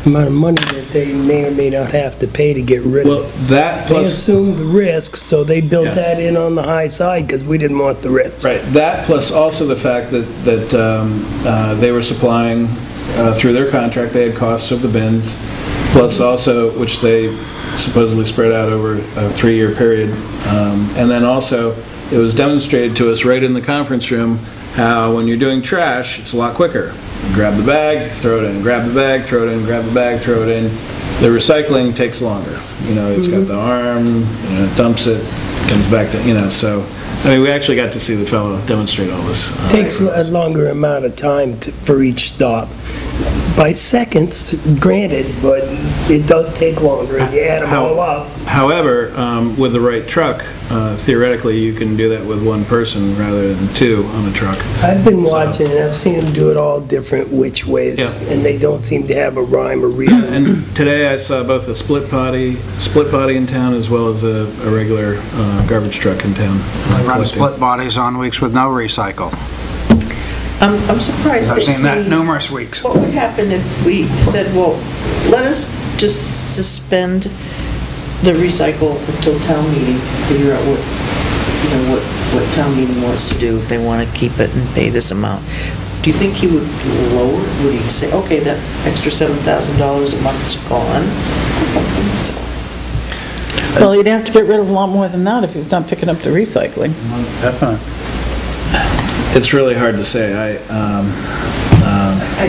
amount of money that they may or may not have to pay to get rid Well, of it. that They plus, assumed the risk, so they built Yeah. that in on the high side because we didn't want the risk. right, that plus also the fact that they were supplying, through their contract, they had costs of the bins, plus also, which they supposedly spread out over a 3-year period. And then also, it was demonstrated to us right in the conference room how when you're doing trash, it's a lot quicker. Grab the bag, throw it in, grab the bag, throw it in, grab the bag, throw it in. The recycling takes longer. It's got the arm, it dumps it, comes back to, so, I mean, we actually got to see the fellow demonstrate all this. Takes a longer amount of time for each stop. By seconds, granted, but it does take longer, and you add them all up. However, with the right truck, theoretically, you can do that with one person rather than two on a truck. I've been watching, and I've seen them do it all different which ways, Yeah. and they don't seem to have a rhyme or reason. And today I saw both a split body in town as well as a regular garbage truck in town. They run collecting. split bodies on weeks with no recycle. I'm surprised I've seen that he- numerous weeks. What would happen if we said, well, let us just suspend the recycle until town meeting, figure out what town meeting wants to do, if they want to keep it and pay this amount. do you think he would lower, would he say, okay, that extra $7,000 a month's gone? I don't think so. Well, you'd have to get rid of a lot more than that if he's not picking up the recycling. Definitely. It's really hard to say. I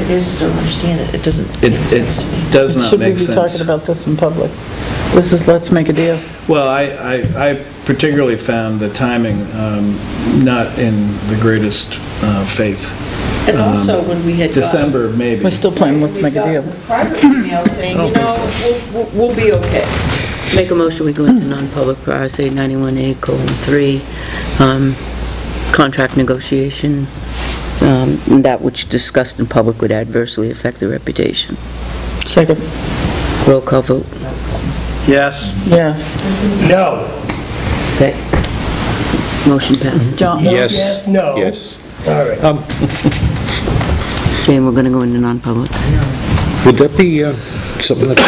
just don't understand it. It doesn't It make sense to me. does not Should we make be sense. talking about this in public? This is, let's make a deal. Well, I particularly found the timing not in the greatest faith. And also, when we had December, maybe. We're still playing let's make a deal. We got the private email saying, you know, we'll be okay. Make a motion, we go into non-public per RSA 91A:3, contract negotiation, that which discussed in public would adversely affect the reputation. Second. Roll call vote. Yes. Yes. No. Okay. Motion passes. John? Yes. No. Yes. All right. Jane, we're going to go into non-public. Would that be something that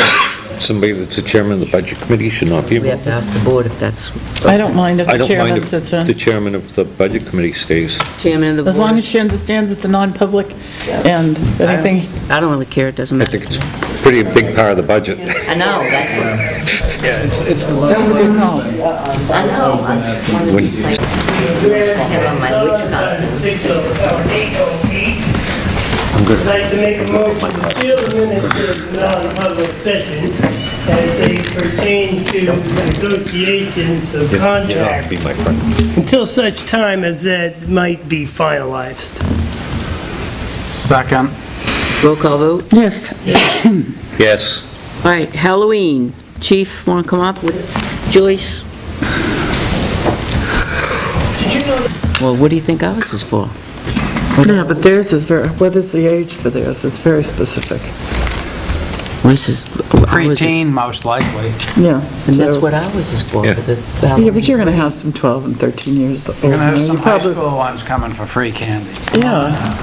somebody that's the chairman of the budget committee should not be We have involved? to ask the board if that's... I don't mind if I the don't chairman mind sits if the in. chairman of the budget committee stays. Chairman of the board. As long as she understands it's a non-public and anything, I don't really care, it doesn't I matter. think it's pretty a big part of the budget. I know, that's... that was a good call. I know. When- Have on my witch hunt. 6:08. I'd like to make a motion to seal the minutes of non-public session as they pertain to negotiations of contract Be my friend. Until such time as that might be finalized. Second. Roll call vote. Yes. Yes. All right, Halloween. Chief, want to come up with Joyce? Well, what do you think ours is for? Yeah, but theirs is very, what is the age for theirs? It's very specific. Ours is... ours is- Preteen, most likely. Yeah. And that's so- what ours is for. Yeah. for the Yeah, but you're going to have some 12 and 13 years old. We're going to have You some high probably- school ones coming for free candy. Yeah.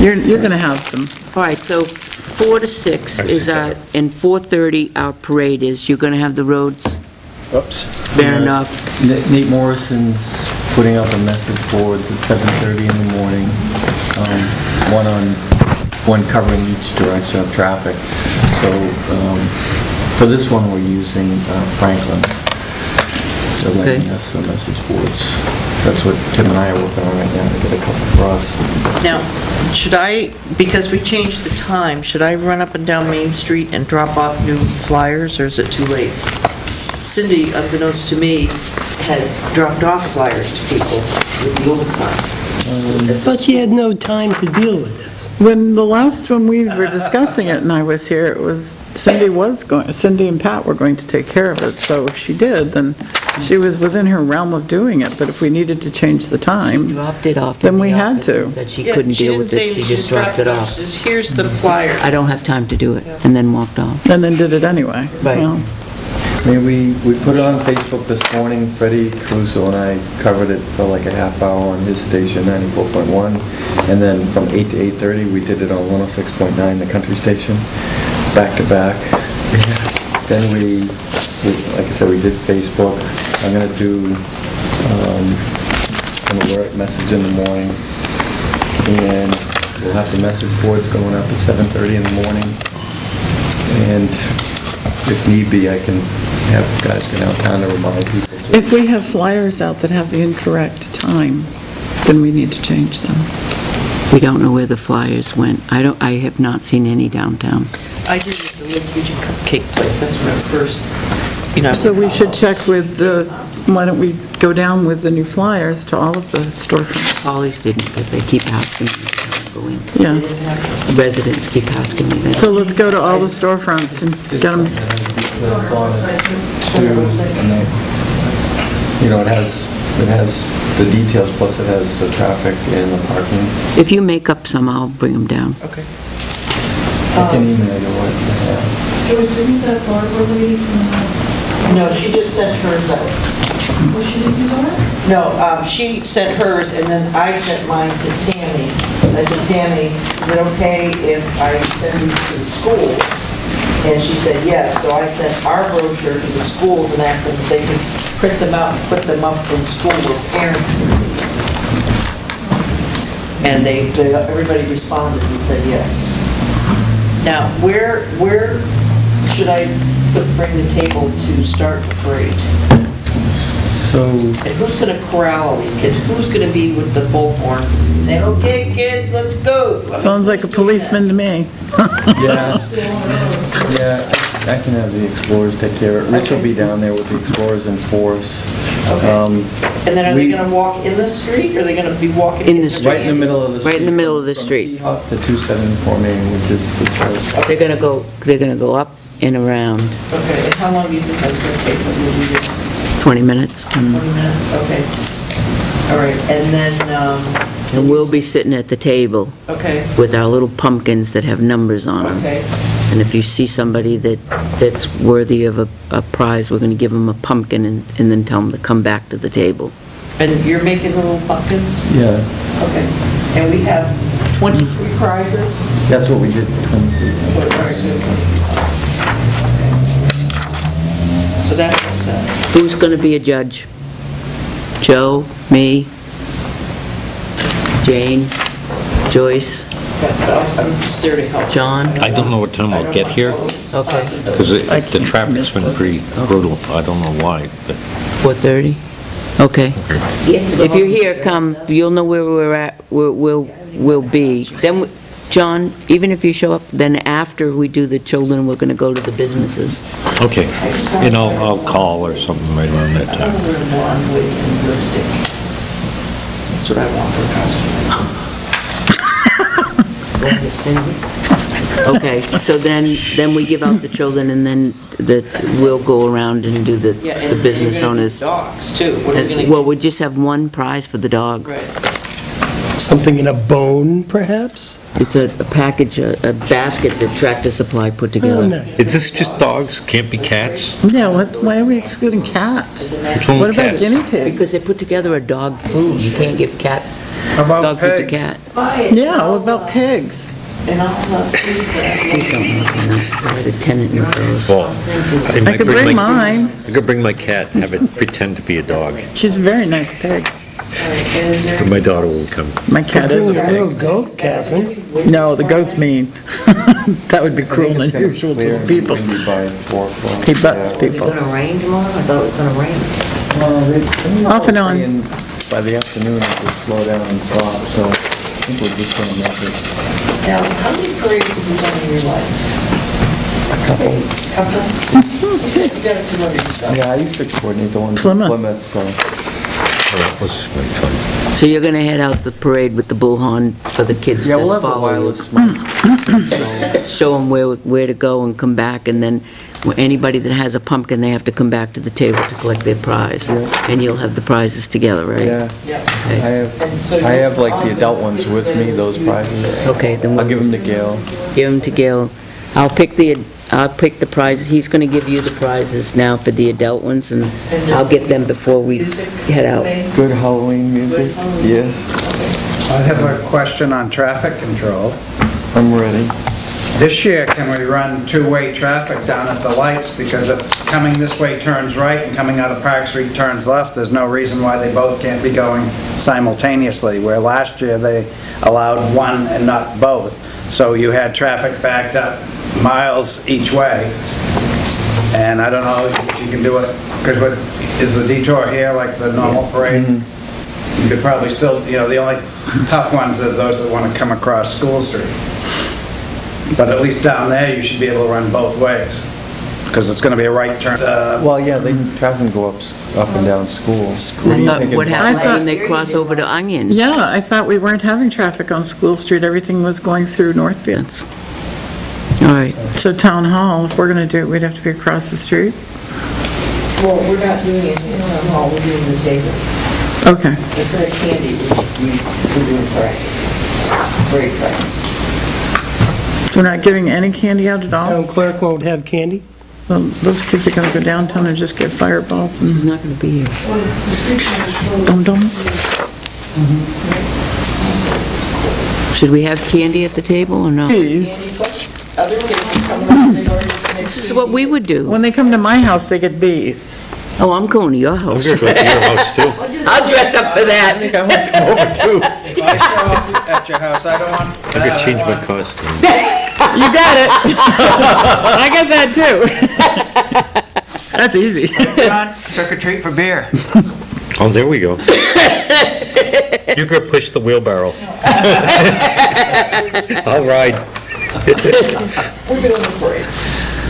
You're going to have some. All right, so 4 to 6 is our, and 4:30 our parade is. You're going to have the roads Oops. fair enough. Nate Morrison's putting up a message boards at 7:30 in the morning, one covering each direction of traffic. So for this one, we're using Franklin. They're letting Okay. us message boards. That's what Tim and I are working on right now to get a couple for us. Now, should I, because we changed the time, should I run up and down Main Street and drop off new flyers, or is it too late? Cindy, unbeknownst to me, had dropped off flyers to people with the overtime. But she had no time to deal with this. When the last one we were discussing it and I was here, it was, Cindy and Pat were going to take care of it. So if she did, then she was within her realm of doing it. But if we needed to change the time, Dropped it off Then in we the had office to. and said she Yeah, couldn't deal didn't with say it, she just dropped it off. She says, here's the flyer. I don't have time to do it, and then walked off. and then did it anyway. Right. Well, I mean, we put it on Facebook this morning. Freddie Caruso and I covered it for like a half hour on his station, 94.1. And then from 8 to 8:30, we did it on 106.9, the country station, back to back. Then we, like I said, we did Facebook. I'm gonna do an alert message in the morning. And we'll have the message boards going up at 7:30 in the morning. And if need be, I can have guys go downtown to remind people. if we have flyers out that have the incorrect time, then we need to change them. We don't know where the flyers went. I have not seen any downtown. I did it at the Little Fusion Cupcake Place, that's when I first, you know. So we should check with why don't we go down with the new flyers to all of the storefronts? Polly's didn't, because they keep asking me to go in. Yes. Residents keep asking me that. So let's go to all the storefronts and get them. You know, it has the details, plus it has the traffic and the parking. If you make up some, I'll bring them down. Okay. I can email you what I have. Joyce, didn't that Barbara lady from, No, she just sent hers out. was she didn't do that? No, she sent hers, and then I sent mine to Tammy. I said, Tammy, is it okay if I send these to the school? And she said, yes. So I sent our brochure to the schools and asked them if they could print them out and put them up in school where parents can see them. And everybody responded and said yes. Now, where should I bring the table to start the parade? So, And who's going to corral all these kids? Who's going to be with the bullhorn saying, okay, kids, let's go? Sounds like a policeman to me. yeah, I can have the Explorers take care of it. Rich will be down there with the Explorers in force. Okay. And then are they going to walk in the street, or are they going to be walking In the street. Right in the middle of the street. Right in the middle of the street. Up to 274 Main, which is the church. They're gonna go up and around, Okay, and how long do you think that's going to take? What will we do? 20 minutes. 20 minutes, okay. All right, and then, And we'll be sitting at the table okay, with our little pumpkins that have numbers on them. okay. And if you see somebody that's worthy of a prize, we're gonna give them a pumpkin and then tell them to come back to the table. And you're making the little pumpkins? Yeah, Okay. And we have 23 prizes? that's what we did, 22. So that's what's set. Who's gonna be a judge? Joe, me, Jane, Joyce, I'm just there to help. John? I don't know what time I'll get here, Okay. because the traffic's been pretty brutal. I don't know why, but 4:30? Okay. If you're here, come, you'll know where we're at, we'll be. Then, John, even if you show up, then after we do the children, we're gonna go to the businesses. okay. And I'll call or something right around that I time. want to learn more on wig and lipstick. That's what I want for a costume. Okay, so then we give out the children, and then we'll go around and do the business owners. Dogs, too. What are we going to Well, we just have one prize for the dog. Right. Something in a bone, perhaps? It's a package, a basket that Tractor Supply put Oh, together. no. Is this just dogs? Can't be cats? Yeah, why are we excluding cats? What's wrong What with about cats? guinea pigs? Because they put together a dog food. You can't give How about dog food to pigs? cat. Buy it. Yeah, what about pigs? And I'll please Please don't look enough. I had a tenant in those. Well, I could bring mine. I could bring my cat and have it pretend to be a dog. She's a very nice pig. And is there, But my daughter will come. My cat is a Bring a little pig. goat, Catherine. No, the goat's mean. That would be cruel and unusual to the people. Maybe by 4 o'clock. He butts Yeah. people. rain tomorrow? I thought it was gonna rain. Well, Off and on. and by the afternoon, it would slow down and stop, so I think we're just gonna make it. now, how many parades have you done in your life? A couple. Couple? You got a few hundred stuff. Yeah, I used to coordinate the ones in Plymouth. Plymouth, so. That was really fun. So you're gonna head out the parade with the bullhorn for the kids Yeah, to we'll have a follow wireless you? mic. Show them where to go and come back, and then anybody that has a pumpkin, they have to come back to the table to collect their prize. And you'll have the prizes together, right? Yeah, Yeah. I have like the adult ones with me, those prizes. Okay, then I'll we'll give them to Gail. give them to Gil. I'll pick the prizes. He's gonna give you the prizes now for the adult ones, and I'll get them before we head out. Good Halloween music, yes, I have a question on traffic control. I'm ready. This year, can we run two-way traffic down at the lights? Because if coming this way turns right and coming out of Park Street turns left, there's no reason why they both can't be going simultaneously, where last year they allowed one and not both. So you had traffic backed up miles each way. And I don't know if you can do it, because what, is the detour here like the normal parade? You could probably still, the only tough ones are those that want to come across School Street. But at least down there, you should be able to run both ways, because it's going to be a right turn. Well, yeah, traffic can go up and down School. What happens thought- when they cross over to Onions? Yeah, I thought we weren't having traffic on School Street. Everything was going through Northfield. All right. So Town Hall, if we're gonna do it, we'd have to be across the street? Well, we're not doing it in the hall, we're doing the table. Okay. Instead of candy, we're doing prizes. Great prizes. We're not giving any candy out at all? Town clerk won't have candy? So those kids are gonna go downtown and just get fireballs He's and not gonna be here. dum-dums? Should we have candy at the table or no? Please. Other kids come around, they've already finished. This is what we would do. When they come to my house, they get these. Oh, I'm going to your house. I'm gonna go to your house too. I'll dress up for that. I might come over too. If I show up at your house, I don't want... I could change my costume. You got it. I got that too. That's easy. John, trick or treat for beer. Oh, there we go. You could push the wheelbarrow. I'll ride.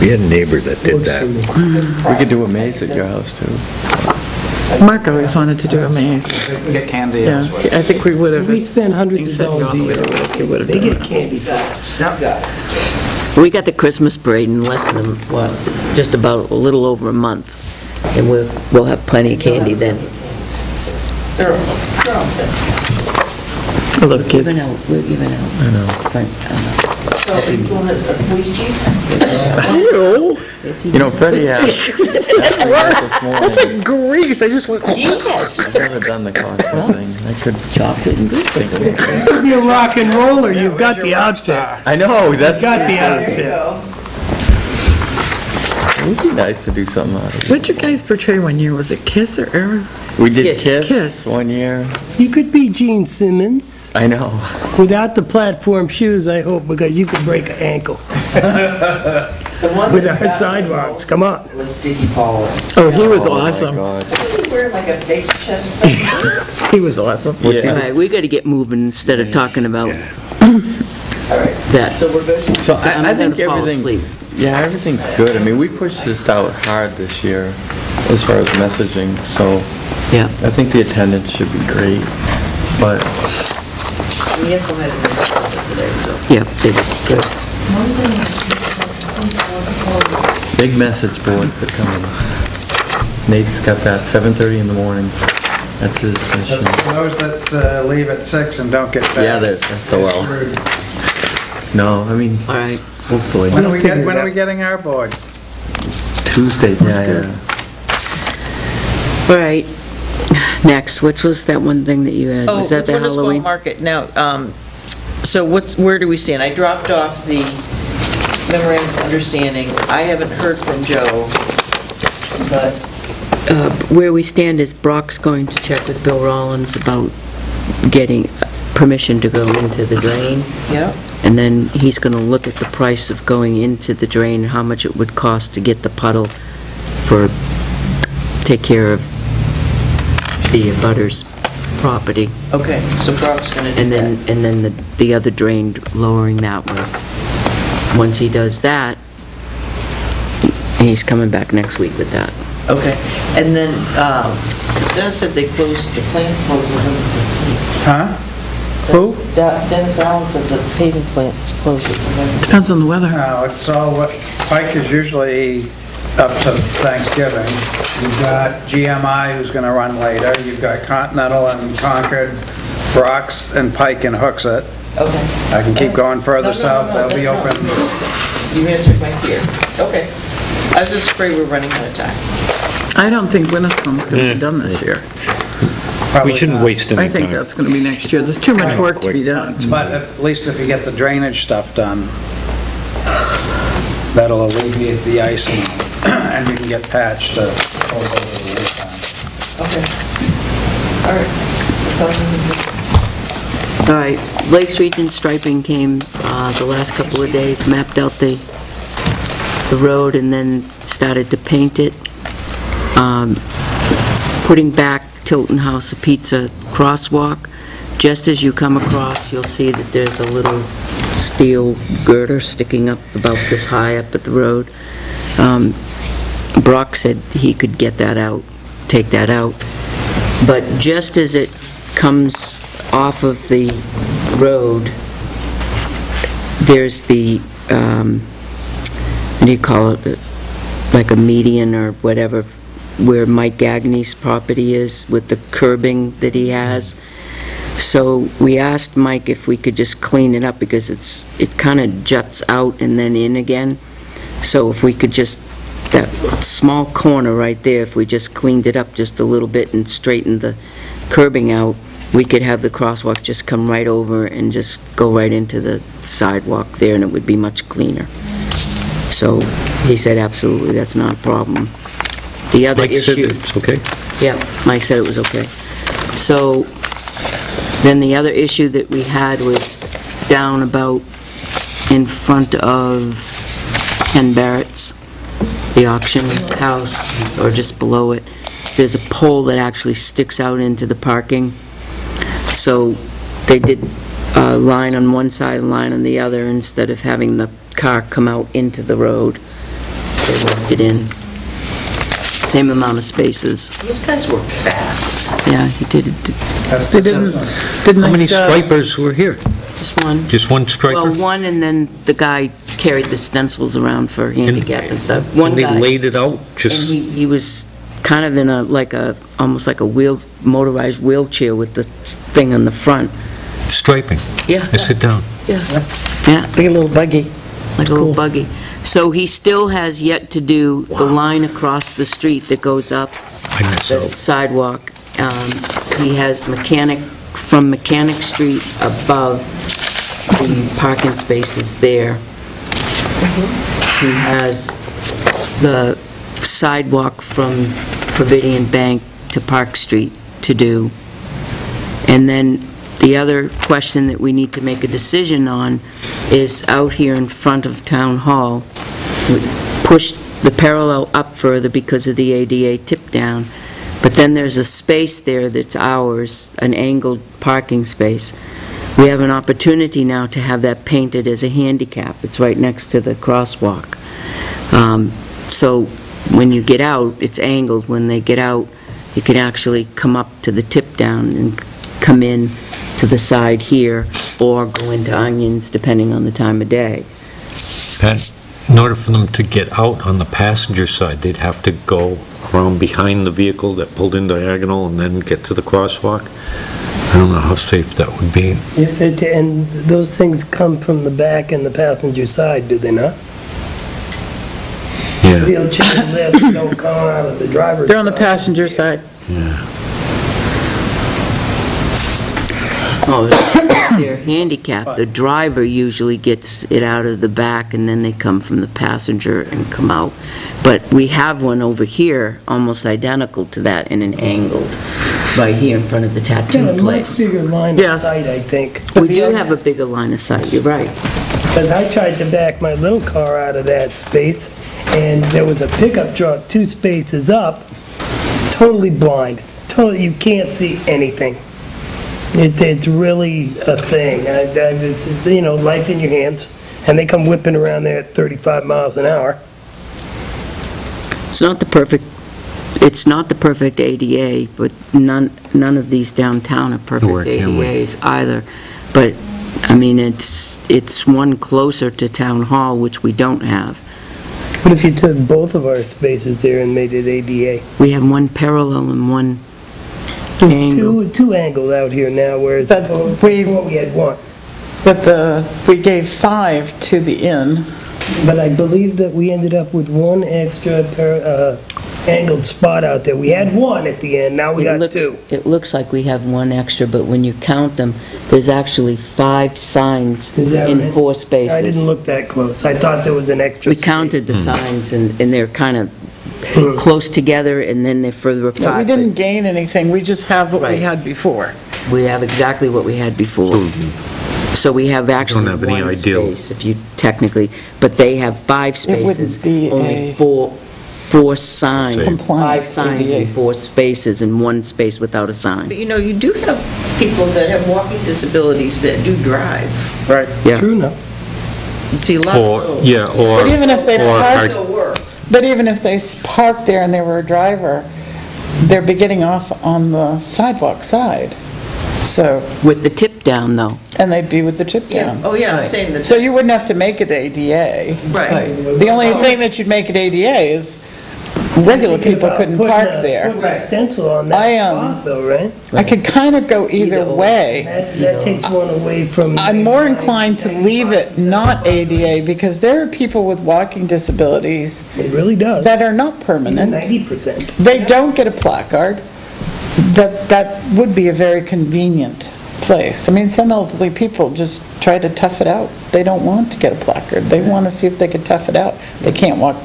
We had a neighbor that did that. We could do a maze at your house, too. Mark always wanted to do a maze. Get candy Yeah, elsewhere. I think we would have. We spend hundreds of dollars a year. They get candy. We got the Christmas parade in less than, well, just about a little over a month, and we'll have plenty of candy then. Hello, We're kids. giving out. I know. So are you going as a police chief? Ew. You know, Freddie asked, That's like grease. I just went. Yes. I've never done the costume thing. I could Chocolate and grease. think of it. If you're a rock and roller, you've got the outfit. I know, that's... Got the outfit. It would be nice to do something out of it. What'd you guys portray one year? Was it Kiss or Era? We did Kiss. Kiss Kiss. one year. You could be Gene Simmons. I know. Without the platform shoes, I hope, because you could break an ankle. With our sidewalks, come on. Was Dickie Paulus. Oh, he was Oh, my awesome. God. Was he wearing like a fake chest thing? He was awesome. All right, we got to get moving instead of talking about All right, that. so we're good? So I'm I think gonna fall everything's, asleep. yeah, everything's good. I mean, we pushed this out hard this year as far as messaging, so Yeah. I think the attendance should be great. But We have some information today, so. Yeah, they did. Good. One thing is, please, big message boards that come in. Nate's got that, 7:30 in the morning. That's his mission. For those that leave at 6 and don't get back. Yeah, that's so well. No, I mean, All right. hopefully. When are we getting our boards? Tuesday, yeah. All right. Next, which was that one thing that you had? Was that the Witherspoon Halloween? Market. Now, so where do we stand? I dropped off the memorandum of understanding. I haven't heard from Joe, but Where we stand is Brock's going to check with Bill Rollins about getting permission to go into the drain. yeah. And then he's going to look at the price of going into the drain, how much it would cost to get the puddle take care of the abutters' property. Okay, so Brock's gonna do And that. then the other drain, lowering that one. Once he does that, he's coming back next week with that. Okay, and then, Dennis said they closed, the plant's closed November 15th. Huh? Who? Dennis Allen said the paving plant's closed November. Depends on the weather. No, it's all, Pike is usually up to Thanksgiving. You've got GMI who's gonna run later, you've got Continental and Concord, Brock's and Pike and Hooksett. Okay. I can keep going further south, they'll be no. open. You answered my fear. Okay. I was just afraid we're running out of time. I don't think Winniscomb's going to be done this year. Probably We shouldn't not. waste any I think time. that's going to be next year. There's too much work to be done. But at least if you get the drainage stuff done, that'll alleviate the icing, and you can get patched to hold over the lead time. Okay. All right. Sounds good. All right, Lakes Region striping came the last couple of days, mapped out the road and then started to paint it. Putting back Tilton House of Pizza crosswalk. Just as you come across, you'll see that there's a little steel girder sticking up about this high up at the road. Brock said he could get that out, take that out. But just as it comes off of the road, there's the, what do you call it, like a median or whatever, where Mike Gagne's property is with the curbing that he has. So we asked Mike if we could just clean it up because it kind of juts out and then in again. So if we could just, that small corner right there, if we just cleaned it up just a little bit and straightened the curbing out, we could have the crosswalk just come right over and just go right into the sidewalk there, and it would be much cleaner. So he said, absolutely, that's not a problem. The other Mike said issue... it's okay? Yeah, Mike said it was okay. So, then the other issue that we had was down about in front of Ken Barrett's, the auction house, or just below it. There's a pole that actually sticks out into the parking. So they did a line on one side and line on the other, instead of having the car come out into the road. They worked it in. Same amount of spaces. Those guys work fast. Yeah, he did it. They didn't How many stripers were here? Just one. Just one striper? Well, one, and then the guy carried the stencils around for handicap and stuff. One And they guy. laid it out, And just, he was kind of in almost like a motorized wheelchair with the thing on the front. striping? Yeah. I sit down. Yeah. Yeah, Like a little buggy. like a little buggy. So he still has yet to do the line across the street that goes up I miss the those. sidewalk. He has from Mechanic Street above the parking spaces there. He has the sidewalk from Providian Bank to Park Street to do. And then the other question that we need to make a decision on is out here in front of Town Hall. We pushed the parallel up further because of the ADA tip down, but then there's a space there that's ours, an angled parking space. We have an opportunity now to have that painted as a handicap. It's right next to the crosswalk. So when you get out, it's angled. When they get out, you can actually come up to the tip down and come in to the side here, or go into Onions, depending on the time of day. Pat, in order for them to get out on the passenger side, they'd have to go around behind the vehicle that pulled in diagonal and then get to the crosswalk? I don't know how safe that would be. And those things come from the back and the passenger side, do they not? Yeah. Wheelchair lifts don't come out of the driver's side. They're on the passenger side. Oh, they're handicapped. The driver usually gets it out of the back, and then they come from the passenger and come out. But we have one over here, almost identical to that, in an angled, right here in front of the Got tattoo a much place. bigger line of Yes. sight, I think. We do have a bigger line of sight, you're right. Because I tried to back my little car out of that space, and there was a pickup truck 2 spaces up, totally blind. Totally, you can't see anything. It's really a thing. It's, life in your hands, and they come whipping around there at 35 miles an hour. It's not the perfect ADA, but none of these downtown are perfect Nor can we. ADAs either. But, I mean, it's one closer to Town Hall, which we don't have. But if you took both of our spaces there and made it ADA, We have one parallel and one there's angle. two angled out here now, whereas But before we had one. But we gave 5 to the inn. But I believe that we ended up with one extra angled spot out there. We had one at the end, now we got 2. It looks like we have one extra, but when you count them, there's actually 5 signs Is that in right? 4 spaces. I didn't look that close. I thought there was an extra We space. counted the signs, and they're kind of close together, and then they're further Yeah, apart. we didn't gain anything, we just have what we Right. had before. We have exactly what we had before. So we have actually have any one ideal. space, if you technically, but they have 5 wouldn't spaces. be Only a- 4 signs. Compliant 5 signs ADA. and 4 spaces, and 1 space without a sign. But you do have people that have walking disabilities that do drive. Right. Yeah. True enough. See, a lot of Or, those. yeah, or... But even if they or park- hard- Still work. But even if they parked there and they were a driver, they'd be getting off on the sidewalk side. So, With the tip down, though. and they'd be with the tip Yeah, down. oh yeah, I'm saying that. So you wouldn't have to make it ADA. Right. The only thing that you'd make it ADA is regular people couldn't park there. Putting a stencil on I, that spot though, right? I could kind of go either Either or. way. That takes one away from... I'm more inclined to leave it not ADA because there are people with walking disabilities It really does. that are not permanent. 90%. They don't get a placard. That would be a very convenient place. I mean, some elderly people just try to tough it out. They don't want to get a placard. They want to see if they can tough it out. They can't walk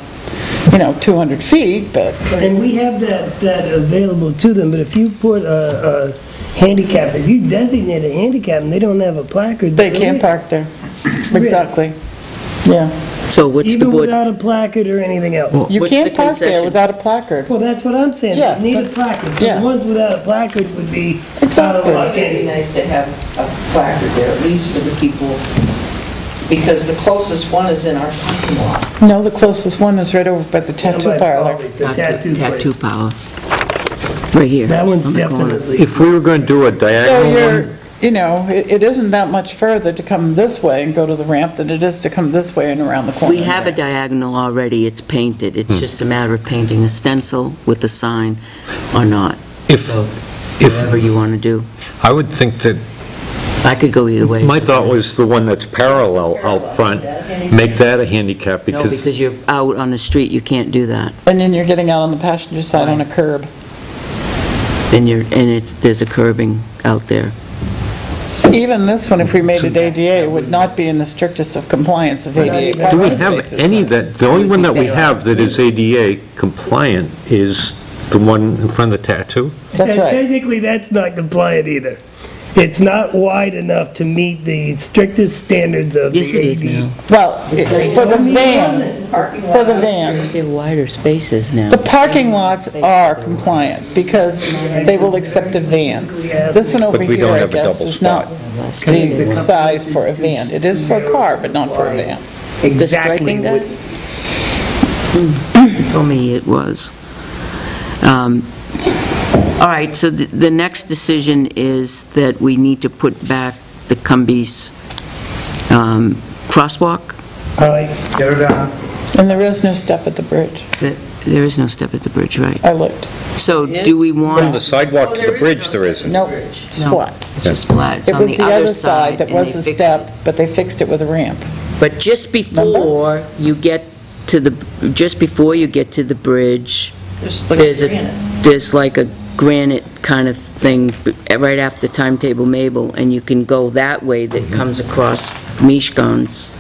200 feet, but And we have that available to them, but if you put a handicap, if you designate a handicap and they don't have a placard. they can't park there. Exactly. Yeah. So what's the Even board? without a placard or anything else. You What's can't the park there concession? without a placard. Well, that's what I'm saying. Yeah, They need a but- placard. So yeah. the ones without a placard would be out of Exactly. luck. It'd be nice to have a placard there, at least for the people, because the closest one is in our parking lot. No, the closest one is right over by the tattoo parlor. It's a tattoo Tattoo place. parlor. Right here. That one's on the corner. definitely. If we were going to do a So diagonal you're, one, it isn't that much further to come this way and go to the ramp than it is to come this way and around the corner. We have a diagonal already, it's painted, it's just a matter of painting a stencil with the sign or not. if, Whatever you want to do. I would think that, I could go either way. my thought was the one that's parallel out front, make that a handicap, No, because because you're out on the street, you can't do that. And then you're getting out on the passenger side on a curb. There's a curbing out there. Even this one, if we made it ADA, would not be in the strictest of compliance of ADA do we parking have spaces. any that, the only one that we have that is ADA compliant is the one in front of the tattoo? That's And right. technically, that's not compliant either. It's not wide enough to meet the strictest standards of the Yes, it is AD. now. Well, for the van, for the van, They're wider spaces now. the parking lots are compliant because they will accept a van. This one over But we here, don't I have a guess, double is not the size for a van. It is for a car, but not for a van. The striping guy? He told me it was. All right, so the next decision is that we need to put back the Cumbies crosswalk. Get her down. And there is no step at the bridge. There is no step at the bridge, right? I looked. So do we From the want, sidewalk to the bridge, there isn't. Nope, it's No. flat. it's just flat, it's It on was the the other side. that and was they a fixed step, but they fixed it with a ramp. it. But just before you get to the bridge, there's like a granite kind of thing right after Timetable Mabel, and you can go that way that comes across Mishkan's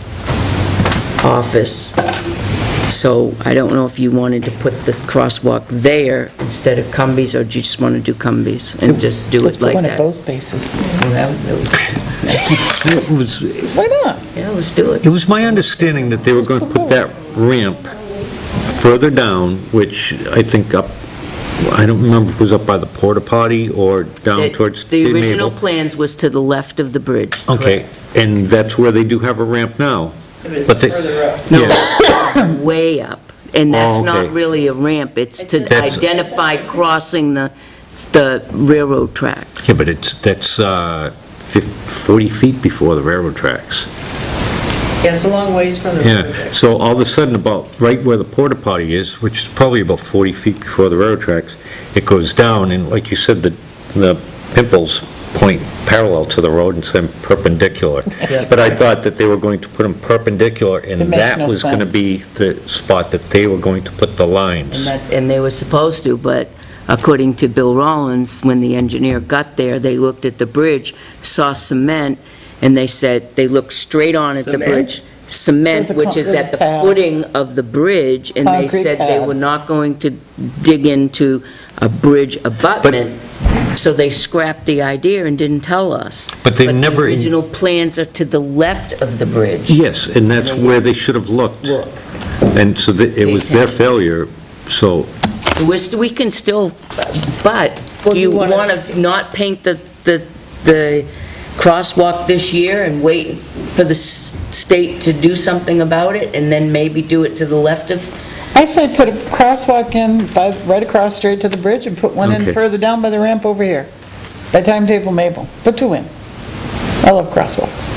office. So I don't know if you wanted to put the crosswalk there instead of Cumbies, or do you just want to do Cumbies and just do Let's it put like one at that? both spaces. Well, that would really- It was, Why not? Yeah, let's do it. it was my understanding that they were going to put that ramp further down, which I think up, I don't remember if it was up by the porta potty or down towards The original Mabel. plans was to the left of the bridge. Okay, and that's where they do have a ramp now. But they, yeah, Way up, and that's Oh, okay. not really a ramp, it's to That's- identify crossing the railroad tracks. yeah, but that's 40 feet before the railroad tracks. Yeah, it's a long ways from the Yeah, river. so all of a sudden, about right where the porta potty is, which is probably about 40 feet before the railroad tracks, it goes down, and like you said, the pimples point parallel to the road instead of perpendicular. But I thought that they were going to put them perpendicular, It and makes that no was going to sense. be the spot that they were going to put the lines. And they were supposed to, but according to Bill Rollins, when the engineer got there, they looked at the bridge, saw cement, and they said, they looked straight on at the bridge. Cement, There's a which is at the pad. footing of the bridge, and they Concrete said they pad. were not going to dig into a bridge abutment, so they scrapped the idea and didn't tell us. But they never- But the original plans are to the left of the bridge. Yes, and that's where they should have looked. Look. And so it was their failure, so, We can still, but do you want to not paint the crosswalk this year and wait for the state to do something about it, and then maybe do it to the left of? I say put a crosswalk in right across straight to the bridge and put one in Okay. further down by the ramp over here, by Timetable Mabel. Put two in. I love crosswalks.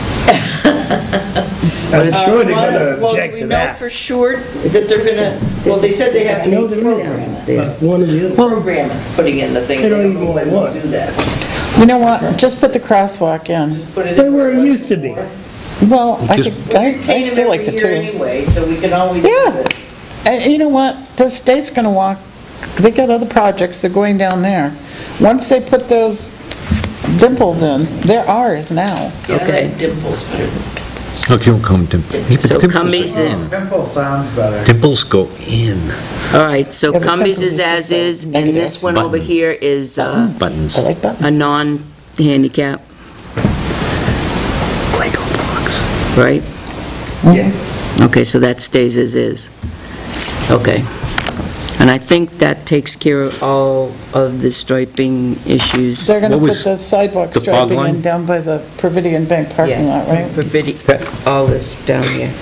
I'm sure they're gonna object to Well, do we know that. for sure that they're gonna, well, they said they have I to know be there is, programmed. but one or the other. Program it, putting in the thing. They don't don't even know when want they'll one. do that. You know what? Just put the crosswalk in. Just put it Right in. where it used to be. Well, I Just- could, I Paint them still like the every year two. anyway, so we can always do Yeah. it. And you know what? The state's gonna walk, they got other projects, they're going down there. Once they put those dimples in, they're ours now. Yeah, I Okay. like dimples better than Okay, we'll come to. So Cumbies is, Simple sounds better. Dimples go in. all right, so Yeah, but Cumbies Cumbies is is as just a is, and negative. this one over Button. here is Buttons. I like that. a non-handicap, Lego blocks. right? Yeah. Okay, so that stays as is. Okay. And I think that takes care of all of the striping issues. They're gonna What put was the sidewalk the fog striping in line? down by the Providian Bank parking lot, right? All this down here.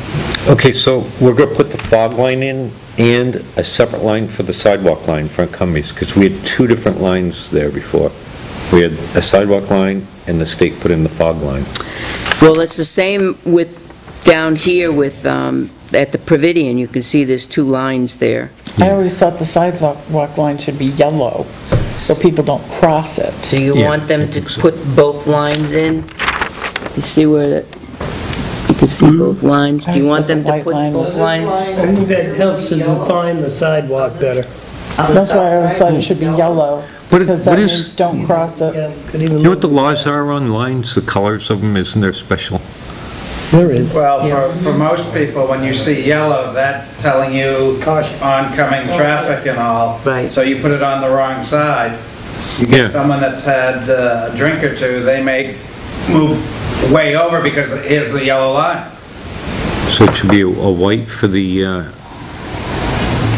Okay, so we're gonna put the fog line in and a separate line for the sidewalk line for Cumbies, because we had two different lines there before. We had a sidewalk line and the state put in the fog line. Well, it's the same with, down here with, at the Providian, you can see there's two lines there. I always thought the sidewalk line should be yellow, so people don't cross it. So you Yeah, want them I to think so. put both lines in? You see where that, you can see both lines? Do you I want said them the to white put line both was- lines? I think that helps to define the sidewalk better. That's why I always thought it should be yellow, What because that is- means don't cross it. Yeah, could even You know what the laws are on lines, the colors of them, isn't there special? There is. Well, for most people, when you see yellow, that's telling you oncoming traffic and all. Right. So you put it on the wrong side. You Yeah. get someone that's had a drink or two, they may move way over because here's the yellow line. So it should be a white for the,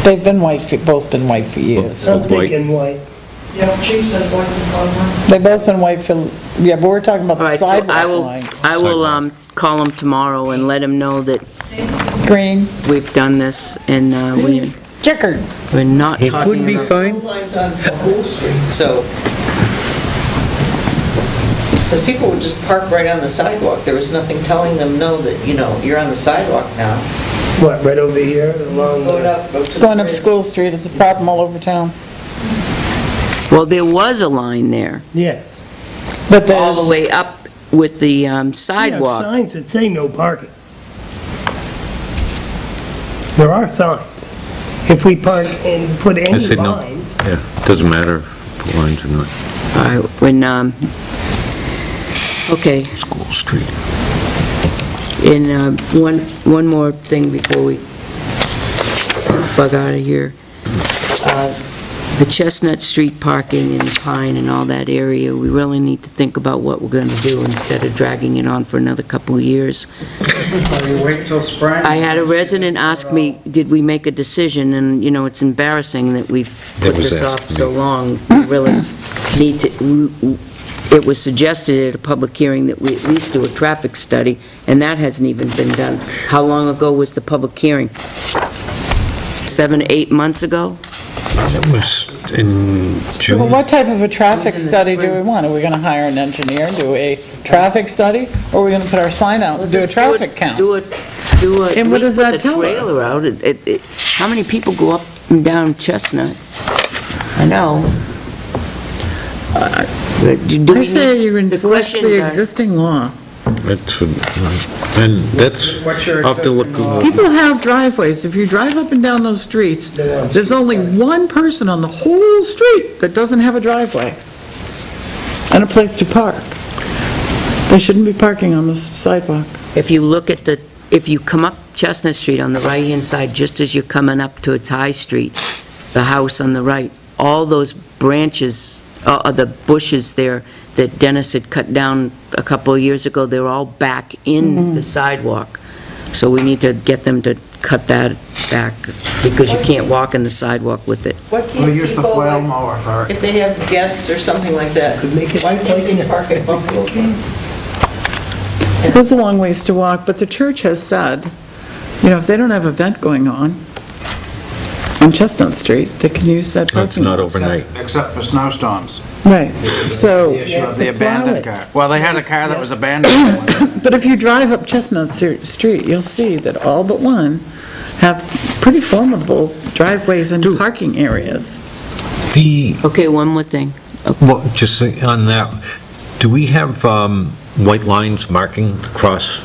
They've been white, both been white for years. I was white. thinking white. Yeah, Chief said white and fog line. They've both been white for, yeah, but we're talking about All the right, so sidewalk line. I will call them tomorrow and let them know that Green, we've done this and checkered. we're not it would talking be about... fine. Lines on School Street, so. Because people would just park right on the sidewalk. There was nothing telling them, no, that, you know, you're on the sidewalk now. What, right over here along Going the... up, go to the Going up bridge. School Street, it's a problem all over town. Well, there was a line there, Yes. But all the the, way up with the We have sidewalk. signs that say no parking. There are signs. If we park and put I any said no. lines, Yeah, doesn't matter if the lines or not. All right, when, okay, School Street. and one more thing before we bug out of here. The Chestnut Street parking and Pine and all that area, we really need to think about what we're going to do instead of dragging it on for another couple of years. So you wait till spring. I had a resident ask me, did we make a decision? And, you know, it's embarrassing that we've put was this asked off me. so long. We really need to, it was suggested at a public hearing that we at least do a traffic study, and that hasn't even been done. How long ago was the public hearing? 7 to 8 months ago? That was in well, June. what type of a traffic It was in the study do spring. we want? Are we gonna hire an engineer, do a traffic study, or are we gonna put our sign out and do a Just traffic count? Do a, at And what least does that put the tell us? trailer out. How many people go up and down Chestnut? I know. Do I we say need- you enforce questions the are- existing law. That's, and that's, What's your I'll have to look. existing law? People have driveways. If you drive up and down those streets, there's only one person on the whole street that doesn't have a driveway and a place to park. They shouldn't be parking on the sidewalk. If you look at if you come up Chestnut Street on the right-hand side, just as you're coming up to its High Street, the house on the right, all those branches, the bushes there that Dennis had cut down a couple of years ago, they're all back in the sidewalk. So we need to get them to cut that back, because you can't walk in the sidewalk with it. Why We'll can't use the people, flail like, mower for it. if they have guests or something like that, Could make it why can't they like- park at Buffalo King? There's a long ways to walk, but the church has said, you know, if they don't have an event going on Chestnut Street, they can use that parking. It's not lot. overnight. Except for snowstorms. Right, so, The issue of the Yeah, plow abandoned it. car. Well, they had a car that was abandoned. but if you drive up Chestnut Street, you'll see that all but one have pretty formidable driveways and parking areas. The, Okay, one more thing. well, just on that, do we have white lines marking across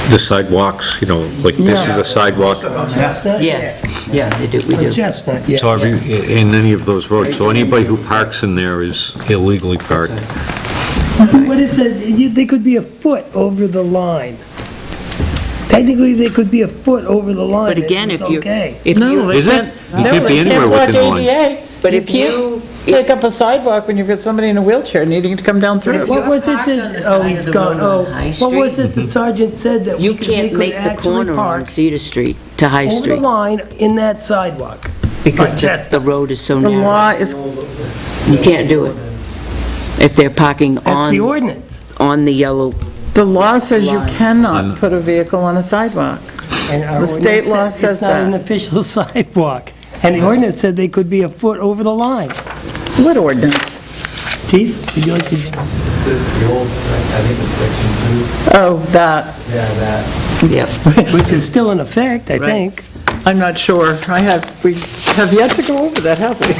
the sidewalks? You know, like this is Yeah. a sidewalk. Yes, yeah, they do, we do. Chestnut, yeah. So in any of those roads, so anybody who parks in there is illegally parked. What is it, they could be a foot over the line. Technically, they could be a foot over the line. But again, It's if you, okay. if No, you, they Is it? can't, You no, can't be they anywhere can't block within the line. ADA. But You if you- can't take up a sidewalk when you've got somebody in a wheelchair needing to come down through it. What was it parked on the that, side oh, of he's the gone, road on oh, High what was Street. it the sergeant said that you they can't could make the actually corner on park Cedar Street to High over the Street line in that sidewalk? because on the Chestnut. road is so The narrow. law is, You can't do it. If they're parking That's the ordinance. on the yellow, the law says you Line. cannot put a vehicle on a sidewalk. And our The state ordinance law says It's not an that. official sidewalk. And the ordinance said they could be a foot over the line. What ordinance? Chief, would you like to? It's the old, I think it's section Oh, that, 2. Yeah, that. yep. Which is still in effect, I think. I'm not sure. We have yet to go over that, have we?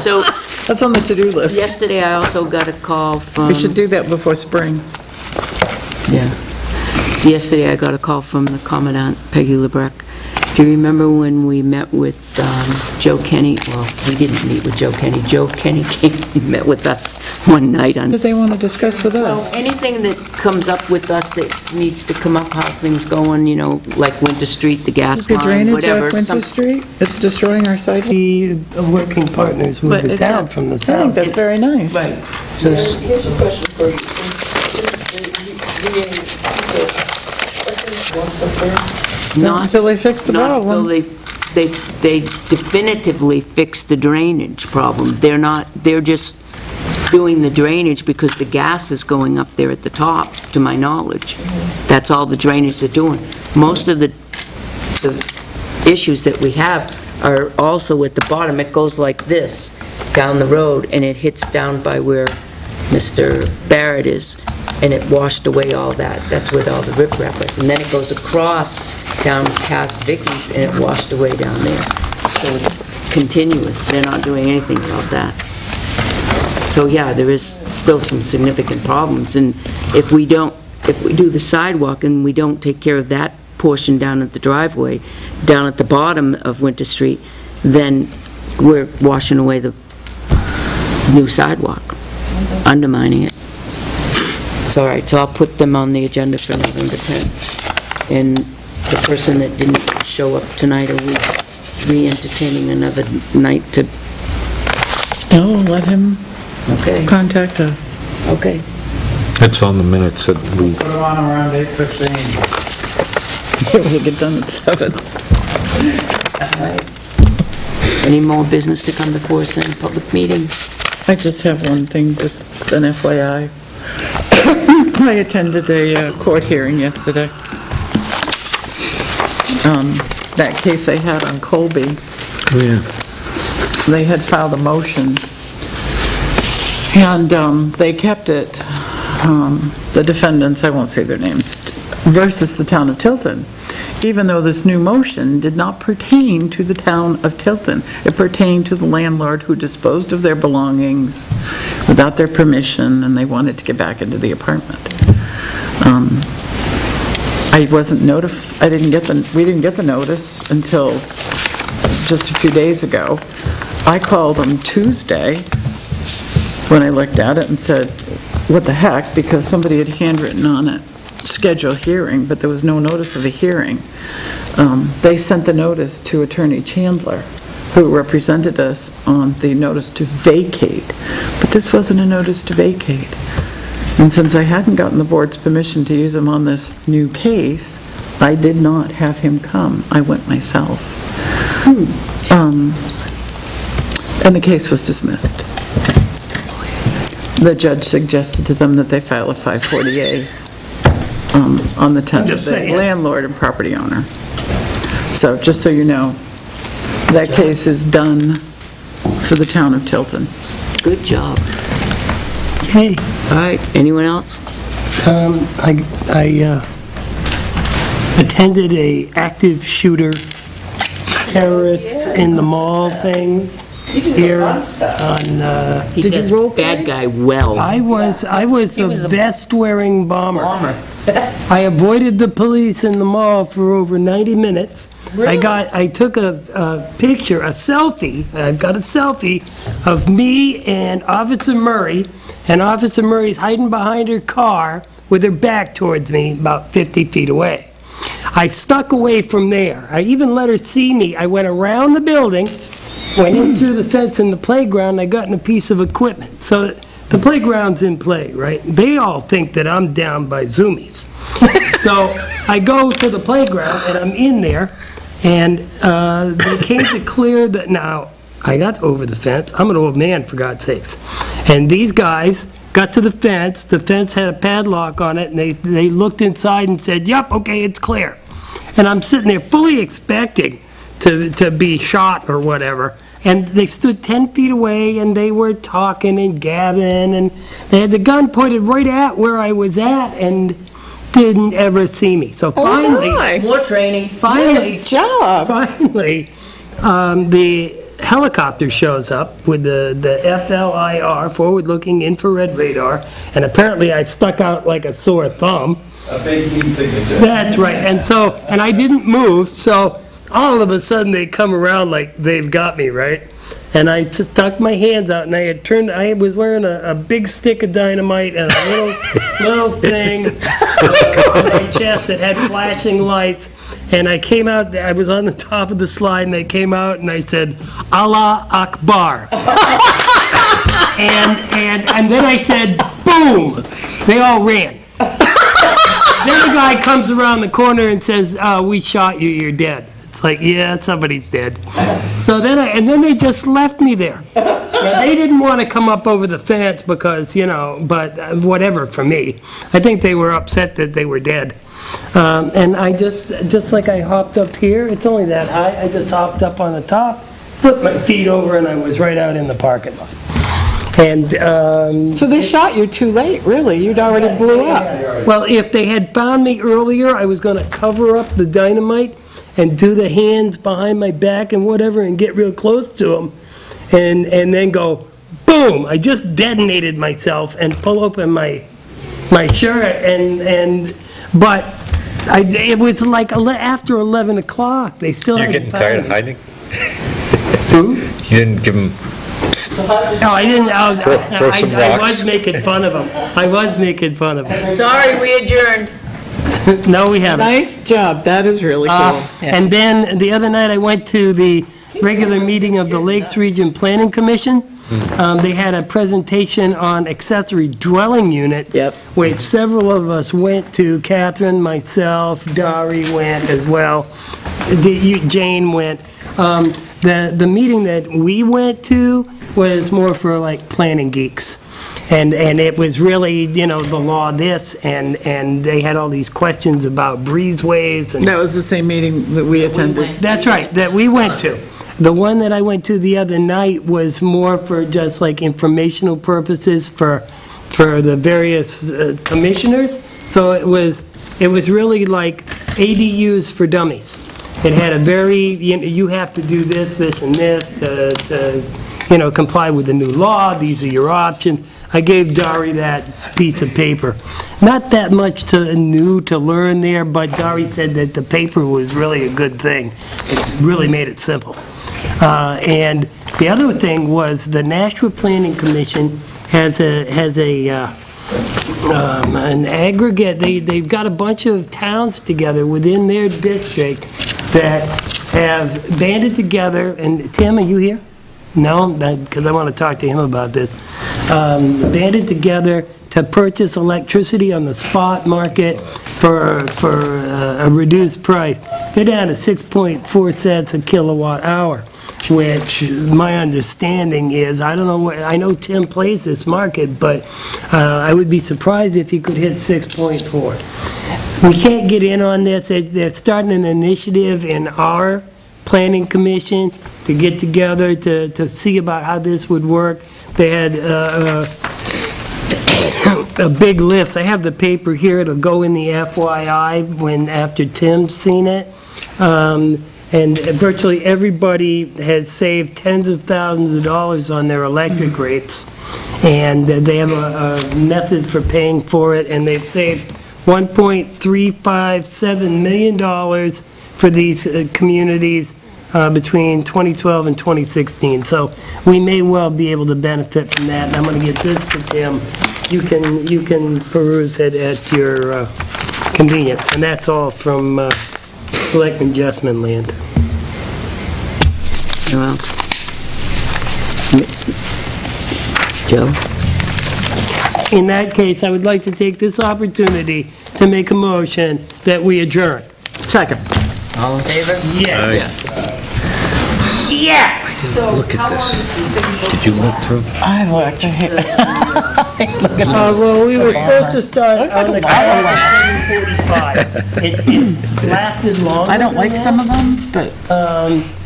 So That's on the to-do list. yesterday I also got a call from. We should do that before spring. Yeah. Yesterday, I got a call from the Commandant, Peggy LeBrecq. Do you remember when we met with Joe Kenny? Well, we didn't meet with Joe Kenny. Joe Kenny came and met with us one night on... What do they want to discuss with Well, us? anything that comes up with us that needs to come up, how things going, you know, like Winter Street, the gas The line, drainage whatever. off Winter Street? It's destroying our sidewalk? Be working partners with But the town exactly. from the I think south. that's very nice. Right. So, Here's a question for you. Since the VA, what's up there? Not until they fix the not until problem. they definitively fix the drainage problem. They're just doing the drainage because the gas is going up there at the top, to my knowledge. That's all the drainage they're doing. Most of the issues that we have are also at the bottom. It goes like this down the road, and it hits down by where Mr. Barrett is, and it washed away all that. That's where all the riprap is. And then it goes across down past Vicky's, and it washed away down there. So it's continuous. They're not doing anything about that. So yeah, there is still some significant problems, and if we do the sidewalk and we don't take care of that portion down at the driveway, down at the bottom of Winter Street, then we're washing away the new sidewalk, undermining it. It's all right, so I'll put them on the agenda for November 10th. And the person that didn't show up tonight, are we re-entertaining another night to, No, let him okay, contact us. okay. It's on the minutes that we, Put them on around 8:15. We'll get done at 7. Any more business to come before us in public meetings? I just have one thing, just an FYI. I attended a court hearing yesterday. That case I had on Colby, they had filed a motion, and they kept it, the defendants, I won't say their names, versus the town of Tilton, even though this new motion did not pertain to the town of Tilton. It pertained to the landlord who disposed of their belongings without their permission, and they wanted to get back into the apartment. I wasn't we didn't get the notice until just a few days ago. I called them Tuesday when I looked at it and said, what the heck, because somebody had handwritten on it, schedule hearing, but there was no notice of a hearing. They sent the notice to Attorney Chandler, who represented us on the notice to vacate, but this wasn't a notice to vacate. And since I hadn't gotten the board's permission to use him on this new case, I did not have him come. I went myself. And the case was dismissed. The judge suggested to them that they file a 540A on the tenant, the landlord and property owner. So, just so you know, that case is done for the town of Tilton. Good job. Okay. All right, anyone else? I attended a active shooter terrorists in the mall thing here on, He Did you does role play? bad guy well. I was the vest-wearing bomber. I avoided the police in the mall for over 90 minutes. I took a picture, a selfie, I've got a selfie of me and Officer Murray, and Officer Murray's hiding behind her car with her back towards me about 50 feet away. I stuck away from there. I even let her see me. I went around the building, went in through the fence in the playground, I got in a piece of equipment. So the playground's in play, right? They all think that I'm down by Zoomies. So I go to the playground, and I'm in there, and they came to clear the, now, I got over the fence. I'm an old man, for God's sakes. And these guys got to the fence had a padlock on it, and they looked inside and said, yep, okay, it's clear. And I'm sitting there fully expecting to be shot or whatever. And they stood 10 feet away, and they were talking and gabbing, and they had the gun pointed right at where I was at, and didn't ever see me. So finally... More training. Finally... Nice job. Finally, the helicopter shows up with the FLIR, forward-looking infrared radar, and apparently I stuck out like a sore thumb. A big heat signature. That's right. And I didn't move, so all of a sudden they come around like they've got me, right? And I stuck my hands out, and I was wearing a big stick of dynamite and a little thing on my chest that had flashing lights. And I came out, I was on the top of the slide, and I came out and I said, Allah Akbar. and then I said, boom! They all ran. Then the guy comes around the corner and says, we shot you, you're dead. It's like, yeah, somebody's dead. So then they just left me there. Now, they didn't want to come up over the fence because, but whatever for me. I think they were upset that they were dead. And I just like I hopped up here, it's only that high, I just hopped up on the top, flipped my feet over, and I was right out in the parking lot. And So they shot you too late, really. You'd already blew up. well, if they had found me earlier, I was going to cover up the dynamite and do the hands behind my back and whatever and get real close to them and then go, boom! I just detonated myself and pull open my shirt but it was like after 11 o'clock. They still You're hadn't getting tired of found me. hiding? Who? You didn't give him... No, I didn't. Throw some I rocks. was making fun of them. Sorry, we adjourned. No, we haven't. Nice job. That is really cool. And then the other night, I went to the regular meeting of the Lakes Region Planning Commission. They had a presentation on accessory dwelling units, which several of us went to. Catherine, myself, Dari went as well. Jane went. The meeting that we went to was more for like planning geeks. And it was really, the law this, and they had all these questions about breezeways. And That was the same meeting that we attended. that's right, that we went to. The one that I went to the other night was more for just like informational purposes for the various commissioners. So it was really like ADUs for dummies. It had a very, you have to do this, this, and this to comply with the new law. These are your options. I gave Dari that piece of paper. Not that much new to learn there, but Dari said that the paper was really a good thing. It really made it simple. And the other thing was the Nashua Planning Commission has an aggregate. They've got a bunch of towns together within their district that have banded together. And Tim, are you here? No, because I want to talk to him about this. Banded together to purchase electricity on the spot market for a reduced price. They're down to 6.4 cents a kilowatt hour, which my understanding is, I don't know, I know Tim plays this market, but I would be surprised if he could hit 6.4. We can't get in on this. They're starting an initiative in our planning commission to get together to see about how this would work. They had a big list. I have the paper here. It'll go in the FYI after Tim's seen it. And virtually everybody has saved tens of thousands of dollars on their electric rates. And they have a method for paying for it, and they've saved $1.357 million for these communities between 2012 and 2016. So we may well be able to benefit from that. And I'm going to get this to Tim. You can peruse it at your convenience, and that's all from Selectman Jessman land. Well, Joe? In that case, I would like to take this opportunity to make a motion that we adjourn. Second. All in favor? Yes. So Look at how this. long does the thing go Did you look through? I looked. Well, we were supposed to start on the clock at 7:45. It lasted longer I don't like than some of them, but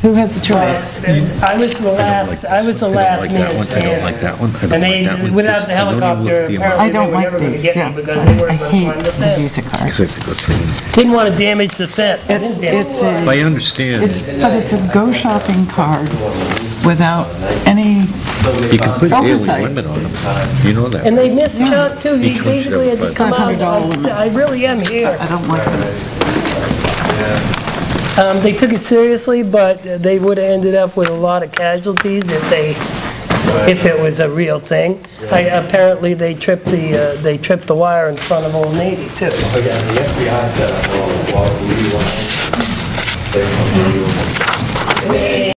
who has the that. choice? I was the last minute stand. that one. And they, without the helicopter, I apparently they don't were like never gonna these, get yeah. me because they I weren't gonna hate climb the the fence. Visa cards. Didn't want to damage the fence. I It's, didn't damage it's it. I a, understand. but it's a go shopping card without any, You can put daily Oversight. limit on them. You know that. And they missed Chuck too. He Each one should basically had have to a come out. $500 I really am here. I don't like them. They took it seriously, but they would have ended up with a lot of casualties if it was a real thing. Apparently, they tripped the wire in front of Old Navy too. Again, the FBI set up all the lead lines. They come to you.